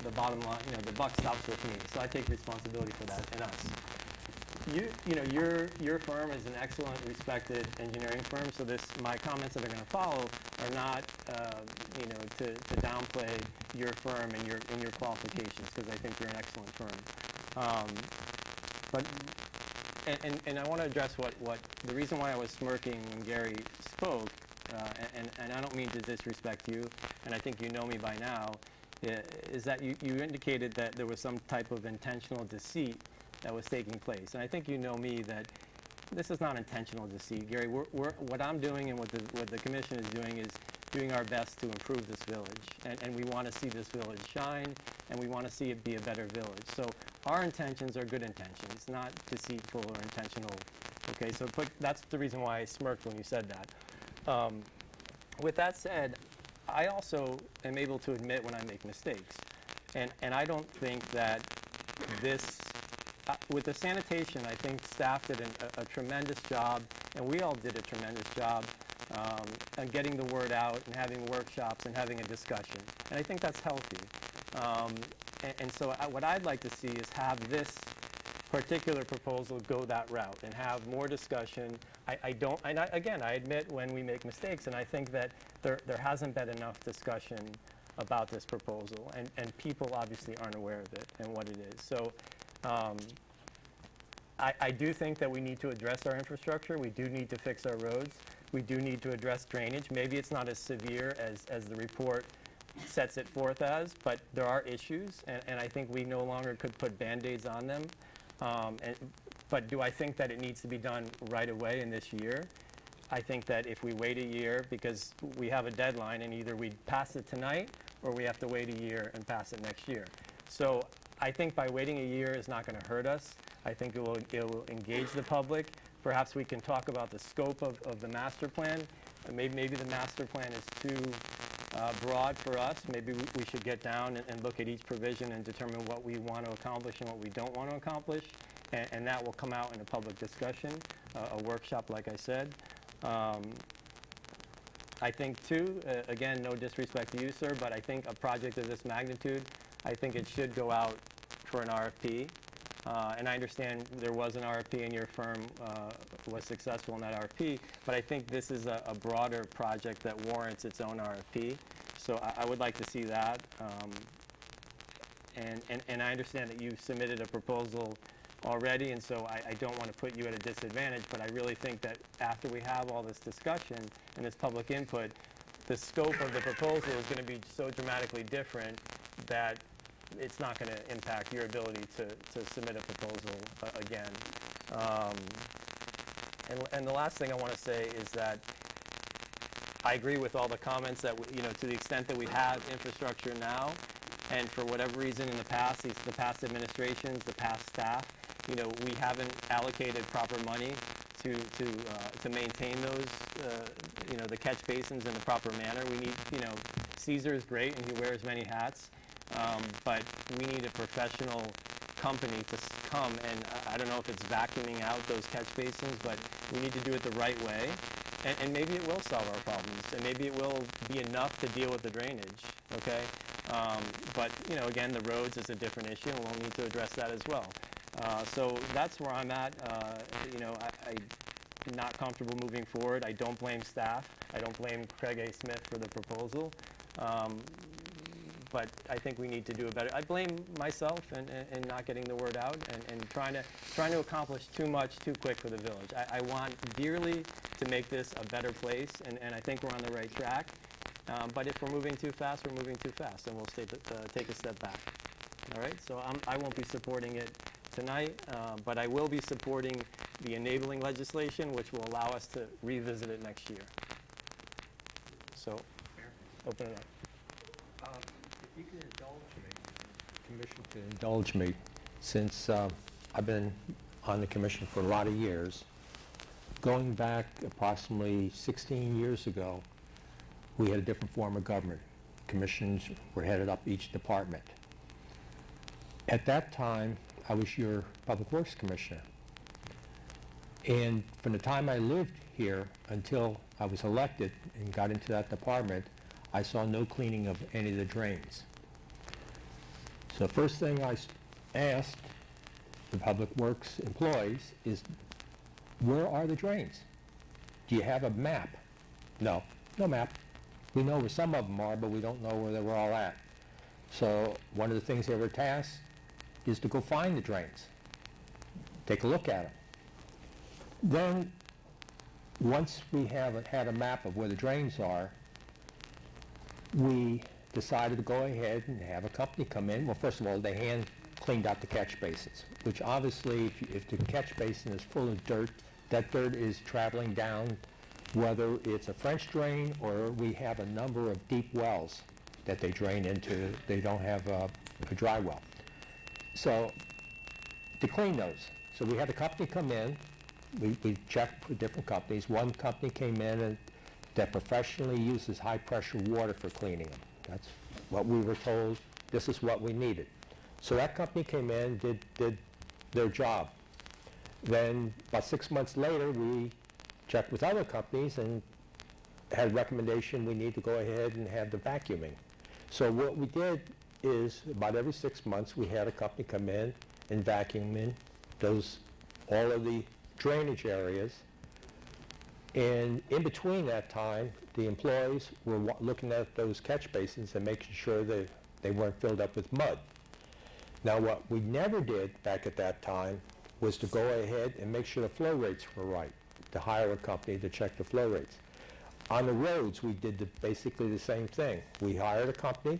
the bottom line, you know, the buck stops with me. So I take responsibility for that and us. You know, your firm is an excellent, respected engineering firm. So my comments that are going to follow are not, you know, to downplay your firm and your qualifications, because I think you're an excellent firm. And I want to address what the reason why I was smirking when Gary spoke, and I don't mean to disrespect you, and I think you know me by now, is that you indicated that there was some type of intentional deceit that was taking place. And I think you know me that this is not intentional deceit. Gary, what I'm doing and what the commission is doing our best to improve this village. And we want to see this village shine, and we want to see it be a better village. So our intentions are good intentions, not deceitful or intentional. Okay, so that's the reason why I smirked when you said that. With that said, I also am able to admit when I make mistakes. And I don't think that this, with the sanitation, I think staff did a tremendous job, and we all did a tremendous job on getting the word out and having workshops and having a discussion. And I think that's healthy. And so what I'd like to see is have this particular proposal go that route and have more discussion. Again, I admit when we make mistakes, and I think that there hasn't been enough discussion about this proposal, and people obviously aren't aware of it and what it is. So I do think that we need to address our infrastructure. We do need to fix our roads. We do need to address drainage. Maybe it's not as severe as the report sets it forth as, but there are issues, and I think we no longer could put Band-Aids on them. But do I think that it needs to be done right away in this year? I think that if we wait a year, because we have a deadline, and either we pass it tonight or we have to wait a year and pass it next year. So I think by waiting a year is not going to hurt us. I think it will engage the public. Perhaps we can talk about the scope of the master plan. Maybe the master plan is too broad for us. Maybe we should get down and look at each provision and determine what we want to accomplish and what we don't want to accomplish. And that will come out in a public discussion, a workshop, like I said. I think, too, again, no disrespect to you, sir, but I think a project of this magnitude, I think it should go out for an RFP. And I understand there was an RFP and your firm was successful in that RFP, but I think this is a broader project that warrants its own RFP. So I would like to see that. And I understand that you submitted a proposal already, and so I don't want to put you at a disadvantage, but I really think that after we have all this discussion and this public input, the scope of the proposal is going to be so dramatically different that it's not going to impact your ability to submit a proposal again. And the last thing I want to say is that I agree with all the comments that, to the extent that we have infrastructure now, and for whatever reason in the past, the past administrations, the past staff, we haven't allocated proper money to maintain those, the catch basins in the proper manner. We need, Caesar is great and he wears many hats, but we need a professional company to come, and I don't know if it's vacuuming out those catch basins, but we need to do it the right way, and maybe it will solve our problems, and maybe it will be enough to deal with the drainage, okay? But, again, the roads is a different issue, and we'll need to address that as well. So that's where I'm at. I'm not comfortable moving forward. I don't blame staff. I don't blame Craig A. Smith for the proposal. But I think we need to do a better. I blame myself and not getting the word out and trying to accomplish too much too quick for the village. I want dearly to make this a better place, and I think we're on the right track. But if we're moving too fast, we're moving too fast, and we'll take a step back. All right, so I won't be supporting it tonight, but I will be supporting the enabling legislation, which will allow us to revisit it next year. So, open it up. If you could indulge me, the commission could indulge me, since I've been on the commission for a lot of years. Going back approximately 16 years ago, we had a different form of government. Commissions were headed up each department. At that time, I was your Public Works Commissioner. And from the time I lived here until I was elected and got into that department, I saw no cleaning of any of the drains. So the first thing I asked the Public Works employees is, where are the drains? Do you have a map? No, no map. We know where some of them are, but we don't know where they were all at. So one of the things they were tasked is to go find the drains, take a look at them. Then, once we had a map of where the drains are, we decided to go ahead and have a company come in. Well, first of all, they hand cleaned out the catch basins, which obviously, if the catch basin is full of dirt, that dirt is traveling down, whether it's a French drain or we have a number of deep wells that they drain into. They don't have a dry well. So, to clean those. So we had a company come in. We checked with different companies. One company came in that professionally uses high-pressure water for cleaning them. That's what we were told. This is what we needed. So that company came in, did their job. Then about 6 months later, we checked with other companies and had a recommendation we need to go ahead and have the vacuuming. So what we did is about every 6 months we had a company come in and vacuum in all of the drainage areas. And in between that time, the employees were looking at those catch basins and making sure that they weren't filled up with mud. Now what we never did back at that time was to go ahead and make sure the flow rates were right, to hire a company to check the flow rates. On the roads, we did basically the same thing. We hired a company,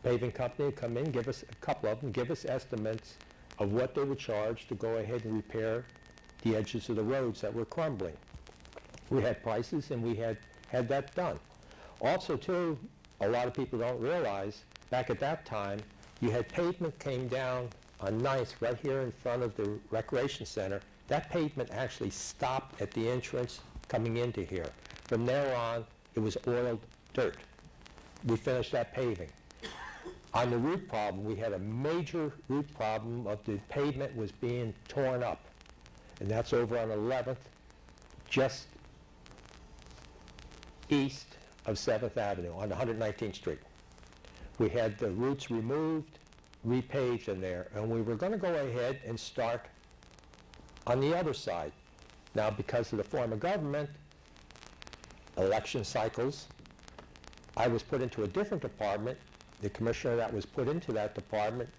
paving company, to come in, give us a couple of them, give us estimates of what they would charge to go ahead and repair the edges of the roads that were crumbling. We had prices and we had that done. Also too, a lot of people don't realize, back at that time, you had pavement came down on 9th right here in front of the recreation center. That pavement actually stopped at the entrance coming into here. From there on, it was oiled dirt. We finished that paving. On the root problem, we had a major root problem of the pavement was being torn up. And that's over on 11th, just east of 7th Avenue on 119th Street. We had the roots removed, repaved in there, and we were going to go ahead and start on the other side. Now, because of the form of government, election cycles, I was put into a different department. The commissioner that was put into that department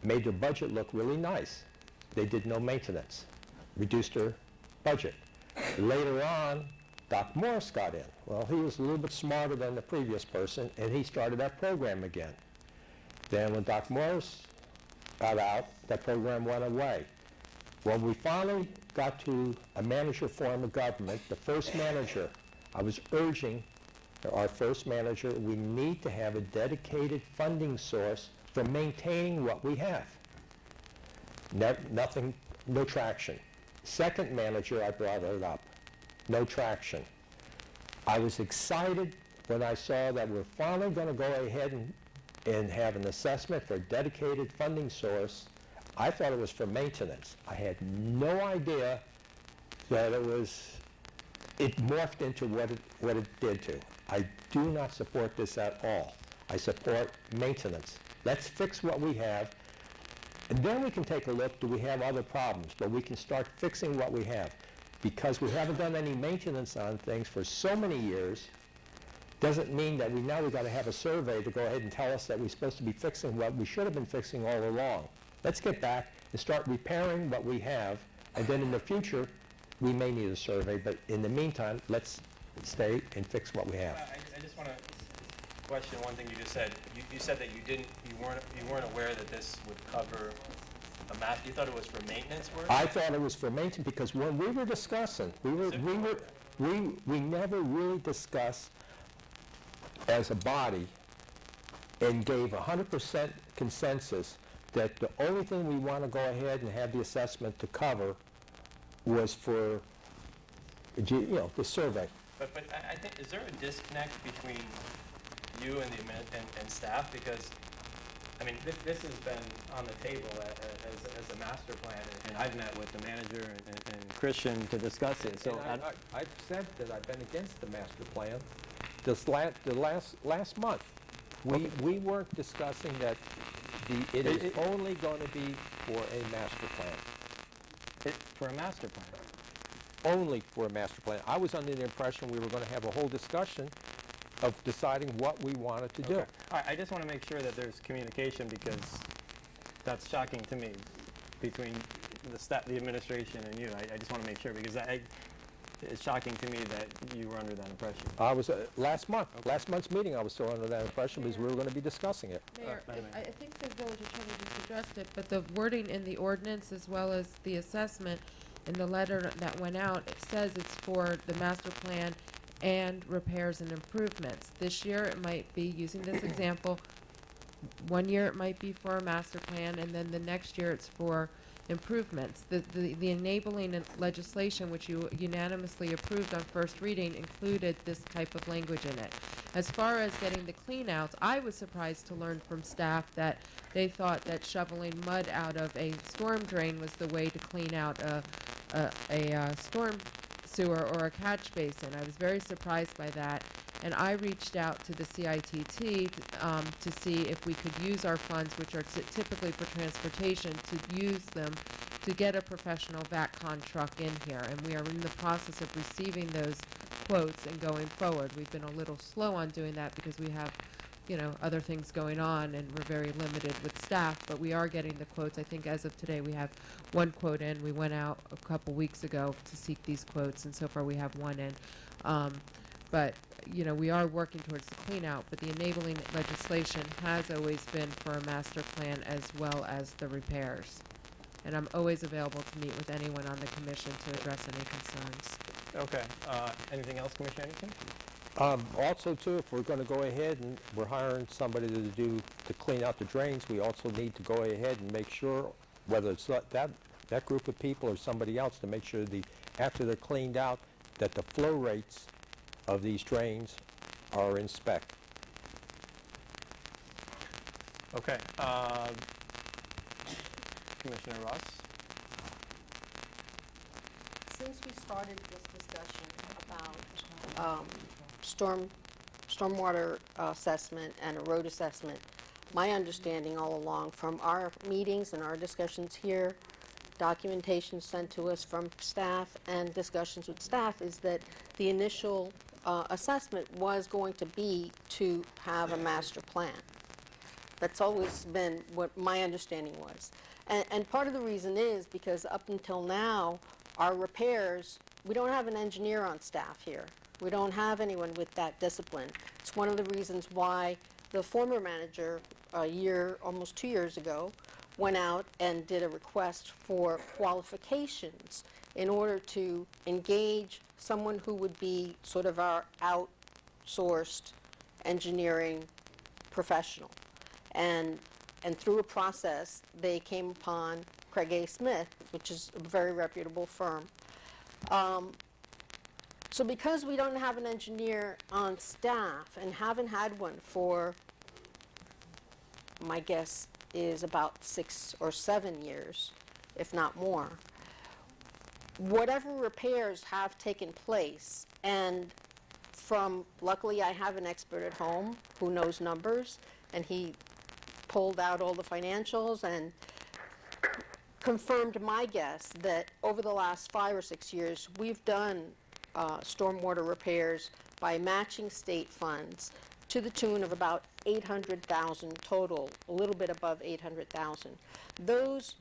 made their budget look really nice. They did no maintenance, reduced their budget. Later on, Doc Morris got in. Well, he was a little bit smarter than the previous person, and he started that program again. Then when Doc Morris got out, that program went away. When we finally got to a manager form of government, the first manager, I was urging our first manager, we need to have a dedicated funding source for maintaining what we have. Nothing, no traction. Second manager, I brought it up. No traction. I was excited when I saw that we're finally going to go ahead and have an assessment for a dedicated funding source. I thought it was for maintenance. I had no idea that it morphed into what it did to. I do not support this at all. I support maintenance. Let's fix what we have, and then we can take a look, do we have other problems? But we can start fixing what we have. Because we haven't done any maintenance on things for so many years, doesn't mean that we've got to have a survey to go ahead and tell us that we're supposed to be fixing what we should have been fixing all along. Let's get back and start repairing what we have, and then in the future, we may need a survey, but in the meantime, let's stay and fix what we have. I just want to question one thing you just said. You said that you weren't aware that this would cover a map. You thought it was for maintenance work? I thought it was for maintenance because when we were discussing, we never really discussed as a body and gave 100% consensus that the only thing we want to go ahead and have the assessment to cover was for, the survey. But I think, is there a disconnect between you and and staff? Because, I mean, this has been on the table as a master plan, and I've met with the manager and Christian to discuss it. So I've said that I've been against the master plan. Last month, we weren't discussing that it is only going to be for a master plan. For a master plan? Only for a master plan. I was under the impression we were going to have a whole discussion of deciding what we wanted to do. All right, I just want to make sure that there's communication because that's shocking to me between the administration and you. I just want to make sure because it's shocking to me that you were under that impression. I was last month's meeting. I was still under that impression because we were going to be discussing it. Mayor, I think the village attorney just addressed it, but the wording in the ordinance as well as the assessment in the letter that went out, it says it's for the master plan and repairs and improvements. This year it might be, using this example, one year it might be for a master plan and then the next year it's for improvements. The enabling legislation which you unanimously approved on first reading included this type of language in it. As far as getting the clean outs, I was surprised to learn from staff that they thought that shoveling mud out of a storm drain was the way to clean out a storm sewer or a catch basin. I was very surprised by that, and I reached out to the CITT to see if we could use our funds, which are typically for transportation, to use them to get a professional VACCON truck in here, and we are in the process of receiving those quotes and going forward. We've been a little slow on doing that because we have, other things going on, and we're very limited with staff, but we are getting the quotes. I think as of today we have one quote in. We went out a couple weeks ago to seek these quotes, and so far we have one in. But, we are working towards the clean out, but the enabling legislation has always been for a master plan as well as the repairs. And I'm always available to meet with anyone on the commission to address any concerns. Okay. Anything else, Commissioner Anderson? Also, too, if we're going to go ahead and we're hiring somebody to clean out the drains, we also need to go ahead and make sure, whether it's that group of people or somebody else, to make sure after they're cleaned out, that the flow rates of these drains are in spec. Okay. Commissioner Ross? Since we started this discussion about stormwater assessment and a road assessment, my understanding all along from our meetings and our discussions here, documentation sent to us from staff and discussions with staff, is that the initial assessment was going to be to have a master plan. That's always been what my understanding was. And part of the reason is because up until now, our repairs, we don't have an engineer on staff here. We don't have anyone with that discipline. It's one of the reasons why the former manager, almost 2 years ago, went out and did a request for qualifications in order to engage someone who would be sort of our outsourced engineering professional. And through a process, they came upon Craig A. Smith, which is a very reputable firm. So because we don't have an engineer on staff and haven't had one for, my guess is about 6 or 7 years, if not more, whatever repairs have taken place, and luckily I have an expert at home who knows numbers, and he pulled out all the financials and confirmed my guess that over the last 5 or 6 years, we've done stormwater repairs by matching state funds to the tune of about $800,000 total, a little bit above $800,000. Those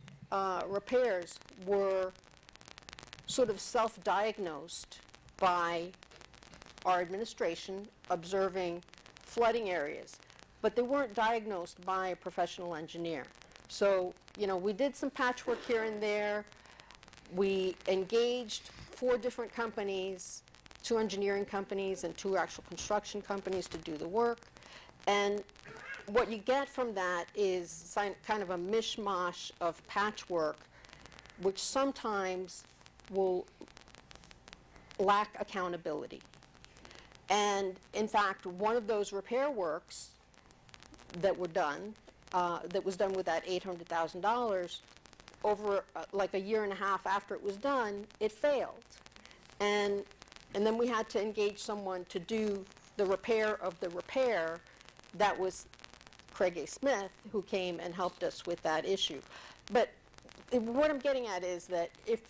repairs were sort of self-diagnosed by our administration observing flooding areas, but they weren't diagnosed by a professional engineer. So, you know, we did some patchwork here and there. We engaged 4 different companies, 2 engineering companies and 2 actual construction companies to do the work. And what you get from that is kind of a mishmash of patchwork, which sometimes will lack accountability. And in fact, one of those repair works that were done, that was done with that $800,000, over like a year and a half after it was done, it failed. And then we had to engage someone to do the repair of the repair. That was Craig A. Smith, who came and helped us with that issue. But what I'm getting at is that if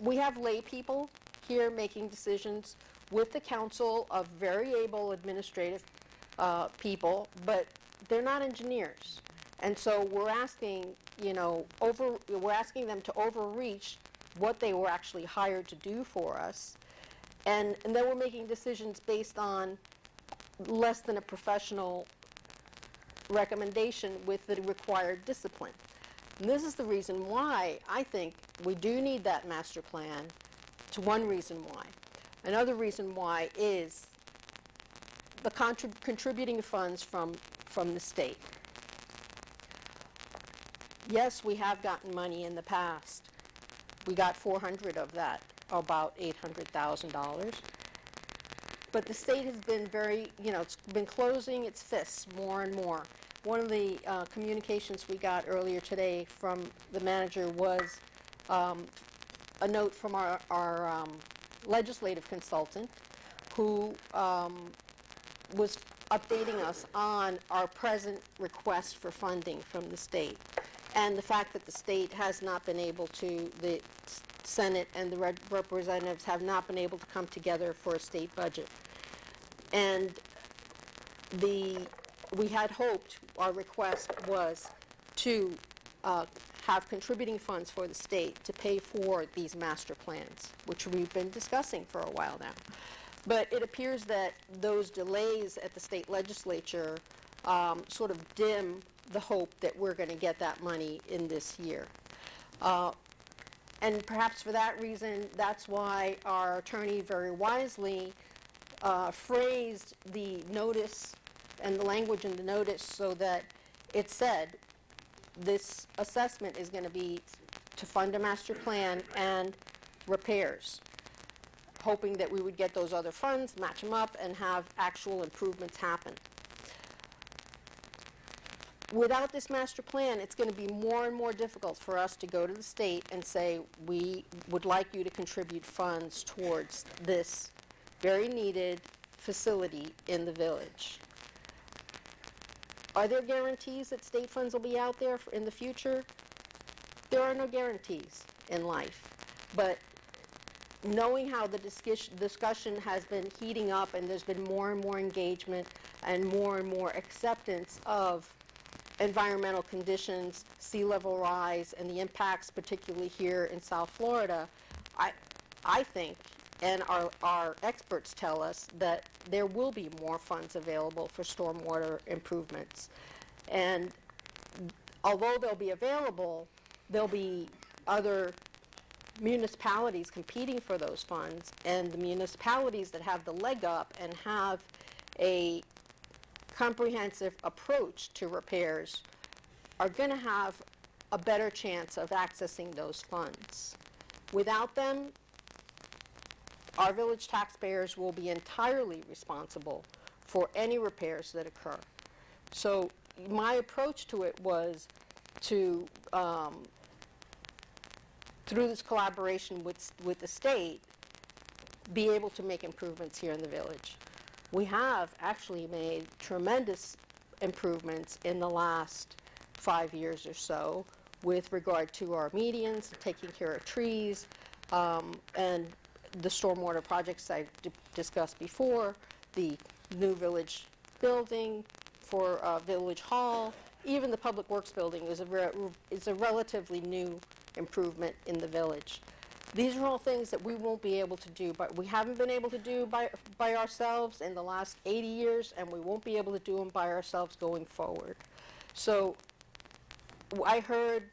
we have lay people here making decisions with the council of very able administrative people, but they're not engineers. And so we're asking, you know, we're asking them to overreach what they were actually hired to do for us. And then we're making decisions based on less than a professional recommendation with the required discipline. And this is the reason why I think we do need that master plan. It's one reason why. Another reason why is the contributing funds from the state. Yes, we have gotten money in the past. We got 400 of that, about $800,000. But the state has been very, you know, it's been closing its fists more and more. One of the communications we got earlier today from the manager was a note from our legislative consultant who was updating us on our present request for funding from the state, and the fact that the state has not been able to, the Senate and the representatives have not been able to come together for a state budget. And we had hoped, our request was to have contributing funds for the state to pay for these master plans, which we've been discussing for a while now. But it appears that those delays at the state legislature sort of dim the hope that we're going to get that money in this year. And perhaps for that reason, that's why our attorney very wisely phrased the notice and the language in the notice so that it said this assessment is going to be to fund a master plan and repairs, hoping that we would get those other funds, match them up, and have actual improvements happen. Without this master plan, it's going to be more and more difficult for us to go to the state and say, we would like you to contribute funds towards this very needed facility in the village. Are there guarantees that state funds will be out there in the future? There are no guarantees in life. But knowing how the discussion has been heating up and there's been more and more engagement and more acceptance of environmental conditions, sea level rise, and the impacts particularly here in South Florida, I think, and our experts tell us, that there will be more funds available for stormwater improvements. And although they'll be available, there'll be other municipalities competing for those funds, and the municipalities that have the leg up and have a comprehensive approach to repairs are going to have a better chance of accessing those funds. Without them, our village taxpayers will be entirely responsible for any repairs that occur. So my approach to it was to, through this collaboration with the state, be able to make improvements here in the village. We have actually made tremendous improvements in the last 5 years or so with regard to our medians, taking care of trees, and the stormwater projects I've discussed before, the new village building for Village Hall, even the Public Works building is a relatively new improvement in the village. These are all things that we won't be able to do, but we haven't been able to do by ourselves in the last 80 years, and we won't be able to do them by ourselves going forward. So I heard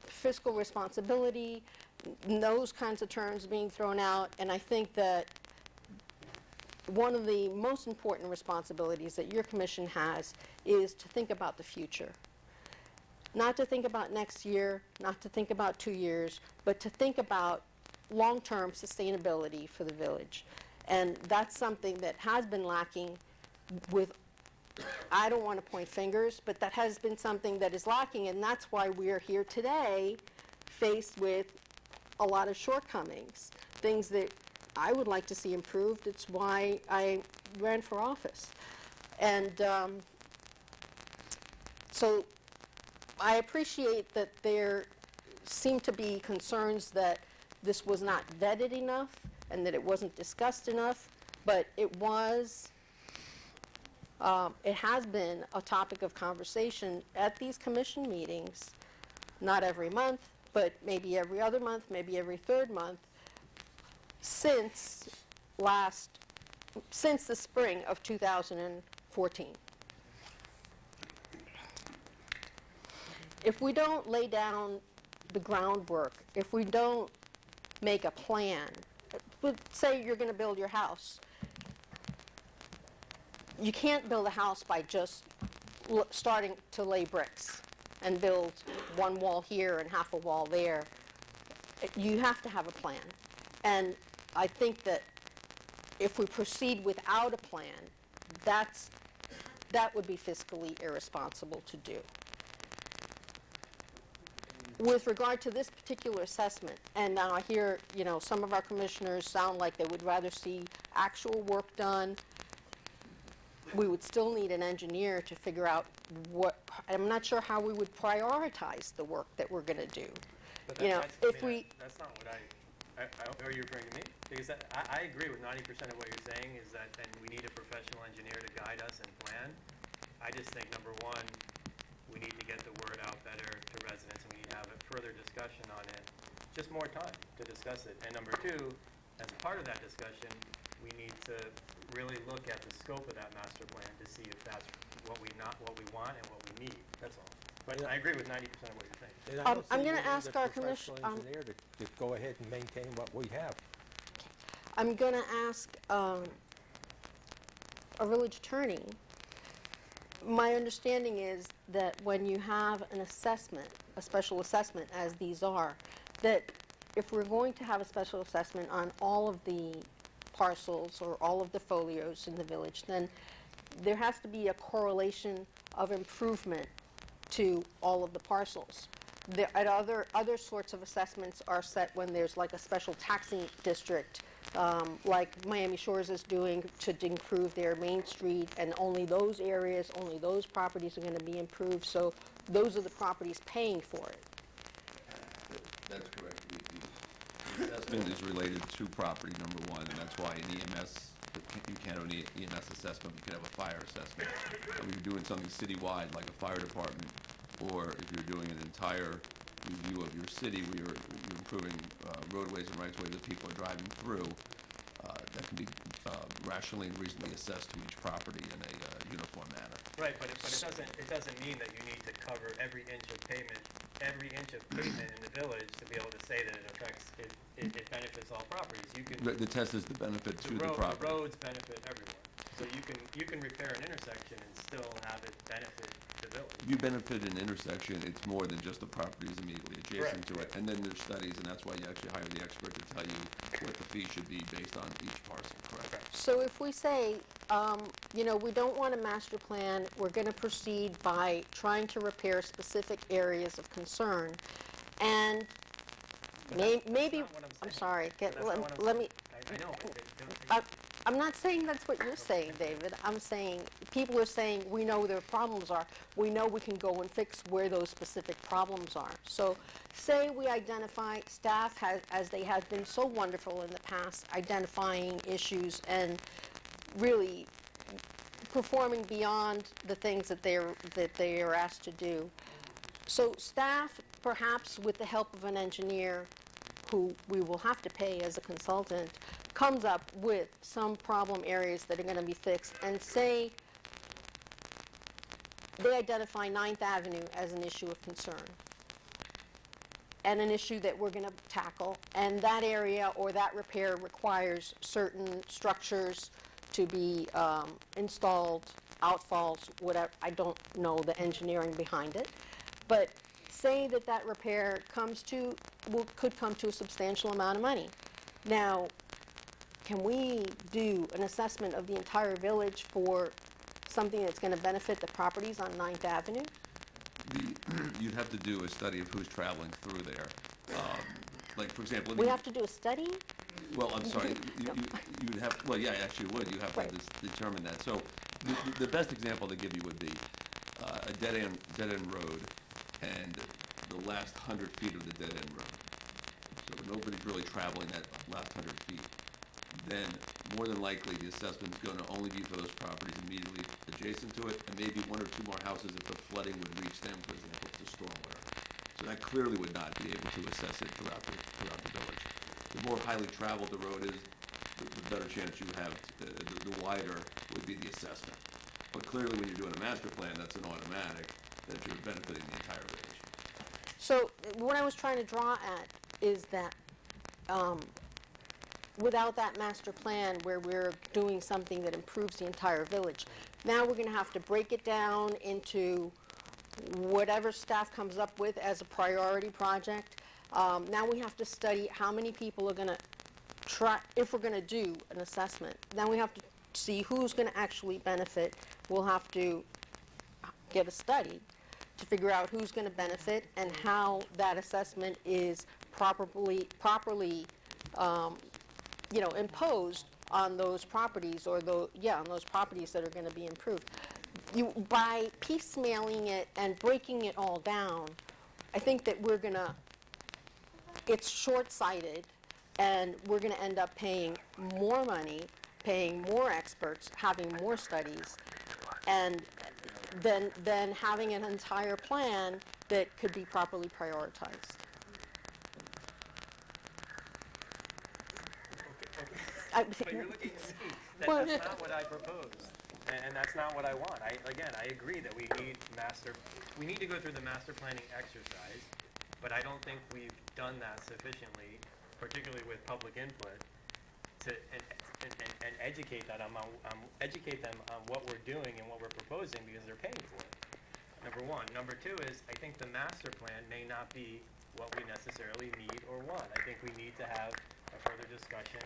fiscal responsibility, those kinds of terms being thrown out, and I think that one of the most important responsibilities that your commission has is to think about the future. Not to think about next year, not to think about 2 years, but to think about long-term sustainability for the village. And that's something that has been lacking with, I don't want to point fingers, but that has been something that is lacking, and that's why we are here today faced with a lot of shortcomings, things that I would like to see improved. It's why I ran for office. And so I appreciate that there seem to be concerns that this was not vetted enough and that it wasn't discussed enough, but it was, it has been a topic of conversation at these commission meetings, not every month, but maybe every other month, maybe every third month, since the spring of 2014. If we don't lay down the groundwork, if we don't make a plan, say you're going to build your house, you can't build a house by just starting to lay bricks and build one wall here and half a wall there. You have to have a plan. And I think that if we proceed without a plan, that would be fiscally irresponsible to do. With regard to this particular assessment, and now I hear, you know, some of our commissioners sound like they would rather see actual work done. We would still need an engineer to figure out what, I'm not sure how we would prioritize the work that we're going to do. But you know, if we... That's not what are you referring to me? Because I agree with 90% of what you're saying is that, and we need a professional engineer to guide us and plan. I just think, number one, we need to get the word out better to residents, and we need to have a further discussion on it. Just more time to discuss it. And number two, as a part of that discussion, we need to really look at the scope of that master plan to see if that's what we want and what we need. That's all. But I agree with 90% of what you're saying. I'm going to ask our commissioner engineer to go ahead and maintain what we have. I'm going to ask a village attorney. My understanding is that when you have an assessment, a special assessment as these are, that if we're going to have a special assessment on all of the parcels or all of the folios in the village, then there has to be a correlation of improvement to all of the parcels. Other sorts of assessments are set when there's like a special taxing district, like Miami Shores is doing to improve their Main Street, and only those areas, only those properties are going to be improved, so those are the properties paying for it. That's correct. The assessment is related to property, number one, and that's why in EMS, you can't have an EMS assessment, you can have a fire assessment. And if you're doing something citywide, like a fire department, or if you're doing an entire review of your city where you're improving roadways and rights of way that people are driving through, that can be rationally and reasonably assessed to each property in a uniform manner. Right, but it doesn't mean that you need to cover every inch of pavement in the village to be able to say that it benefits all properties. You can. The test is the benefit to the property. The roads benefit everyone. So you can repair an intersection and still have it benefit the village. If you benefit an intersection, it's more than just the properties immediately adjacent to it. And then there's studies, and that's why you actually hire the expert to tell you what the fee should be based on each parcel, correct? So if we say, you know, we don't want a master plan, we're going to proceed by trying to repair specific areas of concern, and maybe, I'm sorry, let me, I know. I'm not saying that's what you're saying, David. I'm saying, people are saying, we know their problems are. We know we can go and fix where those specific problems are. So say we identify, staff has, as they have been so wonderful in the past, identifying issues and really performing beyond the things that they are asked to do. So staff, perhaps with the help of an engineer, who we will have to pay as a consultant, comes up with some problem areas that are going to be fixed, and say they identify 9th Avenue as an issue of concern and an issue that we're going to tackle, and that area or that repair requires certain structures to be installed, outfalls, whatever. I don't know the engineering behind it, but say that that repair could come to a substantial amount of money. Now, can we do an assessment of the entire village for something that's going to benefit the properties on 9th Avenue? You'd have to do a study of who's traveling through there. Like, for example... We have to do a study? Well, I'm sorry, you would have, well, yeah, actually you would. You have to determine that. So the best example to give you would be a dead-end road and the last 100 feet of the dead-end road. So nobody's really traveling that last 100 feet. Then, more than likely, the assessment is going to only be for those properties immediately adjacent to it, and maybe 1 or 2 more houses if the flooding would reach them, for example, to stormwater. So that clearly would not be able to assess it throughout the village. The more highly traveled the road is, the better chance you have, the wider would be the assessment. But clearly, when you're doing a master plan, that's an automatic that you're benefiting the entire village. So what I was trying to draw at is that without that master plan where we're doing something that improves the entire village, now we're going to have to break it down into whatever staff comes up with as a priority project. Now we have to study how many people are going to try, if we're going to do an assessment. Then we have to see who's going to actually benefit. We'll have to get a study to figure out who's going to benefit and how that assessment is properly you know, imposed on those properties, or on those properties that are going to be improved. By piecemealing it and breaking it all down, I think that we're going to, it's short-sighted, and we're going to end up paying more money, paying more experts, having more studies, and then having an entire plan that could be properly prioritized. But you're looking at me. That's not what I proposed, and that's not what I want. Again, I agree that we need to go through the master planning exercise, but I don't think we've done that sufficiently, particularly with public input, and educate them on what we're doing and what we're proposing, because they're paying for it. Number one. Number two is, I think the master plan may not be what we necessarily need or want. I think we need to have a further discussion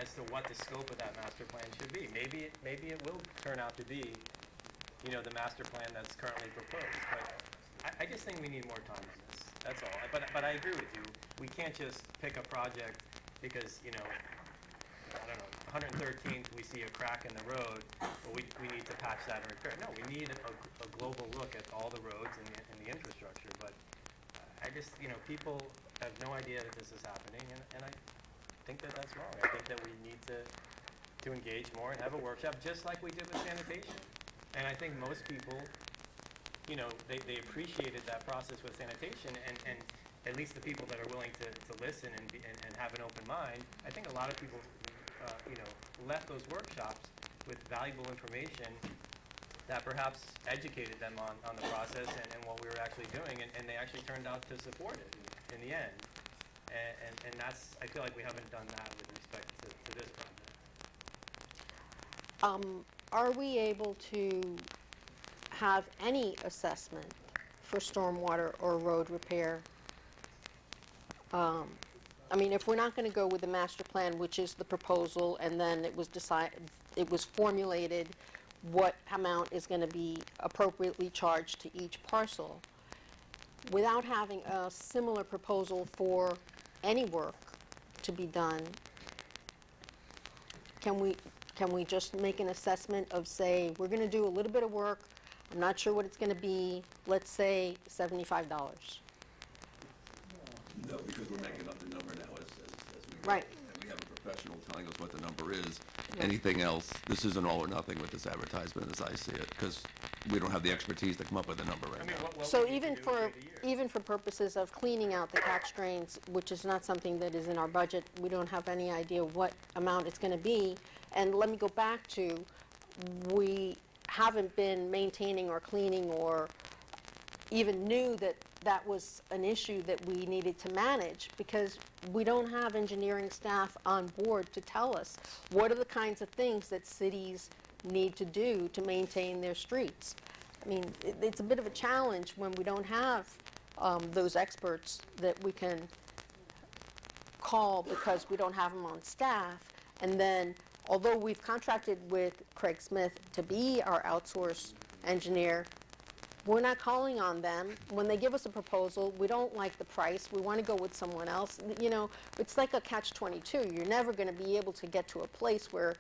as to what the scope of that master plan should be. Maybe it will turn out to be, the master plan that's currently proposed. But I just think we need more time on this. That's all. But I agree with you. We can't just pick a project because, I don't know, 113th we see a crack in the road, but we need to patch that and repair it. No, we need a global look at all the roads and the infrastructure. But I just, people have no idea that this is happening, and I think that that's wrong. I think that we need to engage more and have a workshop just like we did with sanitation. And I think most people, they appreciated that process with sanitation, and at least the people that are willing to listen and have an open mind, I think a lot of people, left those workshops with valuable information that perhaps educated them on the process and what we were actually doing, and they actually turned out to support it in the end. And that's, I feel like we haven't done that with respect to this project. Are we able to have any assessment for stormwater or road repair? I mean, if we're not going to go with the master plan, which is the proposal, and then it was formulated what amount is going to be appropriately charged to each parcel, without having a similar proposal for any work to be done, can we just make an assessment of, say, we're going to do a little bit of work, I'm not sure what it's going to be, let's say $75? No, because we're making up the number now as we go. Right. And we have a professional telling us what the number is. Yeah. Anything else, this is an all or nothing with this advertisement as I see it, because we don't have the expertise to come up with a number right now. So even for purposes of cleaning out the catch drains, which is not something that is in our budget, we don't have any idea what amount it's going to be. And let me go back to, we haven't been maintaining or cleaning or even knew that that was an issue that we needed to manage, because we don't have engineering staff on board to tell us what are the kinds of things that cities need to do to maintain their streets. I mean, it's a bit of a challenge when we don't have those experts that we can call because we don't have them on staff. And then, although we've contracted with Craig Smith to be our outsourced engineer, we're not calling on them. When they give us a proposal, we don't like the price. We want to go with someone else. You know, it's like a catch-22. You're never going to be able to get to a place where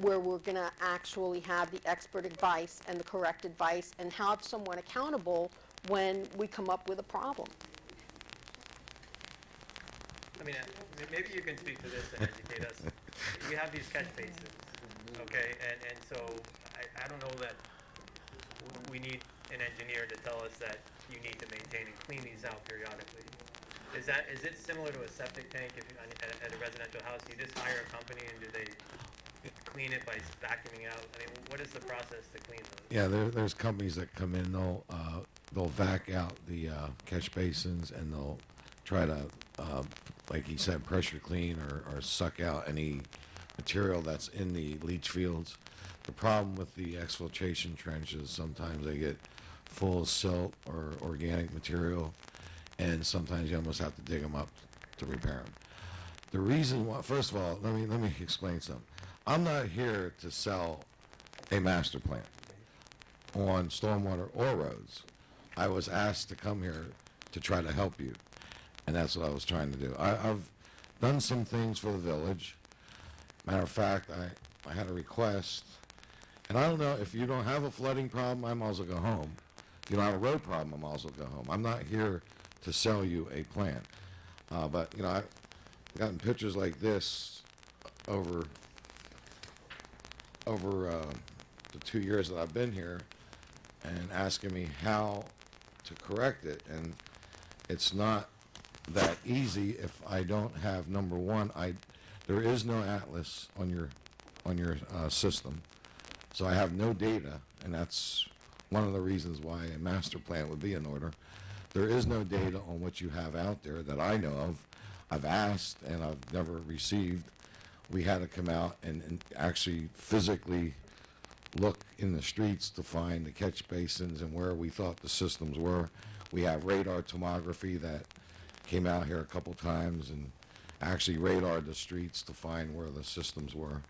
we're going to actually have the expert advice and the correct advice and have someone accountable when we come up with a problem. I mean, maybe you can speak to this and educate us. We have these catch basins, okay? And so I don't know that we need an engineer to tell us that you need to maintain and clean these out periodically. Is it similar to a septic tank if you, at a residential house? You just hire a company and do they clean it by vacuuming out? I mean, what is the process to clean those? Yeah, there's companies that come in, they'll vac out the catch basins, and they'll try to, like he said, pressure clean or suck out any material that's in the leach fields. The problem with the exfiltration trenches, sometimes they get full of silt or organic material, and sometimes you almost have to dig them up to repair them. The reason why, first of all, let me explain something. I'm not here to sell a master plan on stormwater or roads. I was asked to come here to try to help you, and that's what I was trying to do. I've done some things for the village. Matter of fact, I had a request, and I don't know, if you don't have a flooding problem, I might as well go home. If you don't have a road problem, I might as well go home. I'm not here to sell you a plan. But, you know, I've gotten pictures like this over the 2 years that I've been here, and asking me how to correct it. And it's not that easy if I don't have, number one, there is no atlas on your system. So I have no data, and that's one of the reasons why a master plan would be in order. There is no data on what you have out there that I know of. I've asked, and I've never received. We had to come out and actually physically look in the streets to find the catch basins and where we thought the systems were. We have radar tomography that came out here a couple times and actually radared the streets to find where the systems were.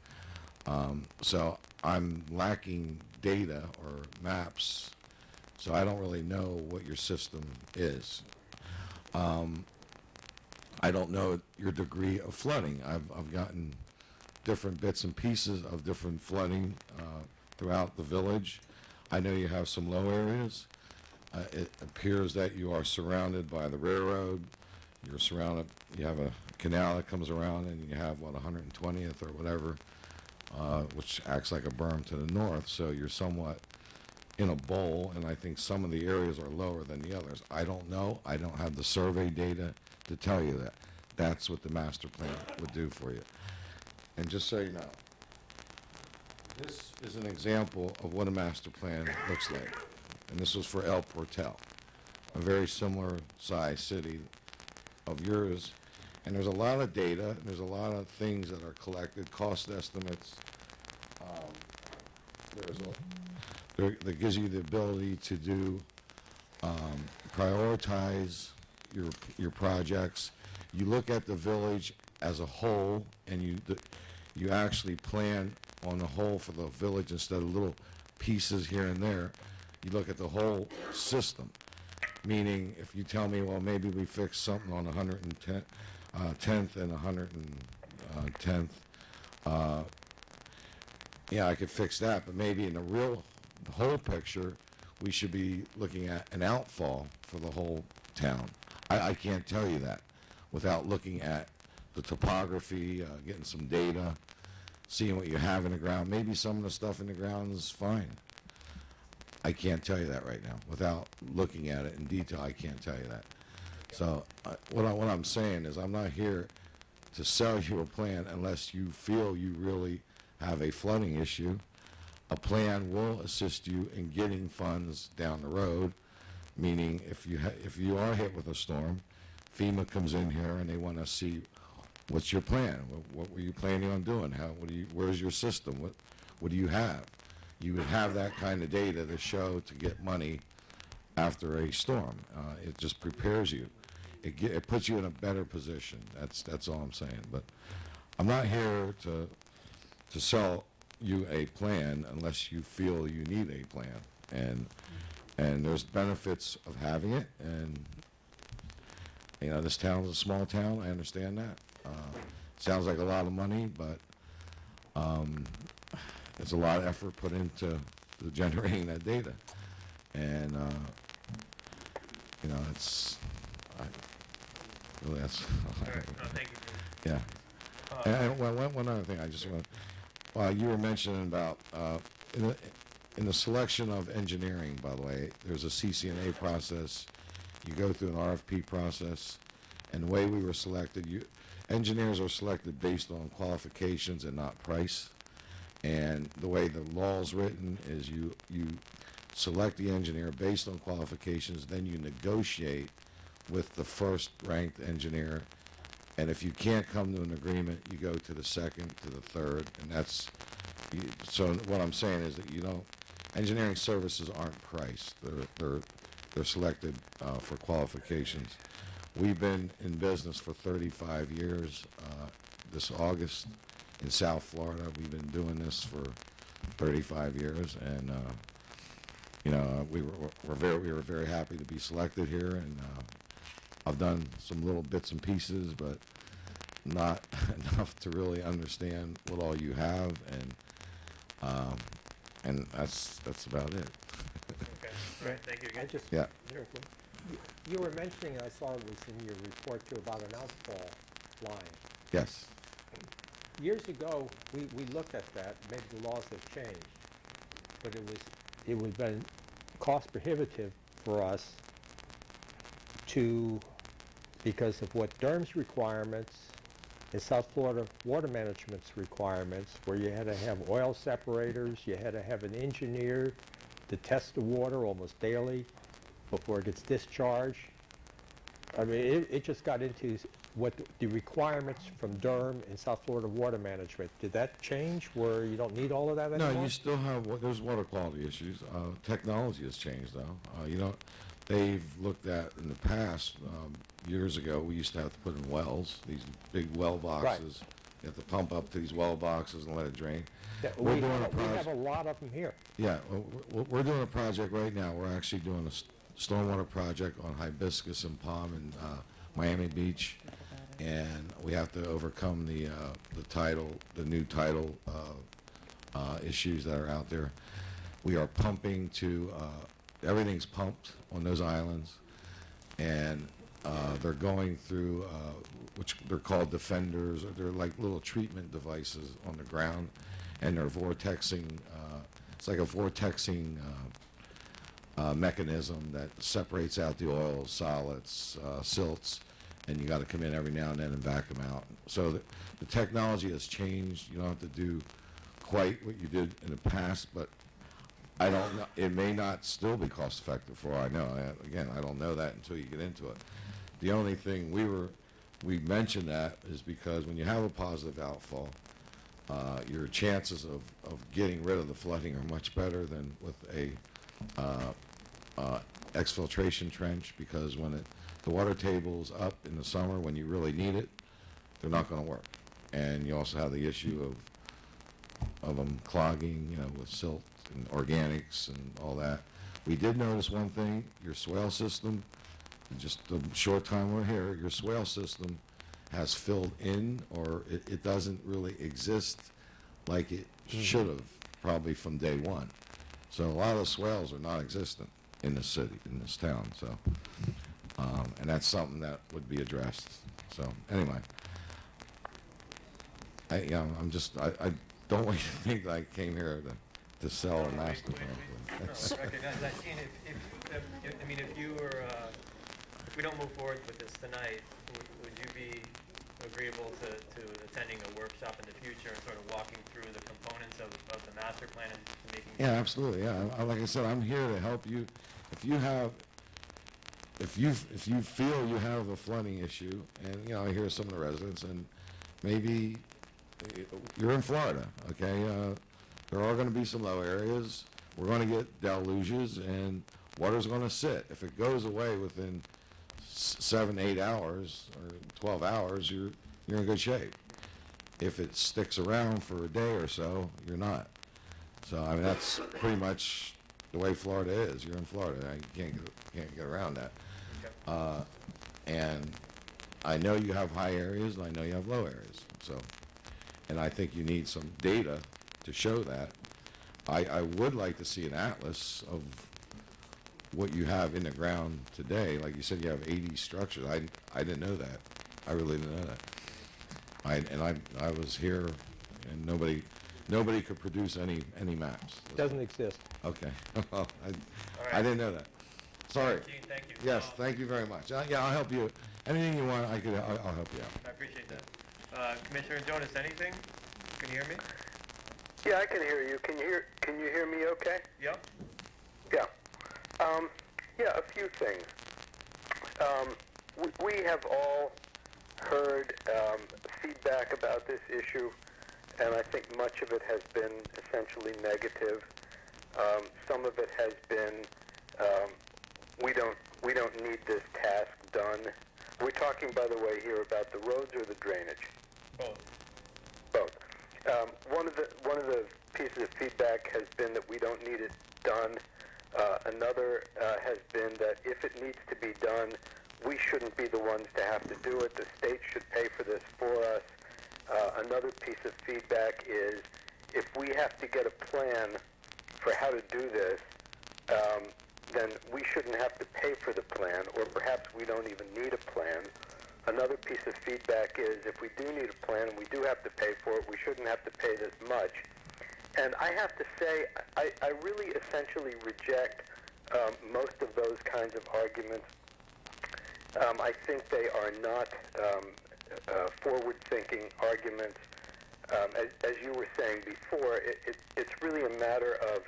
So I'm lacking data or maps, so I don't really know what your system is. I don't know your degree of flooding. I've gotten different bits and pieces of different flooding throughout the village. I know you have some low areas. It appears that you are surrounded by the railroad. You're surrounded, you have a canal that comes around, and you have, what, 120th or whatever, which acts like a berm to the north, so you're somewhat in a bowl, and I think some of the areas are lower than the others. I don't know. I don't have the survey data to tell you that. That's what the master plan would do for you. And just so you know, This is an example of what a master plan looks like. And this was for El Portal, a very similar size city of yours. And there's a lot of data, and there's a lot of things that are collected, cost estimates. That gives you the ability to do, prioritize your projects. You look at the village as a whole, and you actually plan on the whole for the village instead of little pieces here and there. You look at the whole system, meaning if you tell me, well, maybe we fix something on 110th and 110th, yeah, I could fix that, but maybe in the whole picture, we should be looking at an outfall for the whole town. I can't tell you that without looking at the topography, getting some data, seeing what you have in the ground. Maybe some of the stuff in the ground is fine. I can't tell you that right now. Without looking at it in detail, I can't tell you that. So what I'm saying is I'm not here to sell you a plan unless you feel you really have a flooding issue. A plan will assist you in getting funds down the road, meaning if you are hit with a storm, FEMA comes in here and they want to see what's your plan. What were you planning on doing? Where's your system? What do you have? You would have that kind of data to show to get money after a storm. It just prepares you. It puts you in a better position. That's all I'm saying. But I'm not here to sell you a plan unless you feel you need a plan, and there's benefits of having it. And you know, this town is a small town. I understand that. Sounds like a lot of money, but there's a lot of effort put into generating that data, and you know, that's really that's. All right. No, thank you. Yeah. And one other thing, I just want. You were mentioning about in the selection of engineering. By the way, there's a CCNA process. You go through an RFP process, and the way we were selected, engineers are selected based on qualifications and not price. And the way the law is written is you select the engineer based on qualifications, then you negotiate with the first-ranked engineer. And if you can't come to an agreement, you go to the second, to the third, and that's. So what I'm saying is that engineering services aren't priced; they're selected for qualifications. We've been in business for 35 years. This August in South Florida, we've been doing this for 35 years, and we were very happy to be selected here, and I've done some little bits and pieces, but not enough to really understand what all you have, and that's about it. Okay. All right. Thank you again. Yeah. You were mentioning, I saw it was in your report too, about an outfall line. Yes. Years ago, we looked at that. Maybe the laws have changed, but it would have been cost prohibitive for us because of what Durham's requirements and South Florida Water Management's requirements, where you had to have oil separators, you had to have an engineer to test the water almost daily before it gets discharged. I mean, it just got into what the requirements from Durham and South Florida Water Management. Did that change where you don't need all of that anymore? No, you still have, there's water quality issues. Technology has changed, though. They've looked at in the past, years ago, we used to have to put in wells, these big well boxes. Right. You have to pump up to these well boxes and let it drain. Yeah, we have a lot of them here. Yeah, we're doing a project right now. We're actually doing a stormwater project on Hibiscus and Palm in Miami Beach, and we have to overcome the new tidal issues that are out there. We are pumping to everything's pumped on those islands, and they're going through which they're called defenders, or they're like little treatment devices on the ground, and they're vortexing. It's like a vortexing mechanism that separates out the oils, solids, silts, and you got to come in every now and then and vacuum out. So the technology has changed. You don't have to do quite what you did in the past, but I don't know, it may not still be cost effective for all I know. Again, I don't know that until you get into it. The only thing we mentioned that is because when you have a positive outfall, your chances of getting rid of the flooding are much better than with a exfiltration trench, because when the water table's up in the summer when you really need it, they're not going to work. And you also have the issue of them clogging, you know, with silt and organics and all that. We did notice one thing: your swale system, just the short time we're here, your swale system has filled in, or it doesn't really exist like it should have, probably from day one. So a lot of swales are non-existent in the city, in this town. So, and that's something that would be addressed. So anyway, I don't want you to think that I came here to sell a master plan. Recognize that. Gene, if you were, if we don't move forward with this tonight, would you be agreeable to attending a workshop in the future and sort of walking through the components of the master plan and making? Yeah, absolutely. Yeah, like I said, I'm here to help you. If you feel you have a flooding issue, and you know, I hear some of the residents, and maybe you're in Florida, okay? There are going to be some low areas. We're going to get deluges, and water's going to sit. If it goes away within 7, 8 hours or 12 hours, you're in good shape. If it sticks around for a day or so, you're not. So I mean, that's pretty much the way Florida is. You're in Florida. You can't get around that. And I know you have high areas, and I know you have low areas. So, and I think you need some data to show that. I would like to see an atlas of what you have in the ground today. Like you said, you have 80 structures. I didn't know that. I really didn't know that. I was here, and nobody could produce any maps. Doesn't exist. Okay. Well, I didn't know that. Sorry. Gene, thank you. Yes, thank you very much. Yeah, I'll help you. Anything you want, I'll help you out. I appreciate that. Commissioner Jonas, anything? Can you hear me? Yeah, I can hear you. Can you hear me okay? Yep. Yeah. Yeah, a few things. We have all heard feedback about this issue, and I think much of it has been essentially negative. Some of it has been, we don't need this task done. We're talking, by the way, here about the roads or the drainage? Both. Both. One of the pieces of feedback has been that we don't need it done. Another has been that if it needs to be done, we shouldn't be the ones to have to do it. The state should pay for this for us. Another piece of feedback is if we have to get a plan for how to do this, then we shouldn't have to pay for the plan, or perhaps we don't even need a plan. Another piece of feedback is if we do need a plan and we do have to pay for it, we shouldn't have to pay this much. And I have to say, I really essentially reject most of those kinds of arguments. I think they are not forward-thinking arguments. As you were saying before, it's really a matter of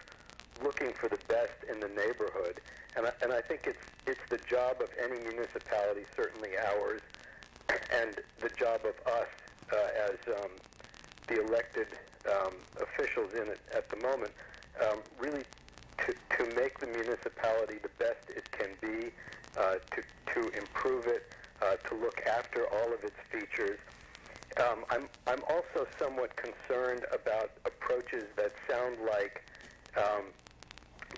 looking for the best in the neighborhood. And I think it's the job of any municipality, certainly ours, and the job of us as the elected officials in it at the moment, really to make the municipality the best it can be, to improve it, to look after all of its features. I'm also somewhat concerned about approaches that sound like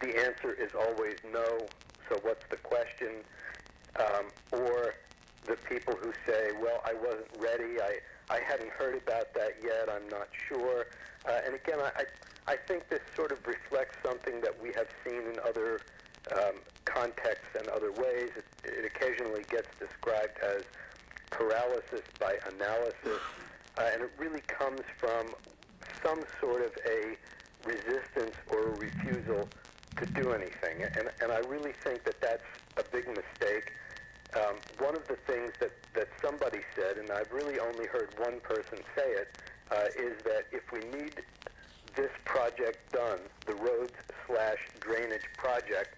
the answer is always no, so what's the question? Or the people who say, well, I wasn't ready, I hadn't heard about that yet, I'm not sure. And again, I think this sort of reflects something that we have seen in other contexts and other ways. It occasionally gets described as paralysis by analysis, and it really comes from some sort of a resistance or a refusal to do anything. And I really think that that's a big mistake. One of the things that somebody said, and I've really only heard one person say it, is that if we need this project done, the roads/drainage project,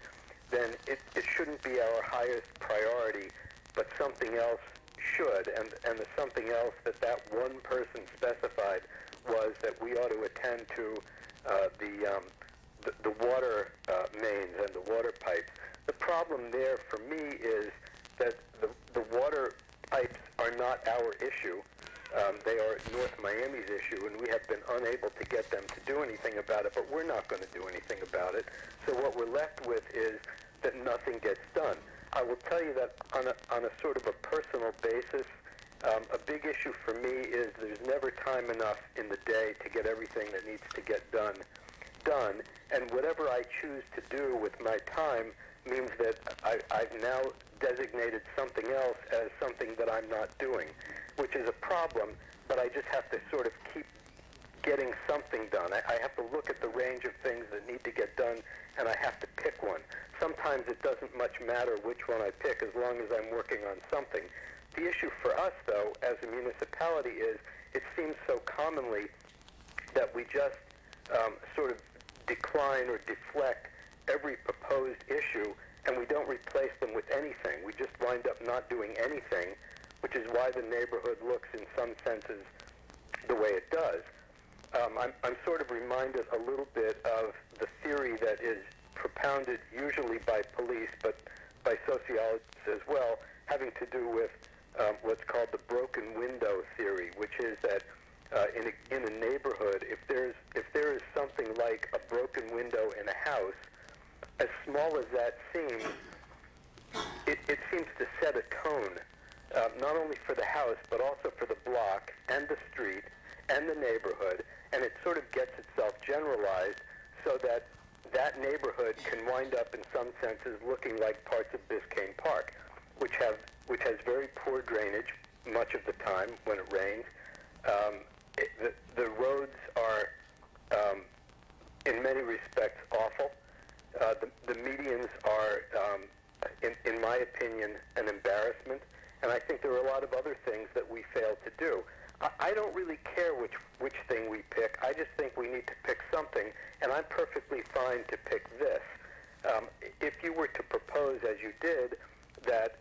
then it shouldn't be our highest priority, but something else should. And the something else that one person specified was that we ought to attend to the water mains and the water pipes. The problem there for me is that the water pipes are not our issue. They are North Miami's issue, and we have been unable to get them to do anything about it, but we're not going to do anything about it. So what we're left with is that nothing gets done. I will tell you that on a sort of a personal basis, a big issue for me is there's never time enough in the day to get everything that needs to get done, and whatever I choose to do with my time means that I've now designated something else as something that I'm not doing, which is a problem, but I just have to sort of keep getting something done. I have to look at the range of things that need to get done, and I have to pick one. Sometimes it doesn't much matter which one I pick as long as I'm working on something. The issue for us, though, as a municipality is it seems so commonly that we just sort of decline or deflect every proposed issue, and we don't replace them with anything. We just wind up not doing anything, which is why the neighborhood looks in some senses the way it does. I'm sort of reminded a little bit of the theory that is propounded usually by police, but by sociologists as well, having to do with what's called the broken window theory, which is that in a neighborhood, if there is something like a broken window in a house, as small as that seems, it seems to set a tone, not only for the house, but also for the block and the street and the neighborhood, and it sort of gets itself generalized so that that neighborhood can wind up in some senses looking like parts of Biscayne Park, which has very poor drainage much of the time when it rains. The roads are, in many respects, awful. The medians are, in my opinion, an embarrassment, and I think there are a lot of other things that we fail to do. I don't really care which thing we pick. I just think we need to pick something, and I'm perfectly fine to pick this. If you were to propose, as you did, that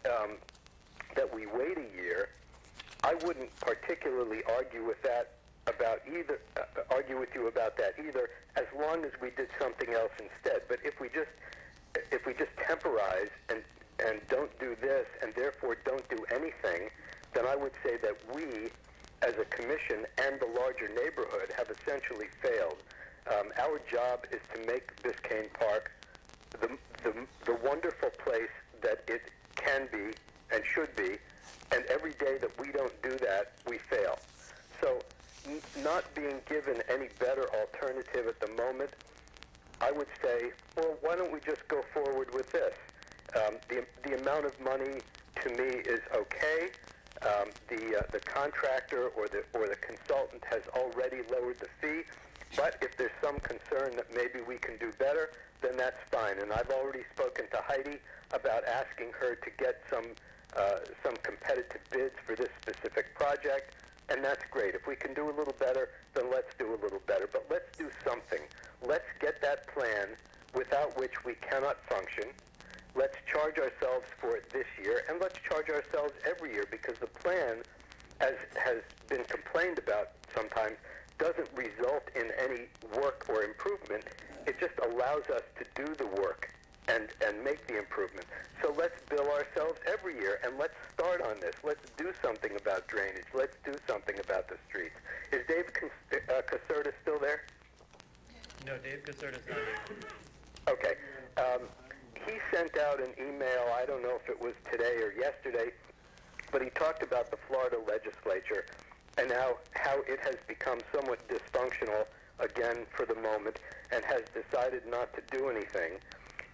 we wait a year, I wouldn't particularly argue with you about that either, as long as we did something else instead. But if we just temporize and don't do this and therefore don't do anything, then I would say that we, as a commission and the larger neighborhood, have essentially failed. Our job is to make Biscayne Park the wonderful place that it can be and should be, and every day that we don't do that, we fail. So not being given any better alternative at the moment, I would say, well, why don't we just go forward with this? The amount of money, to me, is okay. The contractor or the consultant has already lowered the fee, but if there's some concern that maybe we can do better, then that's fine. And I've already spoken to Heidi about asking her to get some competitive bids for this specific project, and that's great. If we can do a little better, then let's do a little better. But let's do something. Let's get that plan, without which we cannot function. Let's charge ourselves for it this year, and let's charge ourselves every year, because the plan, as has been complained about sometimes, doesn't result in any work or improvement. It just allows us to do the work and make the improvement. So let's bill ourselves every year, and let's start on this. Let's do something about drainage. Let's do something about the streets. Is Dave Caserta still there? No, Dave Caserta's not here. Okay. He sent out an email, I don't know if it was today or yesterday, but he talked about the Florida legislature and how it has become somewhat dysfunctional again for the moment and has decided not to do anything.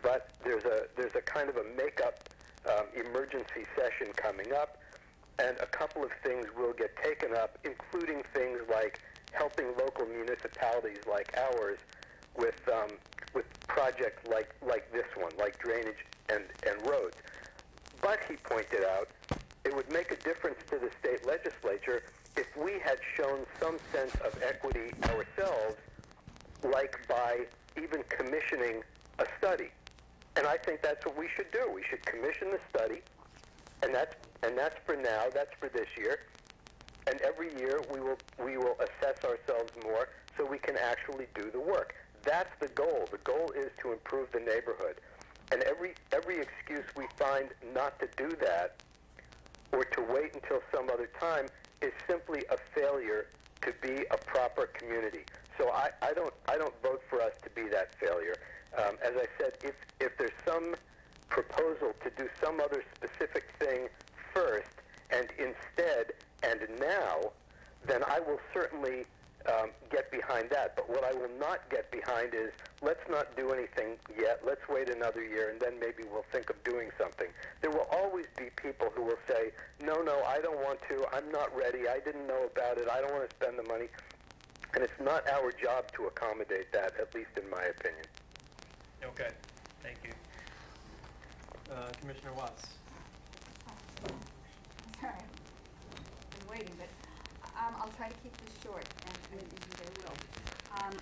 But there's a kind of a make-up emergency session coming up, and a couple of things will get taken up, including things like helping local municipalities like ours with projects like this one, like drainage and roads. But he pointed out it would make a difference to the state legislature if we had shown some sense of equity ourselves like by even commissioning a study. And I think that's what we should do. We should commission the study, and that's for now. That's for this year. And every year we will assess ourselves more so we can actually do the work. That's the goal. The goal is to improve the neighborhood. And every excuse we find not to do that or to wait until some other time is simply a failure to be a proper community. So I don't vote for us to be that failure. As I said, if there's some proposal to do some other specific thing first and instead and now, then I will certainly get behind that. But what I will not get behind is, let's not do anything yet, let's wait another year, and then maybe we'll think of doing something. There will always be people who will say, no, I don't want to, I'm not ready, I didn't know about it, I don't want to spend the money. And it's not our job to accommodate that, at least in my opinion. Okay, thank you. Commissioner Watts. Sorry, I've been waiting, but I'll try to keep this short, and I will.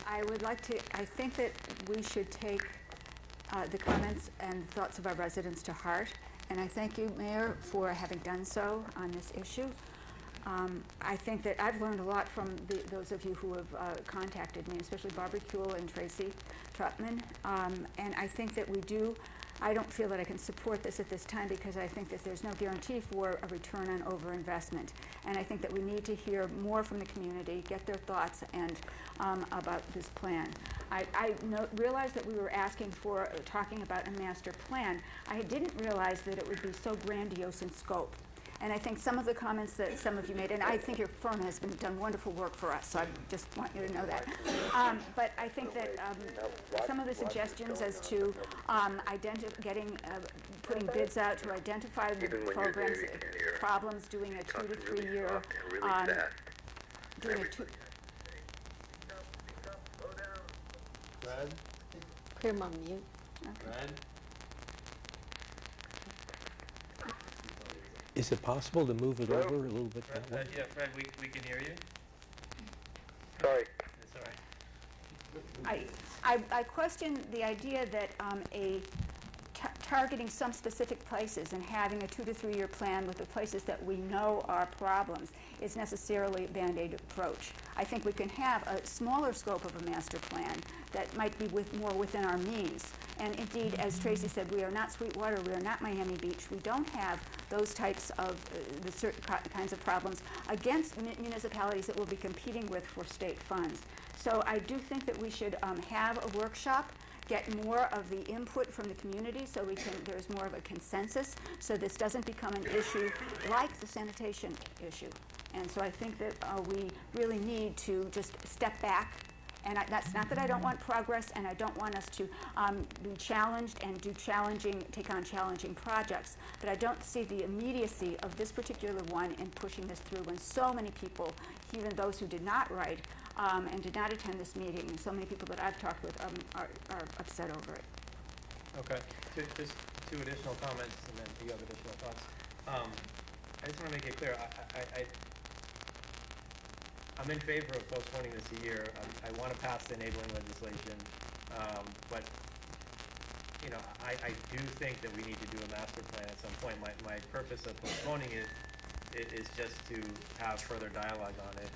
I would like to, I think that we should take the comments and thoughts of our residents to heart, and I thank you, Mayor, for having done so on this issue. I think that I've learned a lot from those of you who have contacted me, especially Barbara Kuehl and Tracy Trutman, and I think that we do. I don't feel that I can support this at this time because I think that there's no guarantee for a return on overinvestment. And I think that we need to hear more from the community, get their thoughts and about this plan. I realized that we were asking for, talking about a master plan. I didn't realize that it would be so grandiose in scope. And I think some of the comments that some of you made, and I think your firm has done wonderful work for us, so I just want you to know that. But I think that some of the suggestions as to putting bids out to identify the programs, problems, doing a 2 to 3 year, doing a Fred? Clear my mute. Fred? Is it possible to move it over a little bit that way? Yeah, Fred, we can hear you. Sorry. It's all right. I question the idea that targeting some specific places and having a 2 to 3 year plan with the places that we know are problems is necessarily a Band-Aid approach. I think we can have a smaller scope of a master plan that might be more within our means. And indeed, as Tracy said, we are not Sweetwater, we are not Miami Beach. We don't have those types of the certain kinds of problems against municipalities that we'll be competing with for state funds. So I do think that we should have a workshop, get more of the input from the community so there's more of a consensus so this doesn't become an issue like the sanitation issue. And so I think that we really need to just step back. And that's not that I don't want progress, and I don't want us to be challenged and take on challenging projects, but I don't see the immediacy of this particular one in pushing this through when so many people, even those who did not write and did not attend this meeting, and so many people that I've talked with are upset over it. Okay, just 2 additional comments, and then you have additional thoughts. I just want to make it clear, I'm in favor of postponing this a year. I want to pass the enabling legislation, but I do think that we need to do a master plan at some point. My purpose of postponing it is just to have further dialogue on it,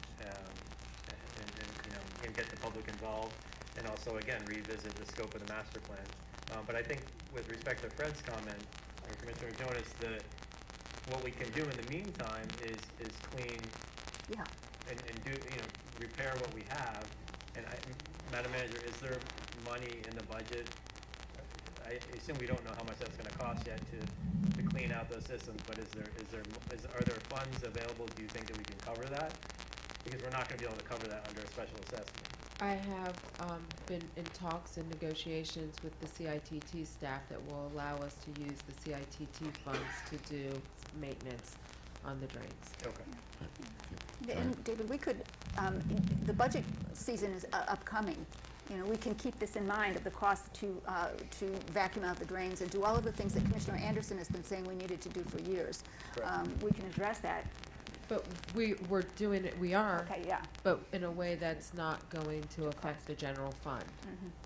and get the public involved, and also again revisit the scope of the master plan. But I think with respect to Fred's comment, or Commissioner Jonas, what we can do in the meantime is clean. Yeah. And do repair what we have. And Madam Manager, is there money in the budget? I assume we don't know how much that's going to cost yet to clean out those systems. But are there funds available? Do you think that we can cover that? Because we're not going to be able to cover that under a special assessment. I have been in talks and negotiations with the CITT staff that will allow us to use the CITT funds to do maintenance on the drains. Okay. And David, we could, the budget season is upcoming. We can keep this in mind of the cost to vacuum out the drains and do all of the things that Commissioner Anderson has been saying we needed to do for years. We can address that But we're doing it, we are. Okay, yeah. But in a way that's not going to affect the general fund.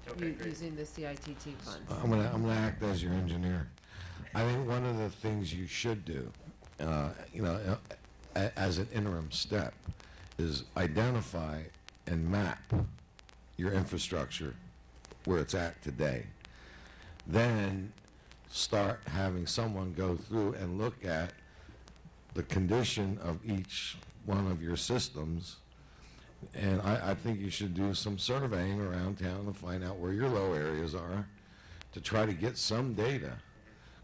Okay, great. Using the CITT funds. I'm gonna act as your engineer. I think one of the things you should do, as an interim step, is identify and map your infrastructure where it's at today. Then start having someone go through and look at the condition of each one of your systems. And I think you should do some surveying around town to find out where your low areas are, to try to get some data.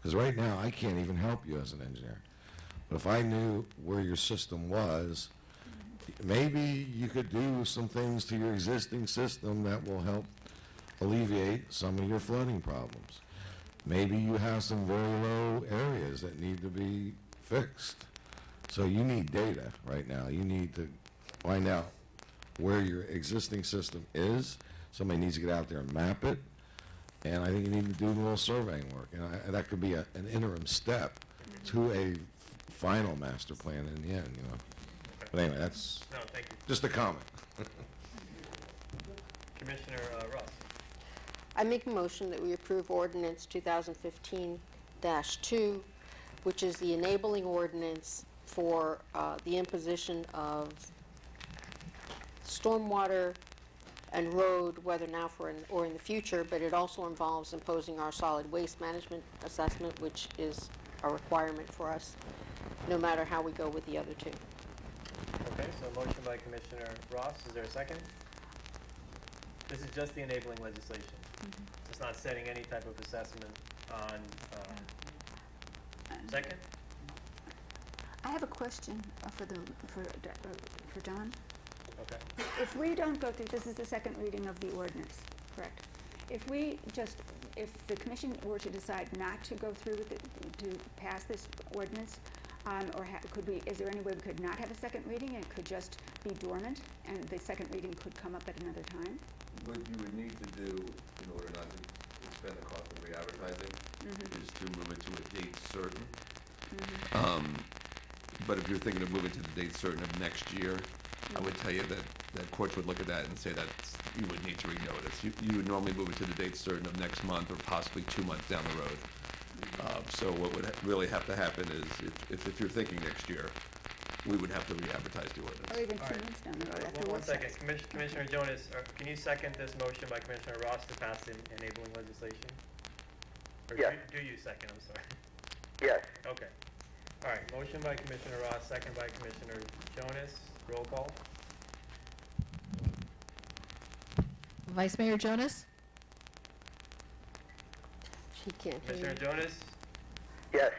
Because right now, I can't even help you as an engineer. But if I knew where your system was, maybe you could do some things to your existing system that will help alleviate some of your flooding problems. Maybe you have some very low areas that need to be fixed. So you need data right now. You need to find out where your existing system is. Somebody needs to get out there and map it. And I think you need to do a little surveying work. And that could be an interim step to a final master plan in the end, But anyway, that's thank you. just a comment. Commissioner Ross. I make a motion that we approve ordinance 2015-2, which is the enabling ordinance for the imposition of stormwater and road, whether now or in the future, but it also involves imposing our solid waste management assessment, which is a requirement for us, no matter how we go with the other two. Okay, so motion by Commissioner Ross. Is there a second? This is just the enabling legislation. It's not setting any type of assessment on, second? I have a question for Don. Okay. If we don't go through, this is the second reading of the ordinance, correct? If the commission were to decide not to go through with it, to pass this ordinance, is there any way we could not have a second reading and it could just be dormant and the second reading could come up at another time? What you would need to do in order not to expend the cost of re-advertising is to move it to a date certain. But if you're thinking of moving to the date certain of next year, I would tell you that courts would look at that and say that you would need to renotice. You would normally move it to the date certain of next month or possibly 2 months down the road. So what would really have to happen is if you're thinking next year, we would have to re-advertise the ordinance. Or even 2 months down the road after One second. Commissioner Jonas, can you second this motion by Commissioner Ross to pass the enabling legislation? Or Yes. do you second? I'm sorry. Yes. Okay. All right. Motion by Commissioner Ross, second by Commissioner Jonas. Roll call. Vice Mayor Jonas? She can't hear Commissioner you. Jonas? Yes.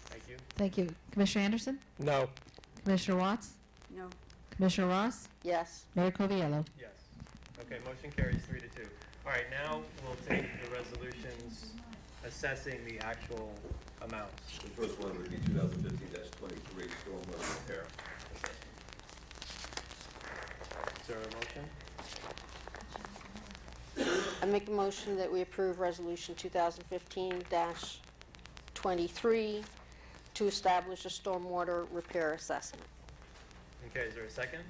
Thank you. Thank you. Commissioner Anderson? No. Commissioner Watts? No. Commissioner Ross? Yes. Mayor Coviello? Yes. Okay, motion carries 3-2. All right, now we'll take the resolutions assessing the actual amounts. The first one would be 2015-23 stormwater repair. Is there a motion? I make a motion that we approve Resolution 2015-23 to establish a stormwater repair assessment. Okay, is there a second?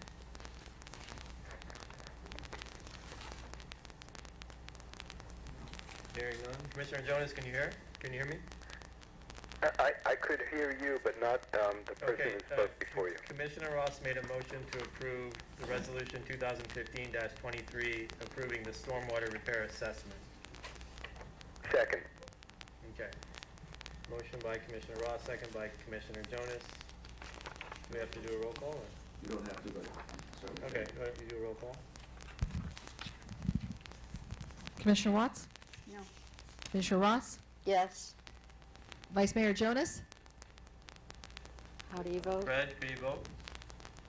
Hearing none. Commissioner Jonas, can you hear? Can you hear me? I could hear you, but not the person who spoke before you. Commissioner Ross made a motion to approve the resolution 2015-23 approving the stormwater repair assessment. Second. Okay. Motion by Commissioner Ross, second by Commissioner Jonas. Do we have to do a roll call? Or? You don't have to, but certainly. Okay, why don't we do a roll call? Commissioner Watts? No. Commissioner Ross? Yes. Vice Mayor Jonas? How do you vote? Fred, do you vote?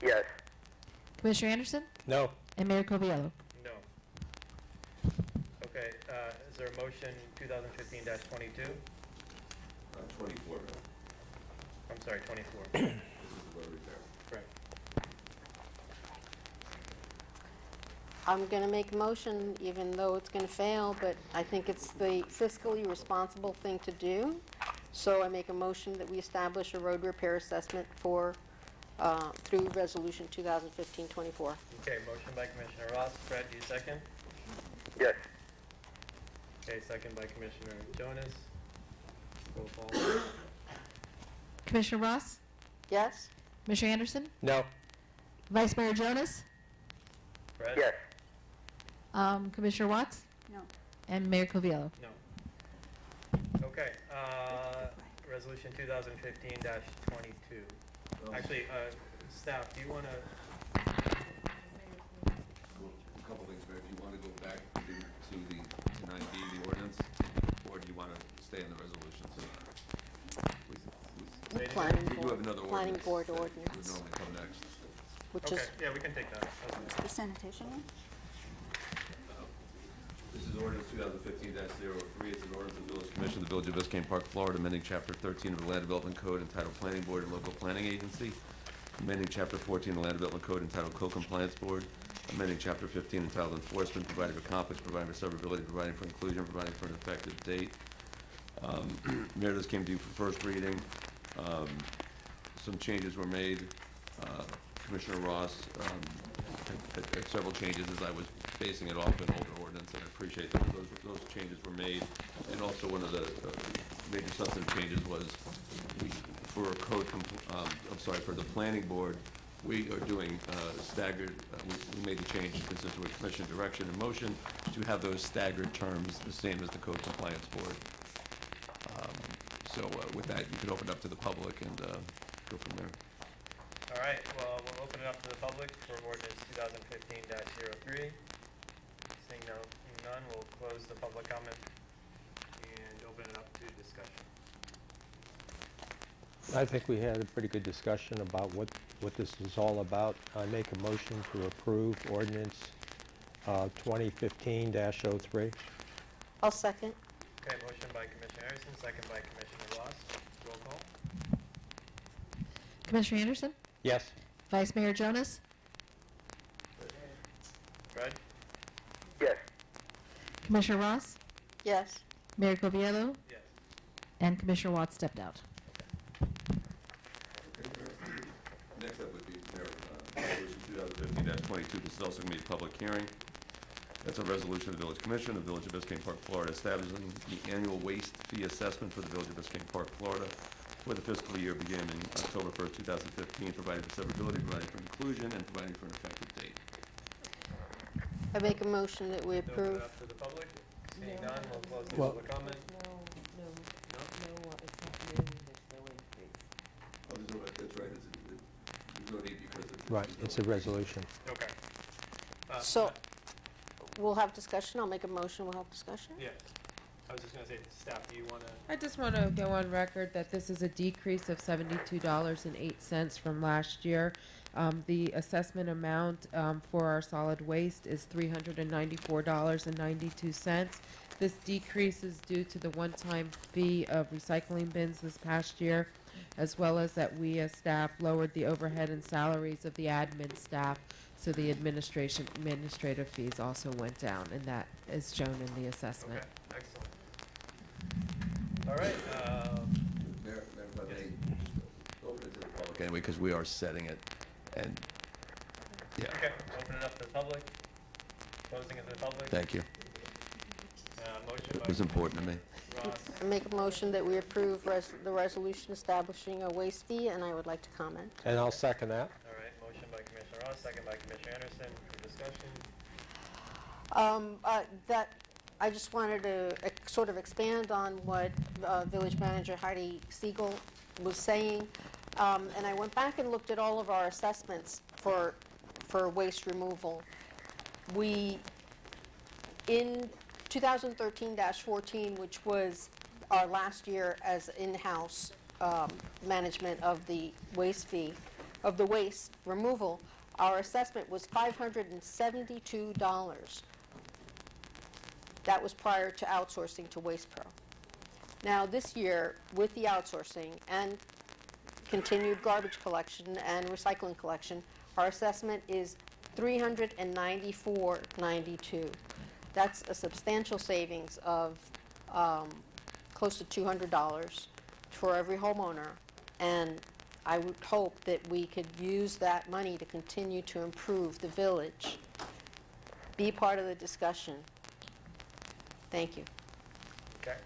Yes. Commissioner Anderson? No. And Mayor Coviello? No. Okay, is there a motion 2015-22? 24. I'm sorry, 24. This is the road repair. Correct. I'm going to make a motion, even though it's going to fail, but I think it's the fiscally responsible thing to do. So I make a motion that we establish a road repair assessment for through Resolution 2015-24. Okay, motion by Commissioner Ross. Fred, do you second? Yes. Okay, second by Commissioner Jonas. Roll call. Commissioner Ross? Yes? Commissioner Anderson? No. Vice Mayor Jonas? Fred? Yes. Commissioner Watts? No. And Mayor Coviello? No. Okay, Resolution 2015-22. Actually, staff, do you want to? A couple things, Mayor. Do you want to go back to the 9B, the ordinance, or do you want to stay in the resolution? Planning We do have another Planning ordinance Board that would ordinance, normally come next. which Okay, is, yeah, we can take that. It's the sanitation one? This is ordinance 2015-03. It's an ordinance of the Village Commission of the Village of Biscayne Park, Florida, amending Chapter 13 of the Land Development Code entitled Planning Board and Local Planning Agency, amending Chapter 14 of the Land Development Code entitled Co-Compliance Board, amending Chapter 15 entitled Enforcement, providing for conflicts, providing for severability, providing for inclusion, providing for an effective date. Mayor, this came to you for first reading. Some changes were made. Commissioner Ross had several changes as I was basing it off an older ordinance, and I appreciate that those changes were made. And also one of the major substantive changes was for the planning board, we are doing staggered, we made the change consistent with commission direction and motion to have those staggered terms the same as the code compliance board. So with that, you could open it up to the public and go from there. All right, well, we'll open it up to the public for ordinance 2015-03. Seeing none, we'll close the public comment and open it up to discussion. I think we had a pretty good discussion about what this is all about. I make a motion to approve ordinance 2015-03. I'll second. Okay, motion by Commissioner Anderson, second by Commissioner Ross. Roll call. Commissioner Anderson? Yes. Vice Mayor Jonas? Fred? Yes. Commissioner Ross? Yes? Mayor Coviello? Yes. And Commissioner Watts stepped out. Next up would be Resolution 2015-22. This is also going to be a public hearing. That's a resolution of the Village Commission of the Village of Biscayne Park, Florida, establishing the annual waste fee assessment for the Village of Biscayne Park, Florida, for the fiscal year beginning October 1st, 2015, providing for severability, providing for inclusion, and providing for an effective date. I make a motion that we Open approve. it up to the public. Seeing none, we'll close the Well- public comment. it's not new, there's no increase. Oh, that's right. There's no need because it's... Right, it's a resolution. Okay. So, we'll have discussion. I'll make a motion. We'll have discussion. Yeah. I was just going to say, staff, do you want to? I just want to go on record that this is a decrease of $72.08 from last year. The assessment amount for our solid waste is $394.92. This decrease is due to the one-time fee of recycling bins this past year, as well as that we as staff lowered the overhead and salaries of the admin staff, so the administrative fees also went down, and that is shown in the assessment. Okay, excellent. All right. Mayor, if I may, open it to the public anyway, because we are setting it, and, yeah. Okay, open it up to the public. Closing it to the public. Thank you. Motion It by was important to me. Ross. I make a motion that we approve the resolution establishing a waste fee, and I would like to comment. And I'll second that. All right, motion by Commissioner Ross, second by Commissioner Anderson for discussion. I just wanted to sort of expand on what Village Manager Heidi Siegel was saying. And I went back and looked at all of our assessments for waste removal. We, in 2013-14, which was our last year as in-house management of the waste fee, of the waste removal, our assessment was $572. That was prior to outsourcing to WastePro. Now this year, with the outsourcing and continued garbage collection and recycling collection, our assessment is $394.92. That's a substantial savings of close to $200 for every homeowner. And I would hope that we could use that money to continue to improve the village. Be part of the discussion. Thank you. Okay.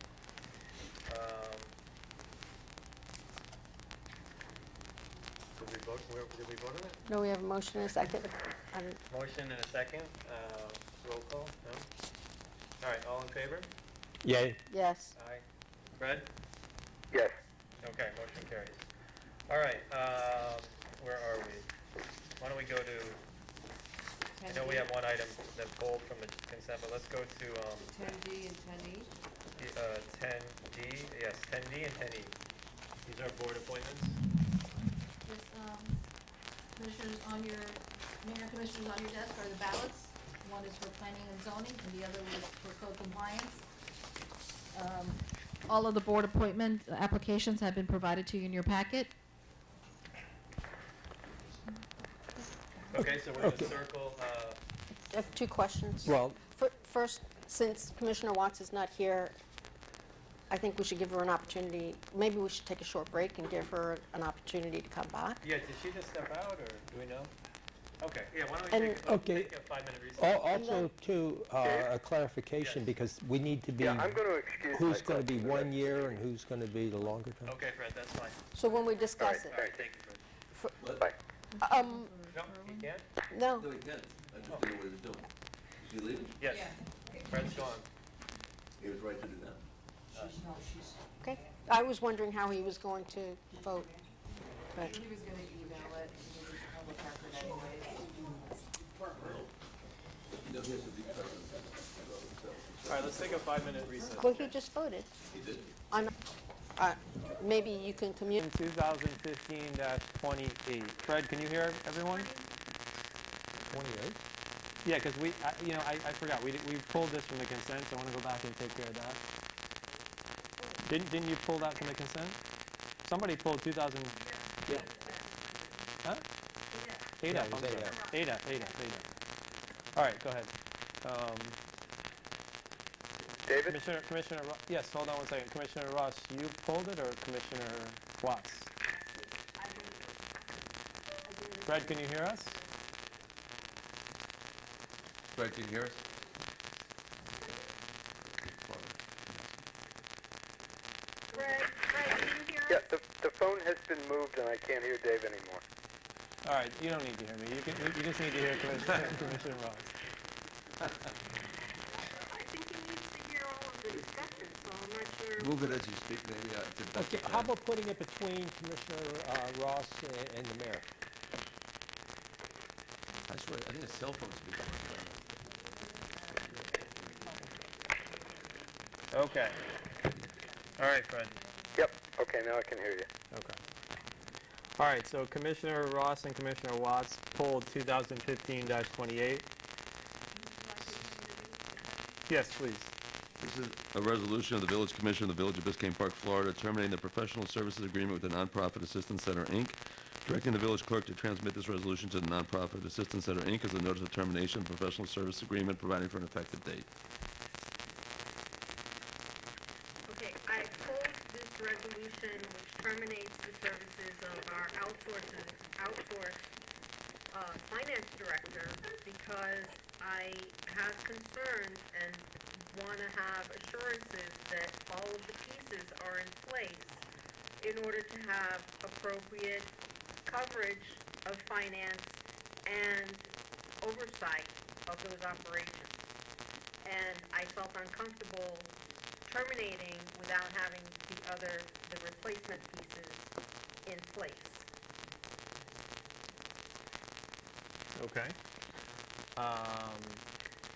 Did we vote on it? No, we have a motion and a second. I don't- Motion and a second. Roll call? No? All right, all in favor? Yay. Yes. Aye. Fred? Yes. Okay, motion carries. All right, where are we? Why don't we go to, I know we have one item that pulled from the consent, but let's go to 10D and 10E. 10D, yes, 10D and 10E. These are board appointments. Yes, Commissioners, on your, Mayor and Commissioners, on your desk are the ballots. One is for planning and zoning, and the other is for code compliance. All of the board appointment applications have been provided to you in your packet. Okay, so we're going to circle, I have two questions. Well, First, since Commissioner Watts is not here, I think we should give her an opportunity. Maybe we should take a short break and give her an opportunity to come back. yeah, did she just step out, or do we know? Okay, yeah, why don't we And- take a 5-minute recess? Also, too, a clarification, because we need to be, Yeah, I'm going to excuse who's going myself to be for 1 that. year and who's going to be the longer term. Okay, Fred, that's fine. So when we discuss it. All right, thank you, Fred. Bye. No, he can't? No. No, he can't. I just didn't know what he was doing. Is he leaving? Yes. Fred's gone. He was right to do that. Okay. I was wondering how he was going to vote. But He was going to email it. He was a public record anyways. No, he has to be present. All right, let's take a 5-minute recess. well, he just voted. He did? Maybe you can communicate. 2015-28. Fred, can you hear everyone? 28? Yeah, because I forgot. We pulled this from the consent, so I want to go back and take care of that. Didn't you pull that from the consent? Somebody pulled 2000. Yeah. Huh? Ada. I'm sorry. Ada. All right, go ahead. David? Commissioner, yes, hold on one second. Commissioner Ross, you pulled it, or Commissioner Watts? Fred, can you hear us? Fred, can you hear us? Fred, can you hear us? Yeah, the phone has been moved and I can't hear Dave anymore. All right, you don't need to hear me. You just need to hear Commissioner Ross. I think he needs to hear all of the discussion, so I'm not sure. Move it as you speak, maybe. Okay, how about putting it between Commissioner Ross and the mayor? I swear, I think a cell phone speaker. Okay. All right, Fred. Yep. Okay, now I can hear you. Okay. All right, so Commissioner Ross and Commissioner Watts pulled 2015-28. Yes, please. This is a resolution of the Village Commission of the Village of Biscayne Park, Florida, terminating the professional services agreement with the Nonprofit Assistance Center, Inc., directing the village clerk to transmit this resolution to the Nonprofit Assistance Center, Inc. as a notice of termination of professional service agreement, providing for an effective date. Okay, I pulled this resolution which terminates the services of our outsourced finance director because I have concerns and want to have assurances that all of the pieces are in place in order to have appropriate coverage of finance and oversight of those operations. And I felt uncomfortable terminating without having the replacement pieces in place. Okay.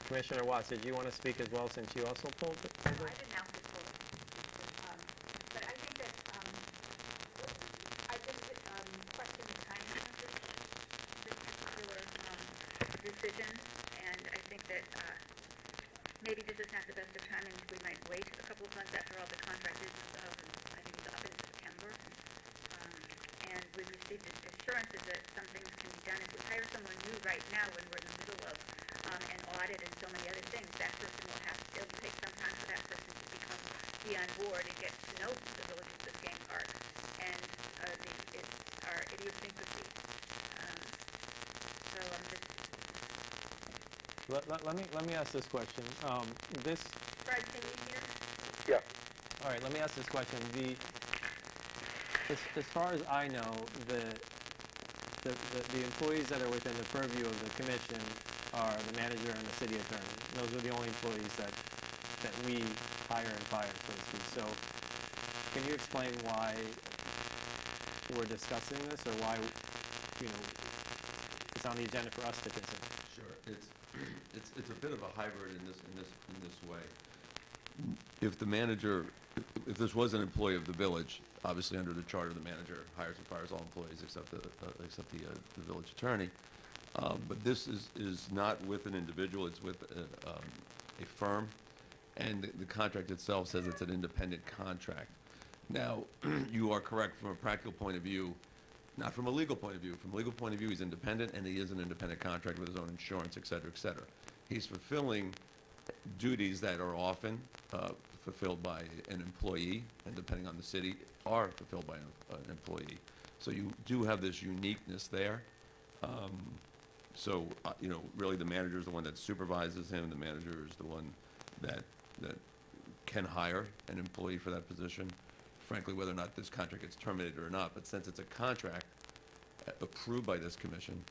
Commissioner Watts, did you want to speak as well since you also pulled it? I didn't have to pull it. But I think that I just question the timing of this particular decision, and I think that maybe this is not the best of timing. We might wait a couple of months after all the contract is, I think it's up in September. And we've received assurances that some things can be done. If we hire someone new right now when we're in the middle of an audit and so many other things, that person will have to, it'll take some time for that person to be on board and get to know the Village of Biscayne Park. And our Let me ask this question. This. Fred, can you hear? Yeah. All right. Let me ask this question. As far as I know, the employees that are within the purview of the commission are the manager and the city attorney. Those are the only employees that we hire and fire, so to speak. So, can you explain why we're discussing this, or why it's on the agenda for us to consider? Sure. It's a bit of a hybrid in this way. If the manager, if this was an employee of the village, obviously under the charter, the manager hires and fires all employees except the village attorney. But this is not with an individual; it's with a firm, and the contract itself says it's an independent contract. Now, you are correct from a practical point of view, not from a legal point of view. From a legal point of view, he's independent, and he is an independent contractor with his own insurance, et cetera, et cetera. He's fulfilling duties that are often fulfilled by an employee, and depending on the city, are fulfilled by an employee. So you do have this uniqueness there. Really the manager is the one that supervises him. The manager is the one that can hire an employee for that position. Frankly, whether or not this contract gets terminated or not, but since it's a contract approved by this commission,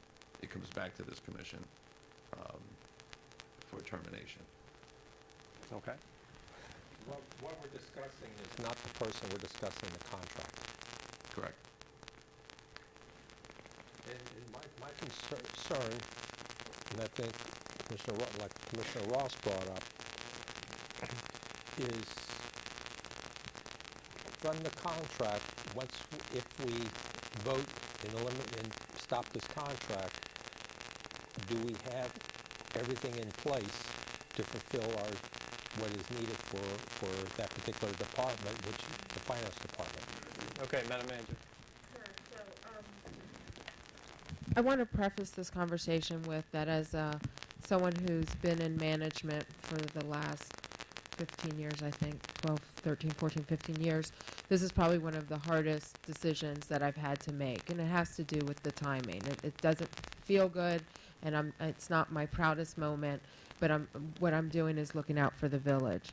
it comes back to this commission for termination. Okay. What we're discussing is not the person, we're discussing the contract. Correct. And my concern, and I think Commissioner Ross brought up, is from the contract, if we vote and stop this contract, do we have everything in place to fulfill what is needed for that particular department, which is the finance department? Okay, Madam Manager. I want to preface this conversation with that as someone who's been in management for the last 15 years, I think, 12, 13, 14, 15 years. This is probably one of the hardest decisions that I've had to make, and it has to do with the timing. It doesn't feel good, and it's not my proudest moment, but what I'm doing is looking out for the village.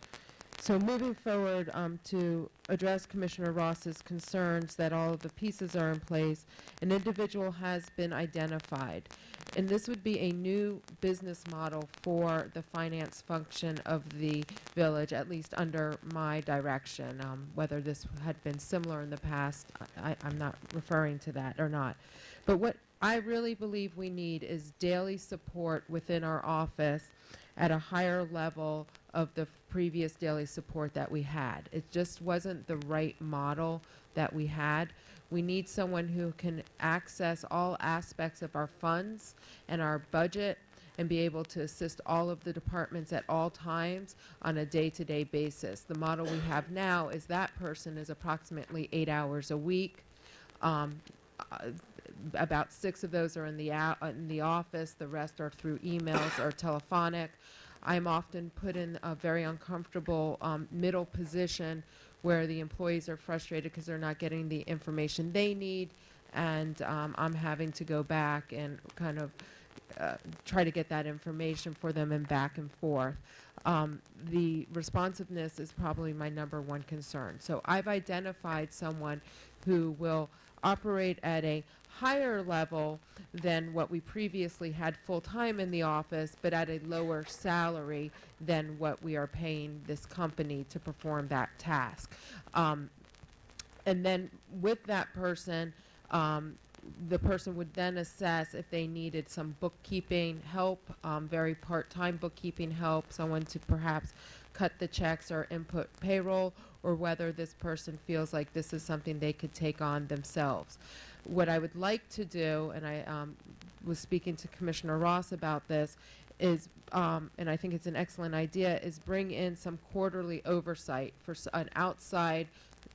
So moving forward to address Commissioner Ross's concerns that all of the pieces are in place, an individual has been identified. And this would be a new business model for the finance function of the village, at least under my direction. Whether this had been similar in the past, I'm not referring to that or not. But what I really believe we need is daily support within our office at a higher level of the previous daily support that we had. It just wasn't the right model that we had. We need someone who can access all aspects of our funds and our budget and be able to assist all of the departments at all times on a day-to-day basis. The model we have now is that person is approximately 8 hours a week. About 6 of those are in the office. The rest are through emails or telephonic. I'm often put in a very uncomfortable middle position where the employees are frustrated because they're not getting the information they need, and I'm having to go back and kind of try to get that information for them and back and forth. The responsiveness is probably my #1 concern. So I've identified someone who will operate at a higher level than what we previously had full-time in the office, but at a lower salary than what we are paying this company to perform that task. And then with that person, the person would then assess if they needed some bookkeeping help, very part-time bookkeeping help, someone to perhaps cut the checks or input payroll, or whether this person feels like this is something they could take on themselves. What I would like to do, and I was speaking to Commissioner Ross about this, is, and I think it's an excellent idea, is bring in some quarterly oversight for an outside,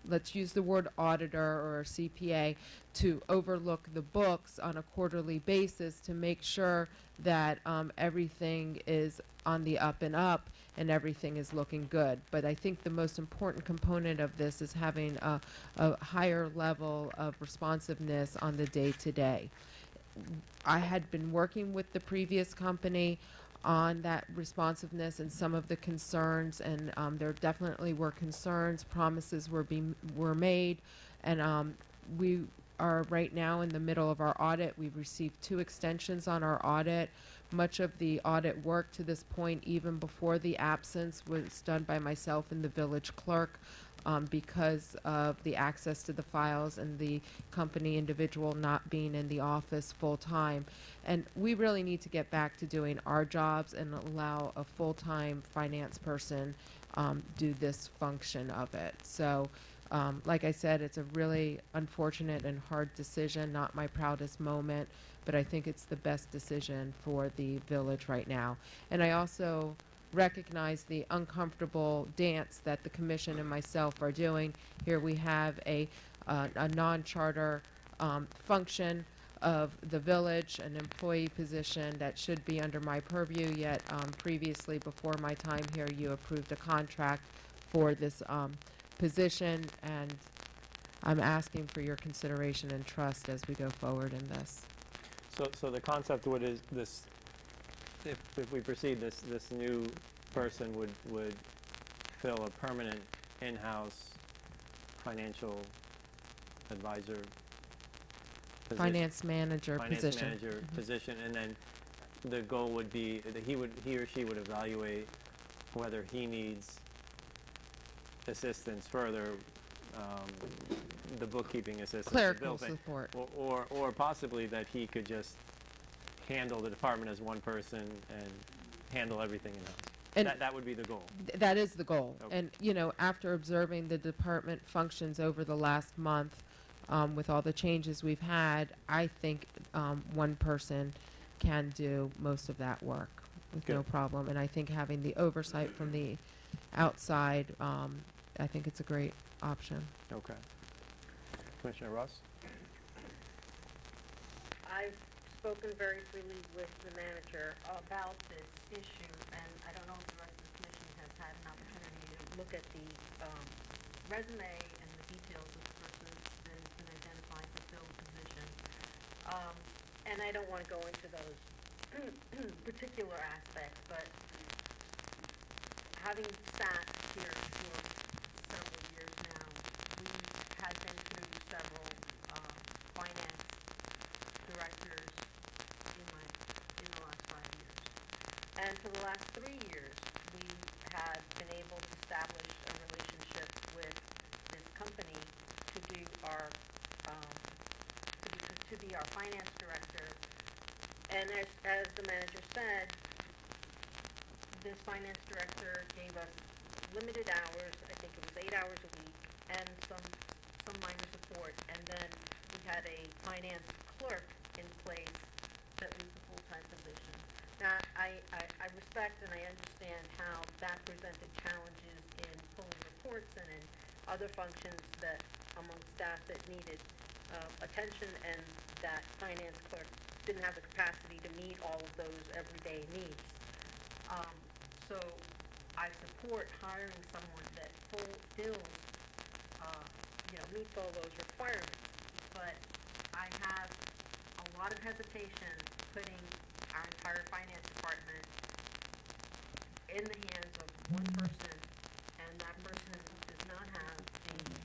let's use the word auditor or a CPA, to overlook the books on a quarterly basis to make sure that everything is on the up and up and everything is looking good. But I think the most important component of this is having a higher level of responsiveness on the day-to-day. I had been working with the previous company on that responsiveness and some of the concerns, and there definitely were concerns. Promises were made, and we are right now in the middle of our audit. We've received 2 extensions on our audit. Much of the audit work to this point, even before the absence, was done by myself and the village clerk. Because of the access to the files and the company individual not being in the office full time. And we really need to get back to doing our jobs and allow a full-time finance person do this function of it. So, like I said, it's a really unfortunate and hard decision, not my proudest moment, but I think it's the best decision for the village right now. And I also recognize the uncomfortable dance that the commission and myself are doing. Here we have a non-charter function of the village, an employee position that should be under my purview, yet previously, before my time here, you approved a contract for this position, and I'm asking for your consideration and trust as we go forward in this. So the concept is this. If we proceed, this new person would fill a permanent in-house financial advisor position, finance manager position, and then the goal would be that he or she would evaluate whether he needs assistance further, the bookkeeping assistance, clerical support, or possibly that he could just handle the department as one person and handle everything in-house. And that would be the goal. That is the goal. Okay. And, you know, after observing the department functions over the last month, with all the changes we've had, I think one person can do most of that work with no problem. And I think having the oversight from the outside, I think it's a great option. Okay. Commissioner Ross? I've spoken very freely with the manager about this issue, and I don't know if the rest of the commission has had an opportunity to look at the resume and the details of the person that has been identified to fill the position. And I don't want to go into those particular aspects, but having sat here for several years now, we have been through several finance directors in the last 5 years. And for the last 3 years, we have been able to establish a relationship with this company to do our to be our finance director. And as the manager said, this finance director gave us limited hours. I think it was 8 hours a week, and some minor support. And then we had a finance clerk in place that was a full-time position. Now, I respect and I understand how that presented challenges in pulling reports and in other functions that among staff that needed attention, and that finance clerk didn't have the capacity to meet all of those everyday needs. So I support hiring someone that fulfills, meets all those requirements. But I have a lot of hesitation putting our entire finance department in the hands of one person, and that person does not have the.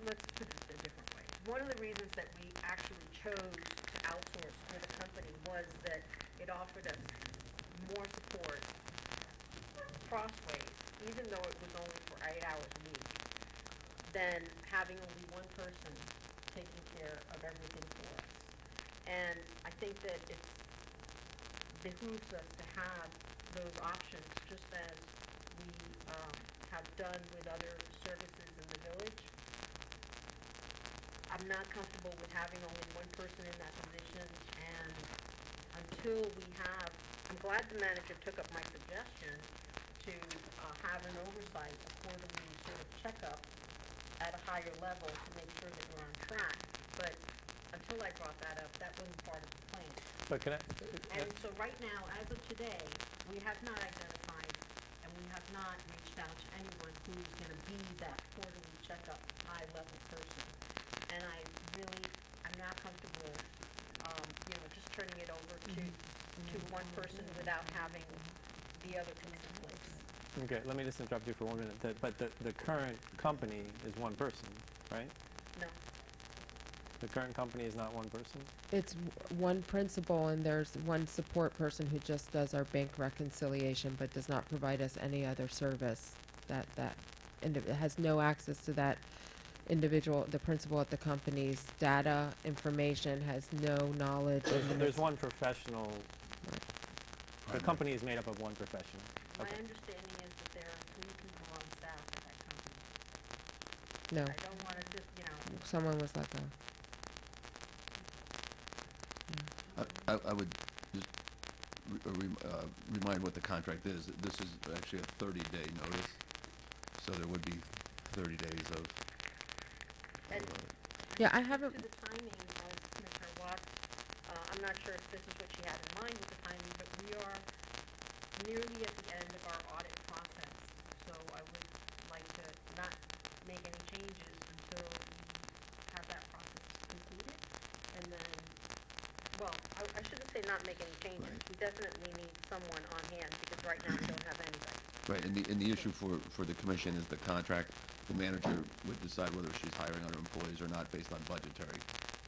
Let's put it a different way. One of the reasons that we actually chose to outsource with a company was that it offered us more support crossways, even though it was only for 8 hours a week, than having only one person taking care of everything for us. And I think that it behooves us to have those options, just as we have done with other services in the village. I'm not comfortable with having only one person in that position, and until we have, I'm glad the manager took up my suggestion to have an oversight, a quarterly sort of checkup at a higher level to make sure that we're on track. But until I brought that up, that wasn't part of the plan. But can I? And so right now, as of today, we have not identified and we have not reached out to anyone who's going to be that quarterly checkup high-level person. And I'm not comfortable, just turning it over to one person without having the other piece in place. Okay, let me just interrupt you for 1 minute. But the current company is one person, right? No. The current company is not one person? It's one principal, and there's one support person who just does our bank reconciliation, but does not provide us any other service. And it has no access to that individual, the principal at the company's data, information, has no knowledge. There's one professional. The company is made up of one professional. My understanding is that there are 3 people on staff at that company. No. I don't want to just, Someone was let go. I would just remind what the contract is. This is actually a 30-day notice, so there would be 30 days of. Yeah, I haven't. To the timing of Commissioner Watts, I'm not sure if this is what she had in mind with the timing, but we are nearly at the end of our audit process. So I would like to not make any changes until we have that process completed. And then, well, I shouldn't say not make any changes. Right. We definitely need someone on hand because right now we don't have anybody. Right, and the issue for the commission is the contract. The manager would decide whether she's hiring other employees or not based on budgetary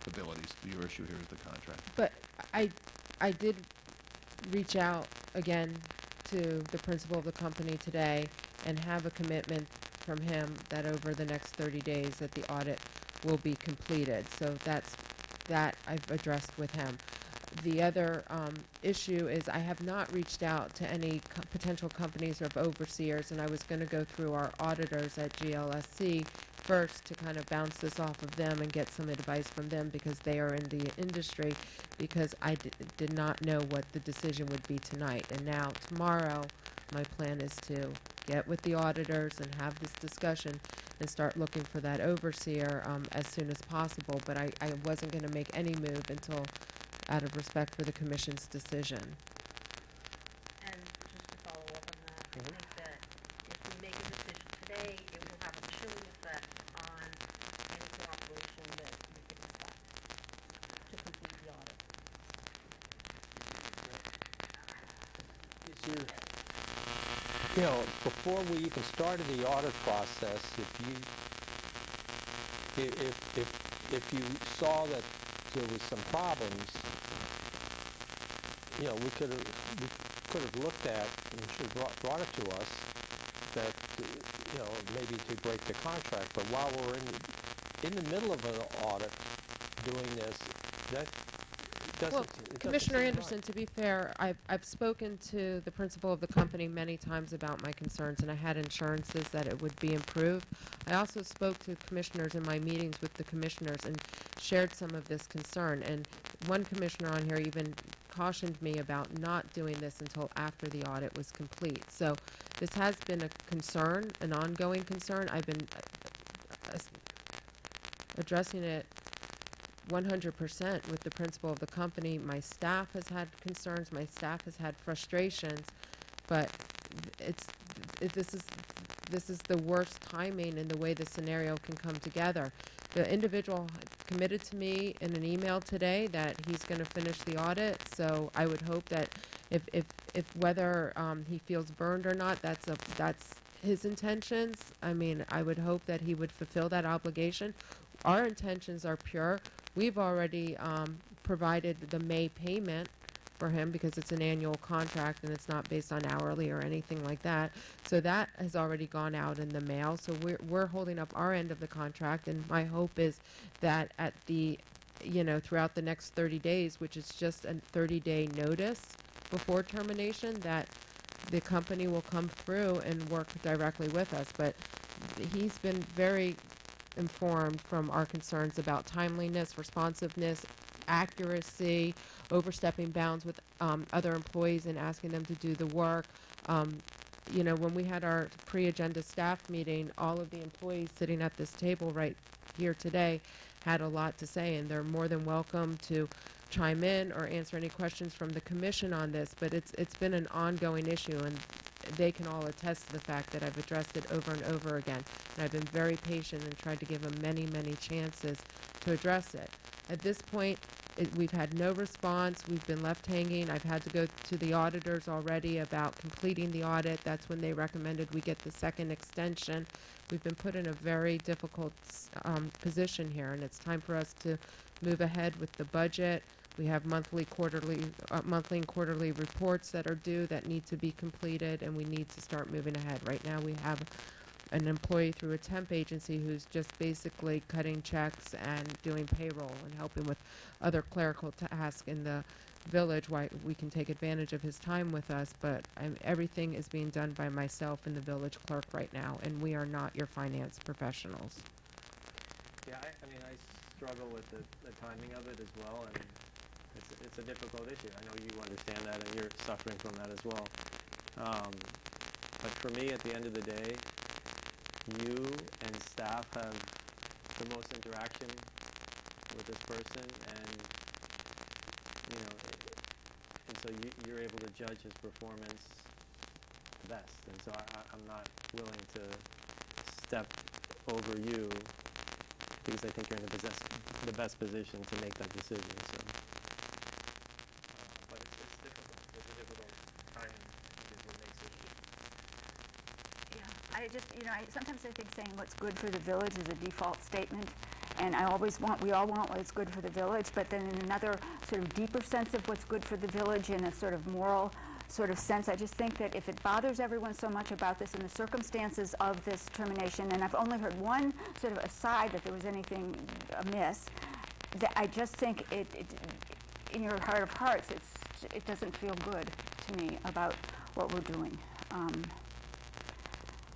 abilities. Your issue here is the contract. But I did reach out again to the principal of the company today and have a commitment from him that over the next 30 days that the audit will be completed. So that I've addressed with him. The other issue is I have not reached out to any potential companies or overseers, and I was going to go through our auditors at GLSC first to kind of bounce this off of them and get some advice from them because they are in the industry, because I did not know what the decision would be tonight. And now tomorrow my plan is to get with the auditors and have this discussion and start looking for that overseer as soon as possible. But I wasn't going to make any move until out of respect for the commission's decision. And just to follow up on that, I think that if we make a decision today, it will have a chilling effect on any cooperation that we can expect to complete the audit. Before we even started the audit process, if you saw that there was some problems, we could have looked at and should have brought it to us that maybe to break the contract. But while we're in the middle of an audit doing this, that doesn't. Well, Commissioner Anderson, to be fair, I've spoken to the principal of the company many times about my concerns, and I had assurances that it would be improved. I also spoke to commissioners in my meetings with the commissioners and shared some of this concern. And one commissioner on here even cautioned me about not doing this until after the audit was complete. So this has been a concern, an ongoing concern. I've been addressing it 100% with the principal of the company. My staff has had concerns. My staff has had frustrations, but this is the worst timing in the way the scenario can come together. The individual committed to me in an email today that he's going to finish the audit, so I would hope that if whether he feels burned or not, that's his intentions. I mean, I would hope that he would fulfill that obligation. Our intentions are pure. We've already provided the May payment for him because it's an annual contract and it's not based on hourly or anything like that. So that has already gone out in the mail. So we're holding up our end of the contract, and my hope is that at the, throughout the next 30 days, which is just a 30-day notice before termination, that the company will come through and work directly with us. But he's been very informed from our concerns about timeliness, responsiveness, accuracy, overstepping bounds with other employees and asking them to do the work. When we had our pre-agenda staff meeting, all of the employees sitting at this table right here today had a lot to say, and they're more than welcome to chime in or answer any questions from the commission on this. But it's been an ongoing issue, and they can all attest to the fact that I've addressed it over and over again. And I've been very patient and tried to give them many, many chances to address it. At this point, We've had no response. We've been left hanging. I've had to go to the auditors already about completing the audit. That's when they recommended we get the second extension. We've been put in a very difficult position here, and it's time for us to move ahead with the budget. We have monthly and quarterly reports that are due that need to be completed, and we need to start moving ahead. Right now, we have an employee through a temp agency who's just basically cutting checks and doing payroll and helping with other clerical tasks in the village. Why we can take advantage of his time with us, but everything is being done by myself and the village clerk right now, and we are not your finance professionals. Yeah, I mean, I struggle with the timing of it as well, and it's a difficult issue. I know you understand that, and you're suffering from that as well. But for me, at the end of the day, you and staff have the most interaction with this person, and and so you're able to judge his performance the best. And so I'm not willing to step over you because I think you're in the best position to make that decision. So, but it's difficult. It's a difficult time because what makes it. Yeah, I just, sometimes I think saying what's good for the village is a default statement, and we all want what's good for the village, but then in another sort of deeper sense of what's good for the village in a sort of moral sort of sense, I just think that if it bothers everyone so much about this and the circumstances of this termination, and I've only heard one sort of aside that there was anything amiss, that I just think it in your heart of hearts, it doesn't feel good to me about what we're doing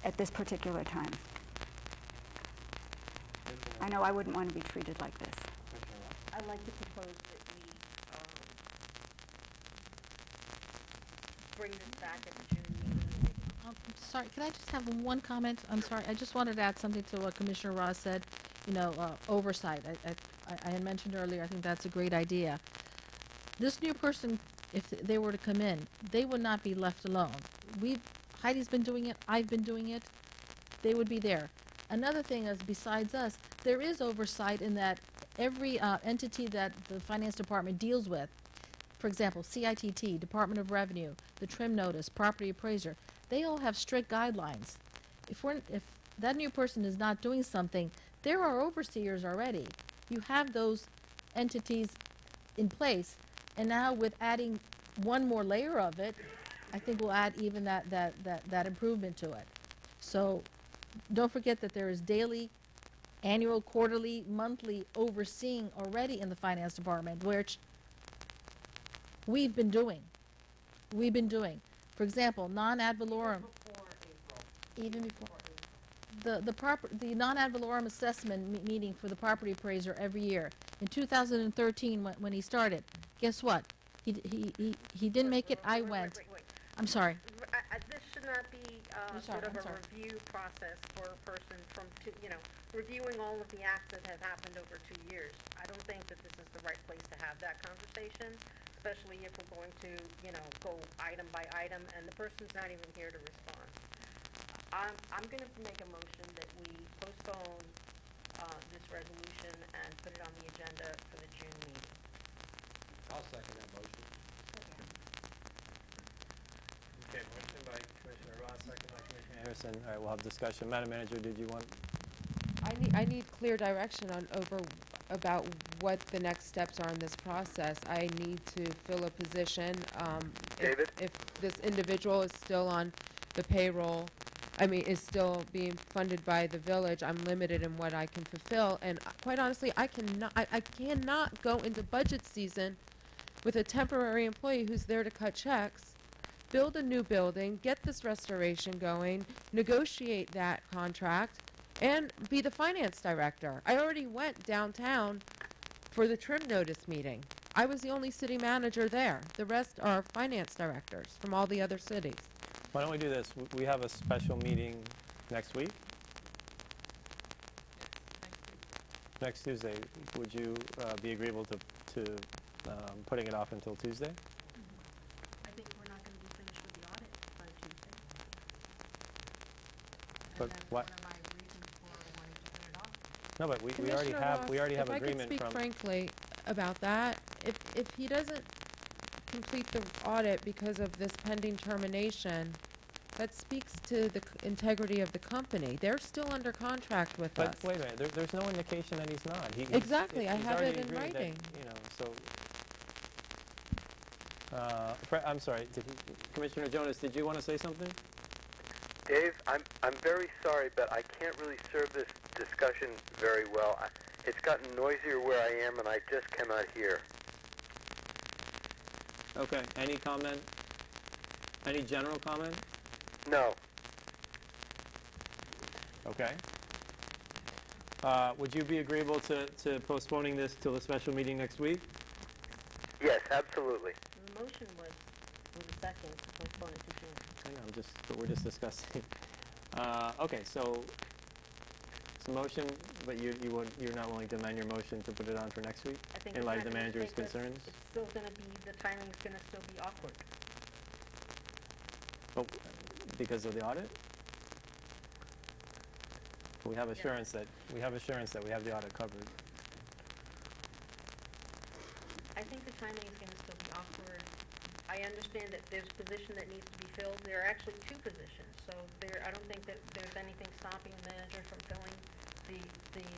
at this particular time. I know I wouldn't want to be treated like this. I'd like to propose that we bring this back at the June meeting. I'm sorry, can I just have one comment? I'm sorry, I just wanted to add something to what Commissioner Ross said, oversight. I had mentioned earlier, I think that's a great idea. This new person, if they were to come in, they would not be left alone. Heidi's been doing it, I've been doing it, they would be there. Another thing is, besides us, there is oversight in that every entity that the Finance Department deals with, for example, CITT, Department of Revenue, the trim notice, property appraiser, they all have strict guidelines. If that new person is not doing something, there are overseers already. You have those entities in place, and now with adding one more layer of it, I think we'll add even that improvement to it. So don't forget that there is daily, annual, quarterly, monthly overseeing already in the Finance Department, which we've been doing. For example, non-ad valorem. Even before. The non-ad valorem assessment meeting for the property appraiser every year. In 2013, when he started, guess what? He didn't make it. I went. Wait. I'm sorry. This should not be sort of a review process for a person from, reviewing all of the acts that have happened over 2 years. I don't think that this is the right place to have that conversation, especially if we're going to, go item by item, and the person's not even here to respond. I'm going to make a motion that we postpone this resolution and put it on the agenda for the June meeting. I'll second that motion. Okay, motion by Commissioner Ross, second by Commissioner Harrison. All right, we'll have discussion. Madam Manager, did you want? I need clear direction about what the next steps are in this process. I need to fill a position. David? If this individual is still on the payroll, is still being funded by the village, I'm limited in what I can fulfill. And quite honestly, I cannot go into budget season with a temporary employee who's there to cut checks, build a new building, get this restoration going, negotiate that contract, and be the finance director. I already went downtown for the trim notice meeting. I was the only city manager there. The rest are finance directors from all the other cities. Why don't we do this? We have a special meeting next week. Next Tuesday. Would you be agreeable to putting it off until Tuesday? I think we're not going to be finished with the audit by Tuesday. But that's what? one of my reasons for wanting to put it off. No, but we already have agreement if I could speak frankly, about that. If he doesn't complete the audit because of this pending termination, that speaks to the integrity of the company. They're still under contract with us. But wait a minute, there's no indication that he's not. Exactly, I he's have already it in agreed that, writing. you know, so. I'm sorry, Commissioner Jonas, did you want to say something? Dave, I'm very sorry, but I can't really serve this discussion very well. It's gotten noisier where I am, and I just cannot hear. Okay, any comment? Any general comment? No. Okay. Would you be agreeable to postponing this till the special meeting next week? Yes, absolutely. The motion was, with a second, to postpone it to June. I know, but we're just discussing. Okay, so it's a motion, but you're not willing to amend your motion to put it on for next week? I think in it's light not of the gonna manager's take us- concerns? It's still gonna be, the timing's gonna still be awkward. Oh, because of the audit? We have assurance that we have the audit covered. I think the timing is gonna still be awkward. I understand that there's a position that needs to be filled. There are actually two positions, so I don't think that there's anything stopping the manager from filling the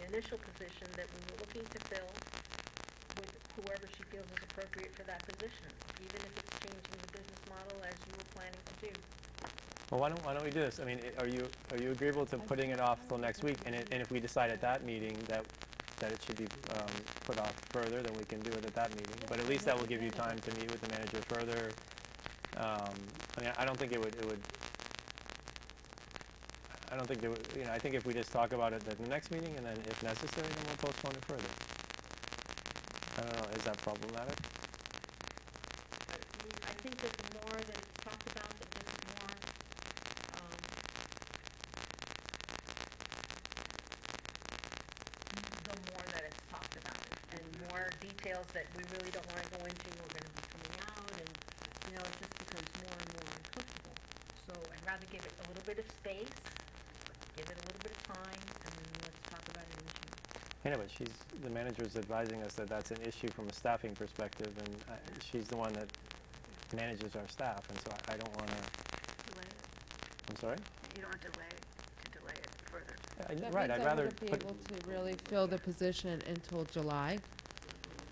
initial position that we were looking to fill with whoever she feels is appropriate for that position, even if it's changing the business model as you were planning to do. Well, why don't we do this? I mean, are you agreeable to putting it off till next week? And if we decide at that meeting that it should be put off further, then we can do it at that meeting. But at least that will give you time to meet with the manager further. I mean, I don't think it would. I don't think there would. You know, I think if we just talk about it at the next meeting, and then if necessary, then we'll postpone it further. I don't know. Is that problematic? I think that the more that it's talked about, the more, that it's talked about, and more details that we really don't want to go into are going to be coming out, and, you know, it just becomes more and more uncomfortable. So I'd rather give it a little bit of space, give it a little bit of time, and then let's talk about an issue. I know, but the manager's advising us that that's an issue from a staffing perspective, and she's the one that manages our staff, and so I don't want to. Delay it. I'm sorry? You don't want to delay it further. That right, means I'd I rather wouldn't be able to really fill the position until July,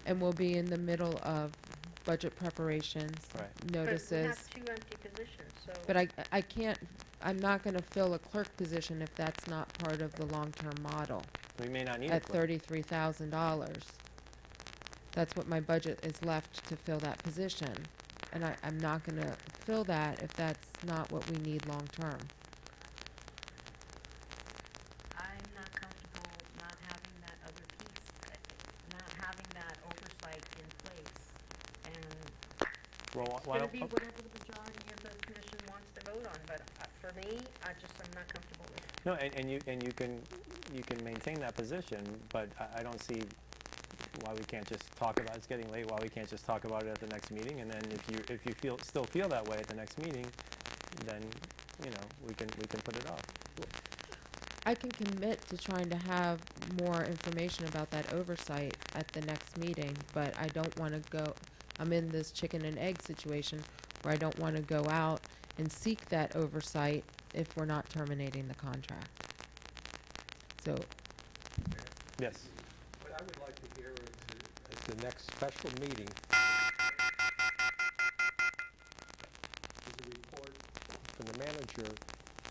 and we'll be in the middle of budget preparations, notices. But we have two empty positions, so. But I can't, I'm not going to fill a clerk position if that's not part of the long-term model. We may not need a At clerk. $33,000. That's what my budget is left to fill that position. And I'm not going to fill that if that's not what we need long-term. I'm not comfortable not having that other piece, not having that oversight in place. And Well, it's why going don't? to be whatever the majority of the commission wants to vote on, but for me, I'm not comfortable with it. No, and you can maintain that position, but I don't see why we can't just talk about, it's getting late, why we can't just talk about it at the next meeting, and then if you still feel that way at the next meeting, then, you know, we can put it off. I can commit to trying to have more information about that oversight at the next meeting, but I don't want to go, I'm in this chicken and egg situation where I don't want to go out and seek that oversight if we're not terminating the contract. So. Yes. What I would like to hear is the next special meeting is a report from the manager,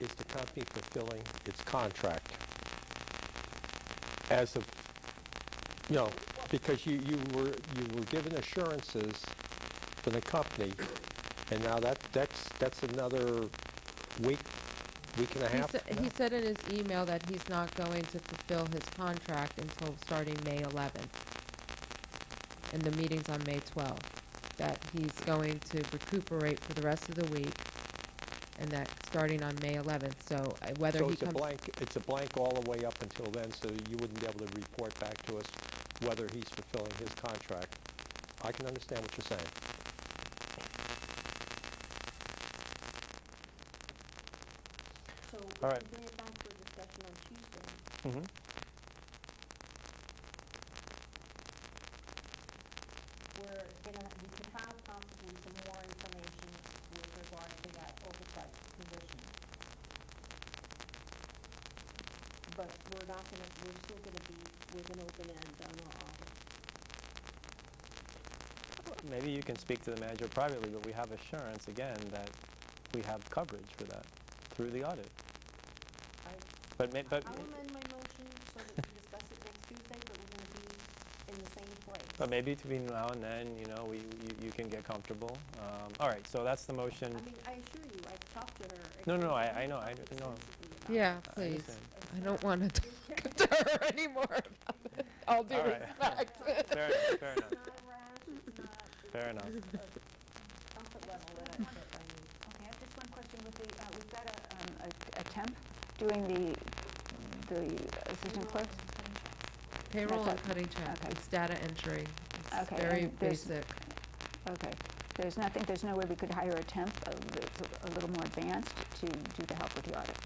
is the company fulfilling its contract? As of, you know, because you were given assurances from the company, and now that's another week and a half. He said in his email that he's not going to fulfill his contract until starting May 11th. And the meeting's on May 12th. That he's going to recuperate for the rest of the week, and that starting on May 11th. So whether So he it's a comes. blank. It's a blank all the way up until then. So you wouldn't be able to report back to us whether he's fulfilling his contract. I can understand what you're saying. So All right. we bring it back for discussion on Tuesday. Mm-hmm. but we're still gonna be with an open end on our audit. Maybe you can speak to the manager privately, but we have assurance, again, that we have coverage for that through the audit. But I'll amend my motion so that we discuss it next Tuesday, but we're gonna be in the same place. But maybe between now and then, you know, you can get comfortable. All right, so that's the motion. I mean, I assure you, I've talked to her. No, I know, I know. Yeah, please. I don't want to talk to her anymore about it. All due All right. respect. Fair enough, fair enough. Fair enough. Comfort level that I need. Okay, I have just one question with the, we've got a temp doing the assistant clerk? Payroll That's and cutting check. Okay. It's data entry. It's Okay, very and there's- basic. Okay, there's no way we could hire a temp that's a little more advanced to do the help with the audit?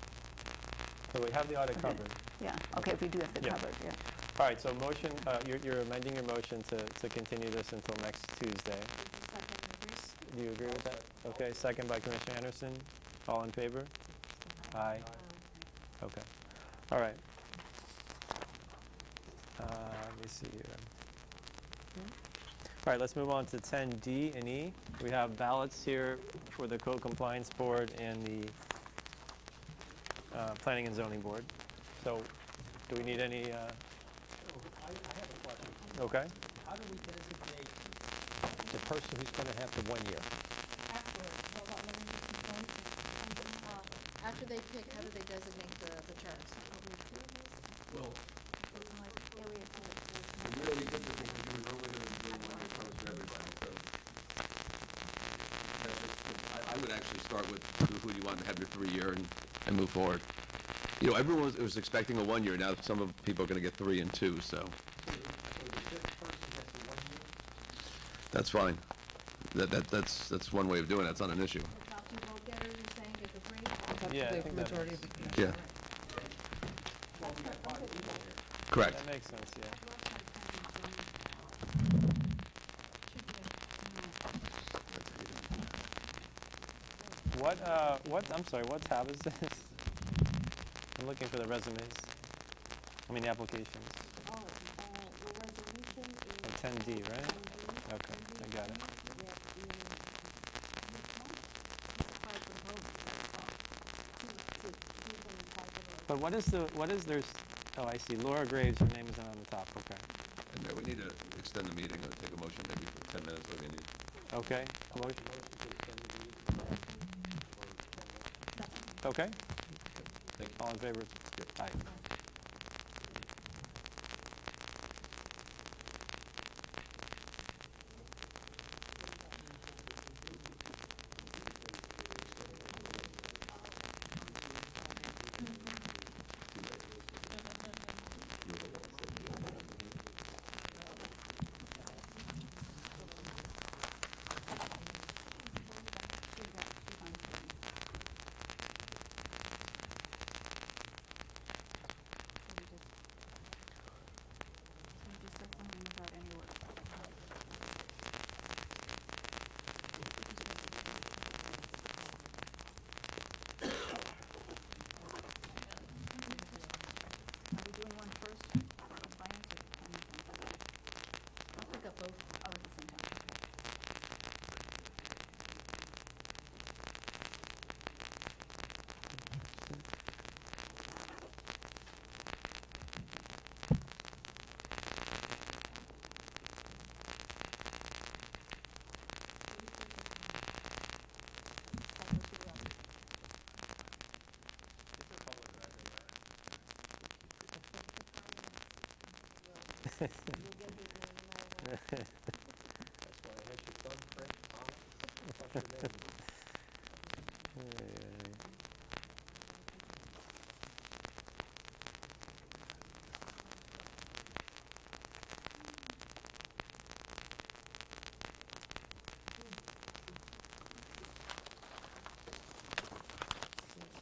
So we have the audit Okay. covered. Yeah, okay, if we do have the Yeah. covered, yeah. All right, so motion, you're amending your motion to continue this until next Tuesday. Do you agree with that? Okay, second by Commissioner Anderson. All in favor? Aye. Okay. All right. Let me see here. All right, let's move on to 10D and E. We have ballots here for the Code Compliance Board and the Planning and Zoning Board. So, do we need any? I have a question. Okay. How do we designate the person who's going to have the 1 year? After they pick, how do they designate the terms? Well, really different because you were normally going to be doing 1 year terms for everybody, so. I would actually start with who you want to have your 3 year and move forward. You know, everyone was expecting a 1 year. Now some of people are going to get 3 and 2, so. That's fine. That's one way of doing it. That's not an issue. Yeah, I The think that majority makes- of the Yeah. Correct. That makes sense, yeah. I'm sorry, what tab is this? I'm looking for the resumes. I mean, the applications. The resolution is. 10D, right? Okay, I got it. But what is their, oh, I see, Laura Graves, her name is not on the top, okay. And we need to extend the meeting, or take a motion maybe for 10 minutes, what we need. Okay, motion. Okay. Thank you. All in favor? Aye.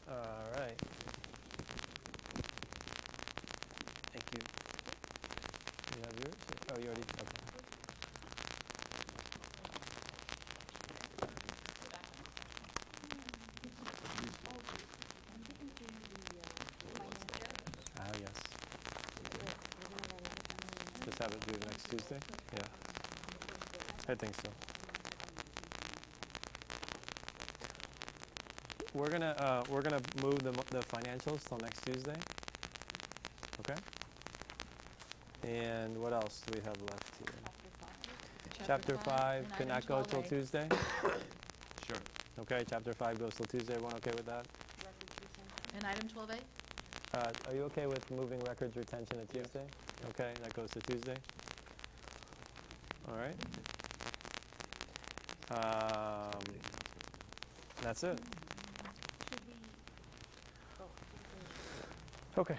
All right. Thank you. You have yours? Oh, you already, okay. just have it due next Tuesday? Yeah. I think so. We're gonna move the financials till next Tuesday. Okay? And what else do we have left here? Chapter 5 can that go till Tuesday? Sure. Okay, Chapter 5 goes till Tuesday. Everyone okay with that? And item 12A? Are you okay with moving records retention to Tuesday? Okay, that goes to Tuesday. All right. That's it. Okay.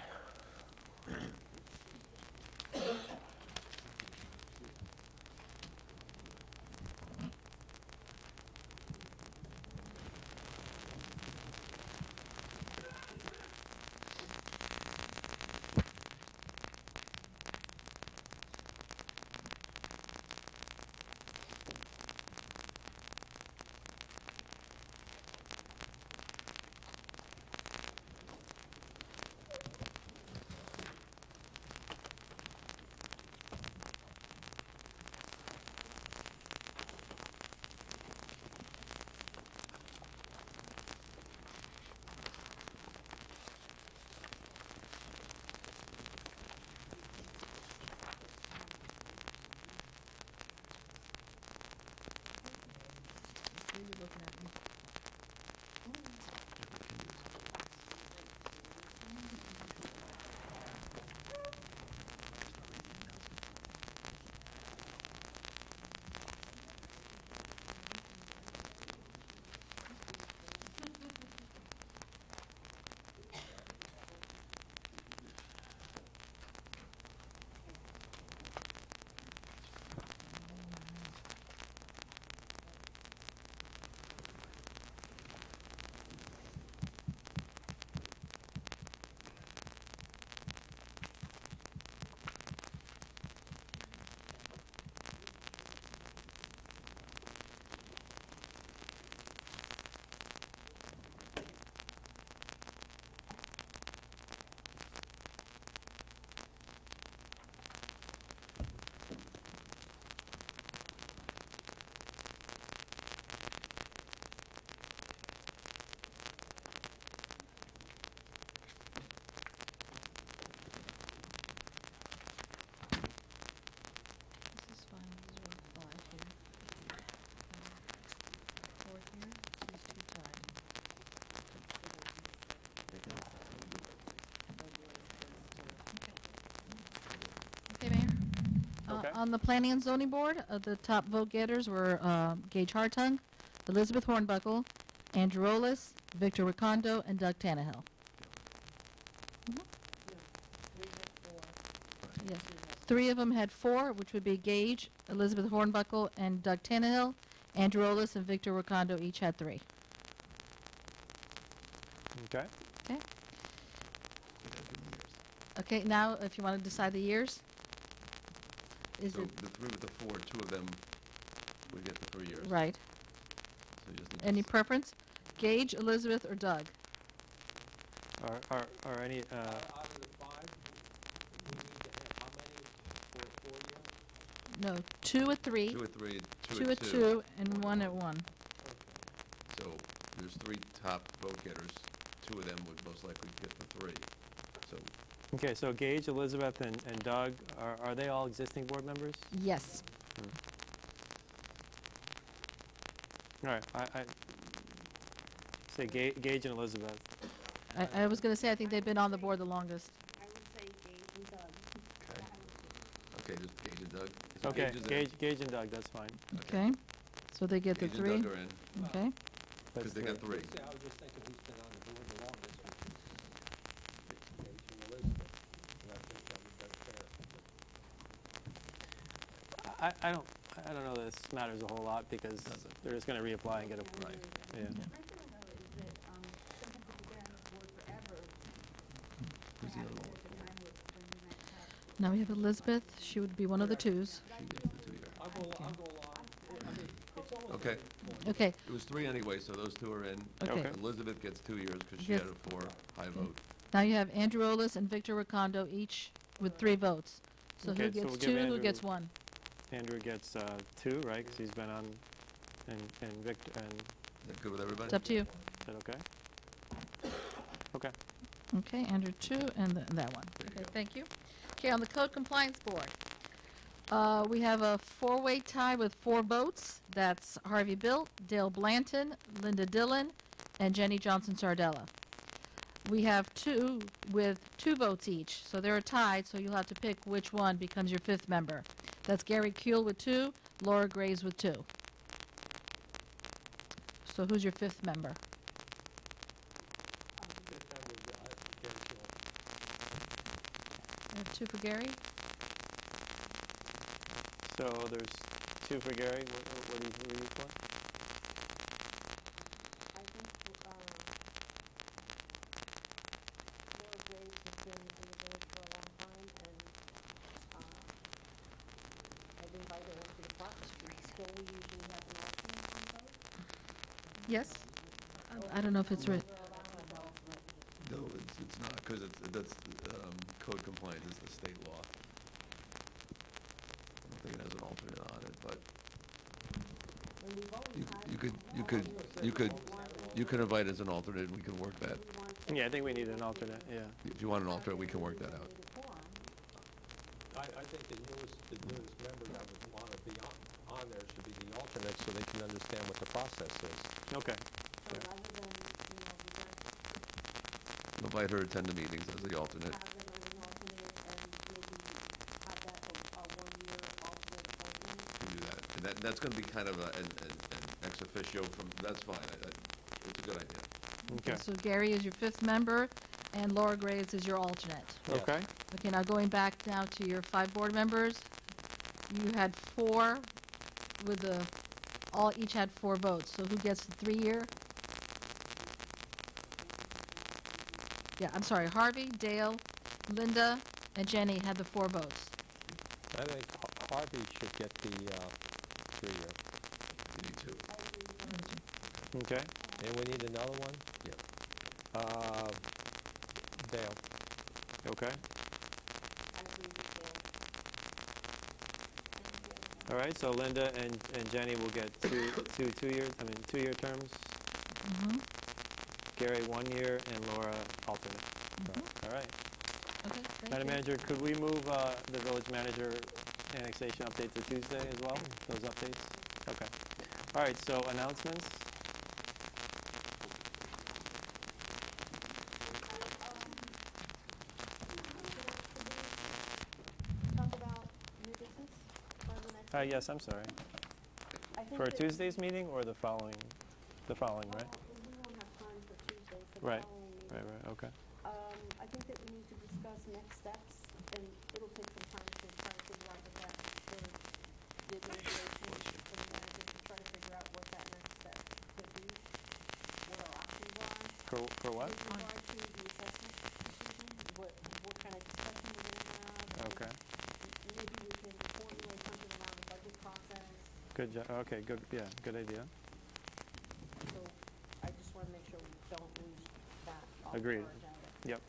Okay, Mayor? On the Planning and Zoning Board, the top vote getters were Gage Hartung, Elizabeth Hornbuckle, Andrew Olis, Victor Ricondo, and Doug Tannehill. Yes. 3 of them had 4, which would be Gage, Elizabeth Hornbuckle, and Doug Tannehill. Andrew Olis and Victor Ricondo each had 3. Okay. Okay. Okay, now if you want to decide the years. Is So it the 3 with the 4, 2 of them would get the 3 years. right? So you just need Any preference? Gage, Elizabeth, or Doug? Are any, Out of the 5, we need to have how many for 4 years? No, 2 at 3. 2 at 3, 2 at 2, and 1 at 1. So there's 3 top vote getters. 2 of them would most likely get the 3. So okay, so Gage, Elizabeth, and Doug, are they all existing board members? Yes. All right, I say Gage and Elizabeth. I was going to say, I think they've been on the board the longest. I would say Gage and Doug. okay, just Gage and Doug. So Okay, Gage is in. Gage and Doug, that's fine. Okay. So they get Gage the and 3. Doug are in. Okay. Because they got 3. I was just thinking who's been on the board the longest, which is Gage and Elizabeth. And I think that would go fair. I don't know that this matters a whole lot because they're just going to reapply and get a right. Yeah. Who's the other one? Now we have Elizabeth. She would be one of the 2s. She gets the 2 year. I'll go along. Okay. Okay. It was 3 anyway, so those 2 are in. Okay. Elizabeth gets 2 years because she Yes. had a 4 high vote. Now you have Andrew Olis and Victor Ricondo each with 3 votes. So Okay, who so we'll gets give two, who Andrew- gets one? Andrew gets 2, right? Because he's been on, and Victor, and Is that good with everybody? It's up to you. is that okay? Okay. Okay, Andrew, 2, and that one. Okay, thank you. Okay, on the Code Compliance Board, we have a 4-way tie with 4 votes. That's Harvey Bilt, Dale Blanton, Linda Dillon, and Jenny Johnson Sardella. We have 2 with 2 votes each, so they're tied, so you'll have to pick which one becomes your 5th member. That's Gary Kuehl with 2, Laura Graves with 2. So who's your 5th member? I have 2 for Gary. So there's 2 for Gary. What are you for? I think Laura Graves has been in the village for a long time, and I've invited her to the parks. Don't we usually have an alternate on those? Yes? I don't know if it's written. No, it's not, because that's, code compliance is the state law. I don't think it has an alternate on it, but you could invite as an alternate, and we can work that. Yeah, I think we need an alternate, yeah. If you want an alternate, we can work that out. I think the newest member that would want to be on there should be the alternate so they can understand what the process is. Okay. Invite her to attend the meetings as the alternate. We'll do that. And that's going to be kind of an ex officio from, that's fine. It's a good idea. Okay, so Gary is your 5th member, and Laura Graves is your alternate. Okay. Okay, now going back now to your 5 board members, you had 4 with the, each had 4 votes. So who gets the 3-year? Yeah, I'm sorry, Harvey, Dale, Linda, and Jenny had the 4 votes. I think Harvey should get the 3-year. You need 2. Okay. And we need another one? Yeah. Dale. Okay. All right, so Linda and Jenny will get 2 years, 2-year terms. Mm-hmm. Gary 1 year, and Laura alternate. All right. Okay, thank Madam you. Manager, could we move the village manager annexation update to Tuesday as well? Those updates? Okay. All right, so announcements. Talk about new business for the next meeting? Yes, I'm sorry. I think For that- Tuesday's meeting or the following, right? We won't have time for Tuesday, for the Right, following meeting. right, okay. I think that we need to discuss next steps, and it'll take some time to try to figure out what that, for the administration, for the manager, to try to figure out what that next step could be, what our options are. For what? With regard to the assessment decision, what kind of discussion we're gonna have. Okay. Maybe we can formulate something around the budget process. Good job, okay, good, yeah, good idea. So I just wanna make sure we don't lose that off our Agreed. agenda. Yep.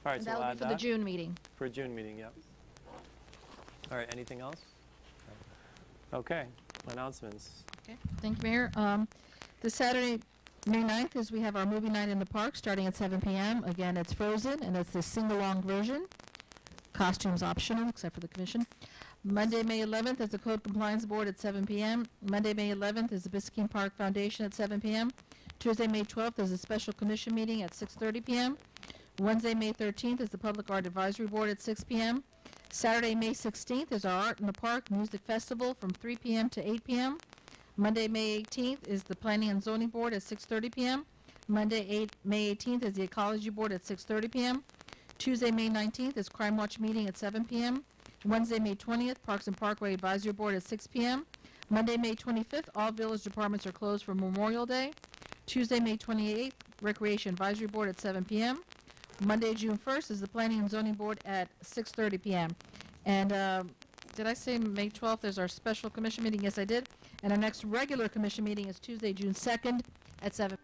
All right, And so we'll that'll add be for the that. June meeting. For June meeting, yep. All right, anything else? Okay, announcements. Okay, thank you, Mayor. This Saturday, May 9th, is we have our movie night in the park starting at 7 p.m. Again, it's Frozen, and it's the sing-along version. Costumes optional, except for the commission. Monday, May 11th is the Code Compliance Board at 7 p.m. Monday, May 11th is the Biscayne Park Foundation at 7 p.m. Tuesday, May 12th is a special commission meeting at 6:30 p.m. Wednesday, May 13th is the Public Art Advisory Board at 6 p.m. Saturday, May 16th is our Art in the Park Music Festival from 3 p.m. to 8 p.m. Monday, May 18th is the Planning and Zoning Board at 6:30 p.m. Monday, May 18th is the Ecology Board at 6:30 p.m. Tuesday, May 19th is Crime Watch meeting at 7 p.m. Wednesday, May 20th, Parks and Parkway Advisory Board at 6 p.m. Monday, May 25th, all village departments are closed for Memorial Day. Tuesday, May 28th, Recreation Advisory Board at 7 p.m. Monday, June 1st is the Planning and Zoning Board at 6:30 p.m. And did I say May 12th is our special commission meeting? Yes, I did. And our next regular commission meeting is Tuesday, June 2nd at 7.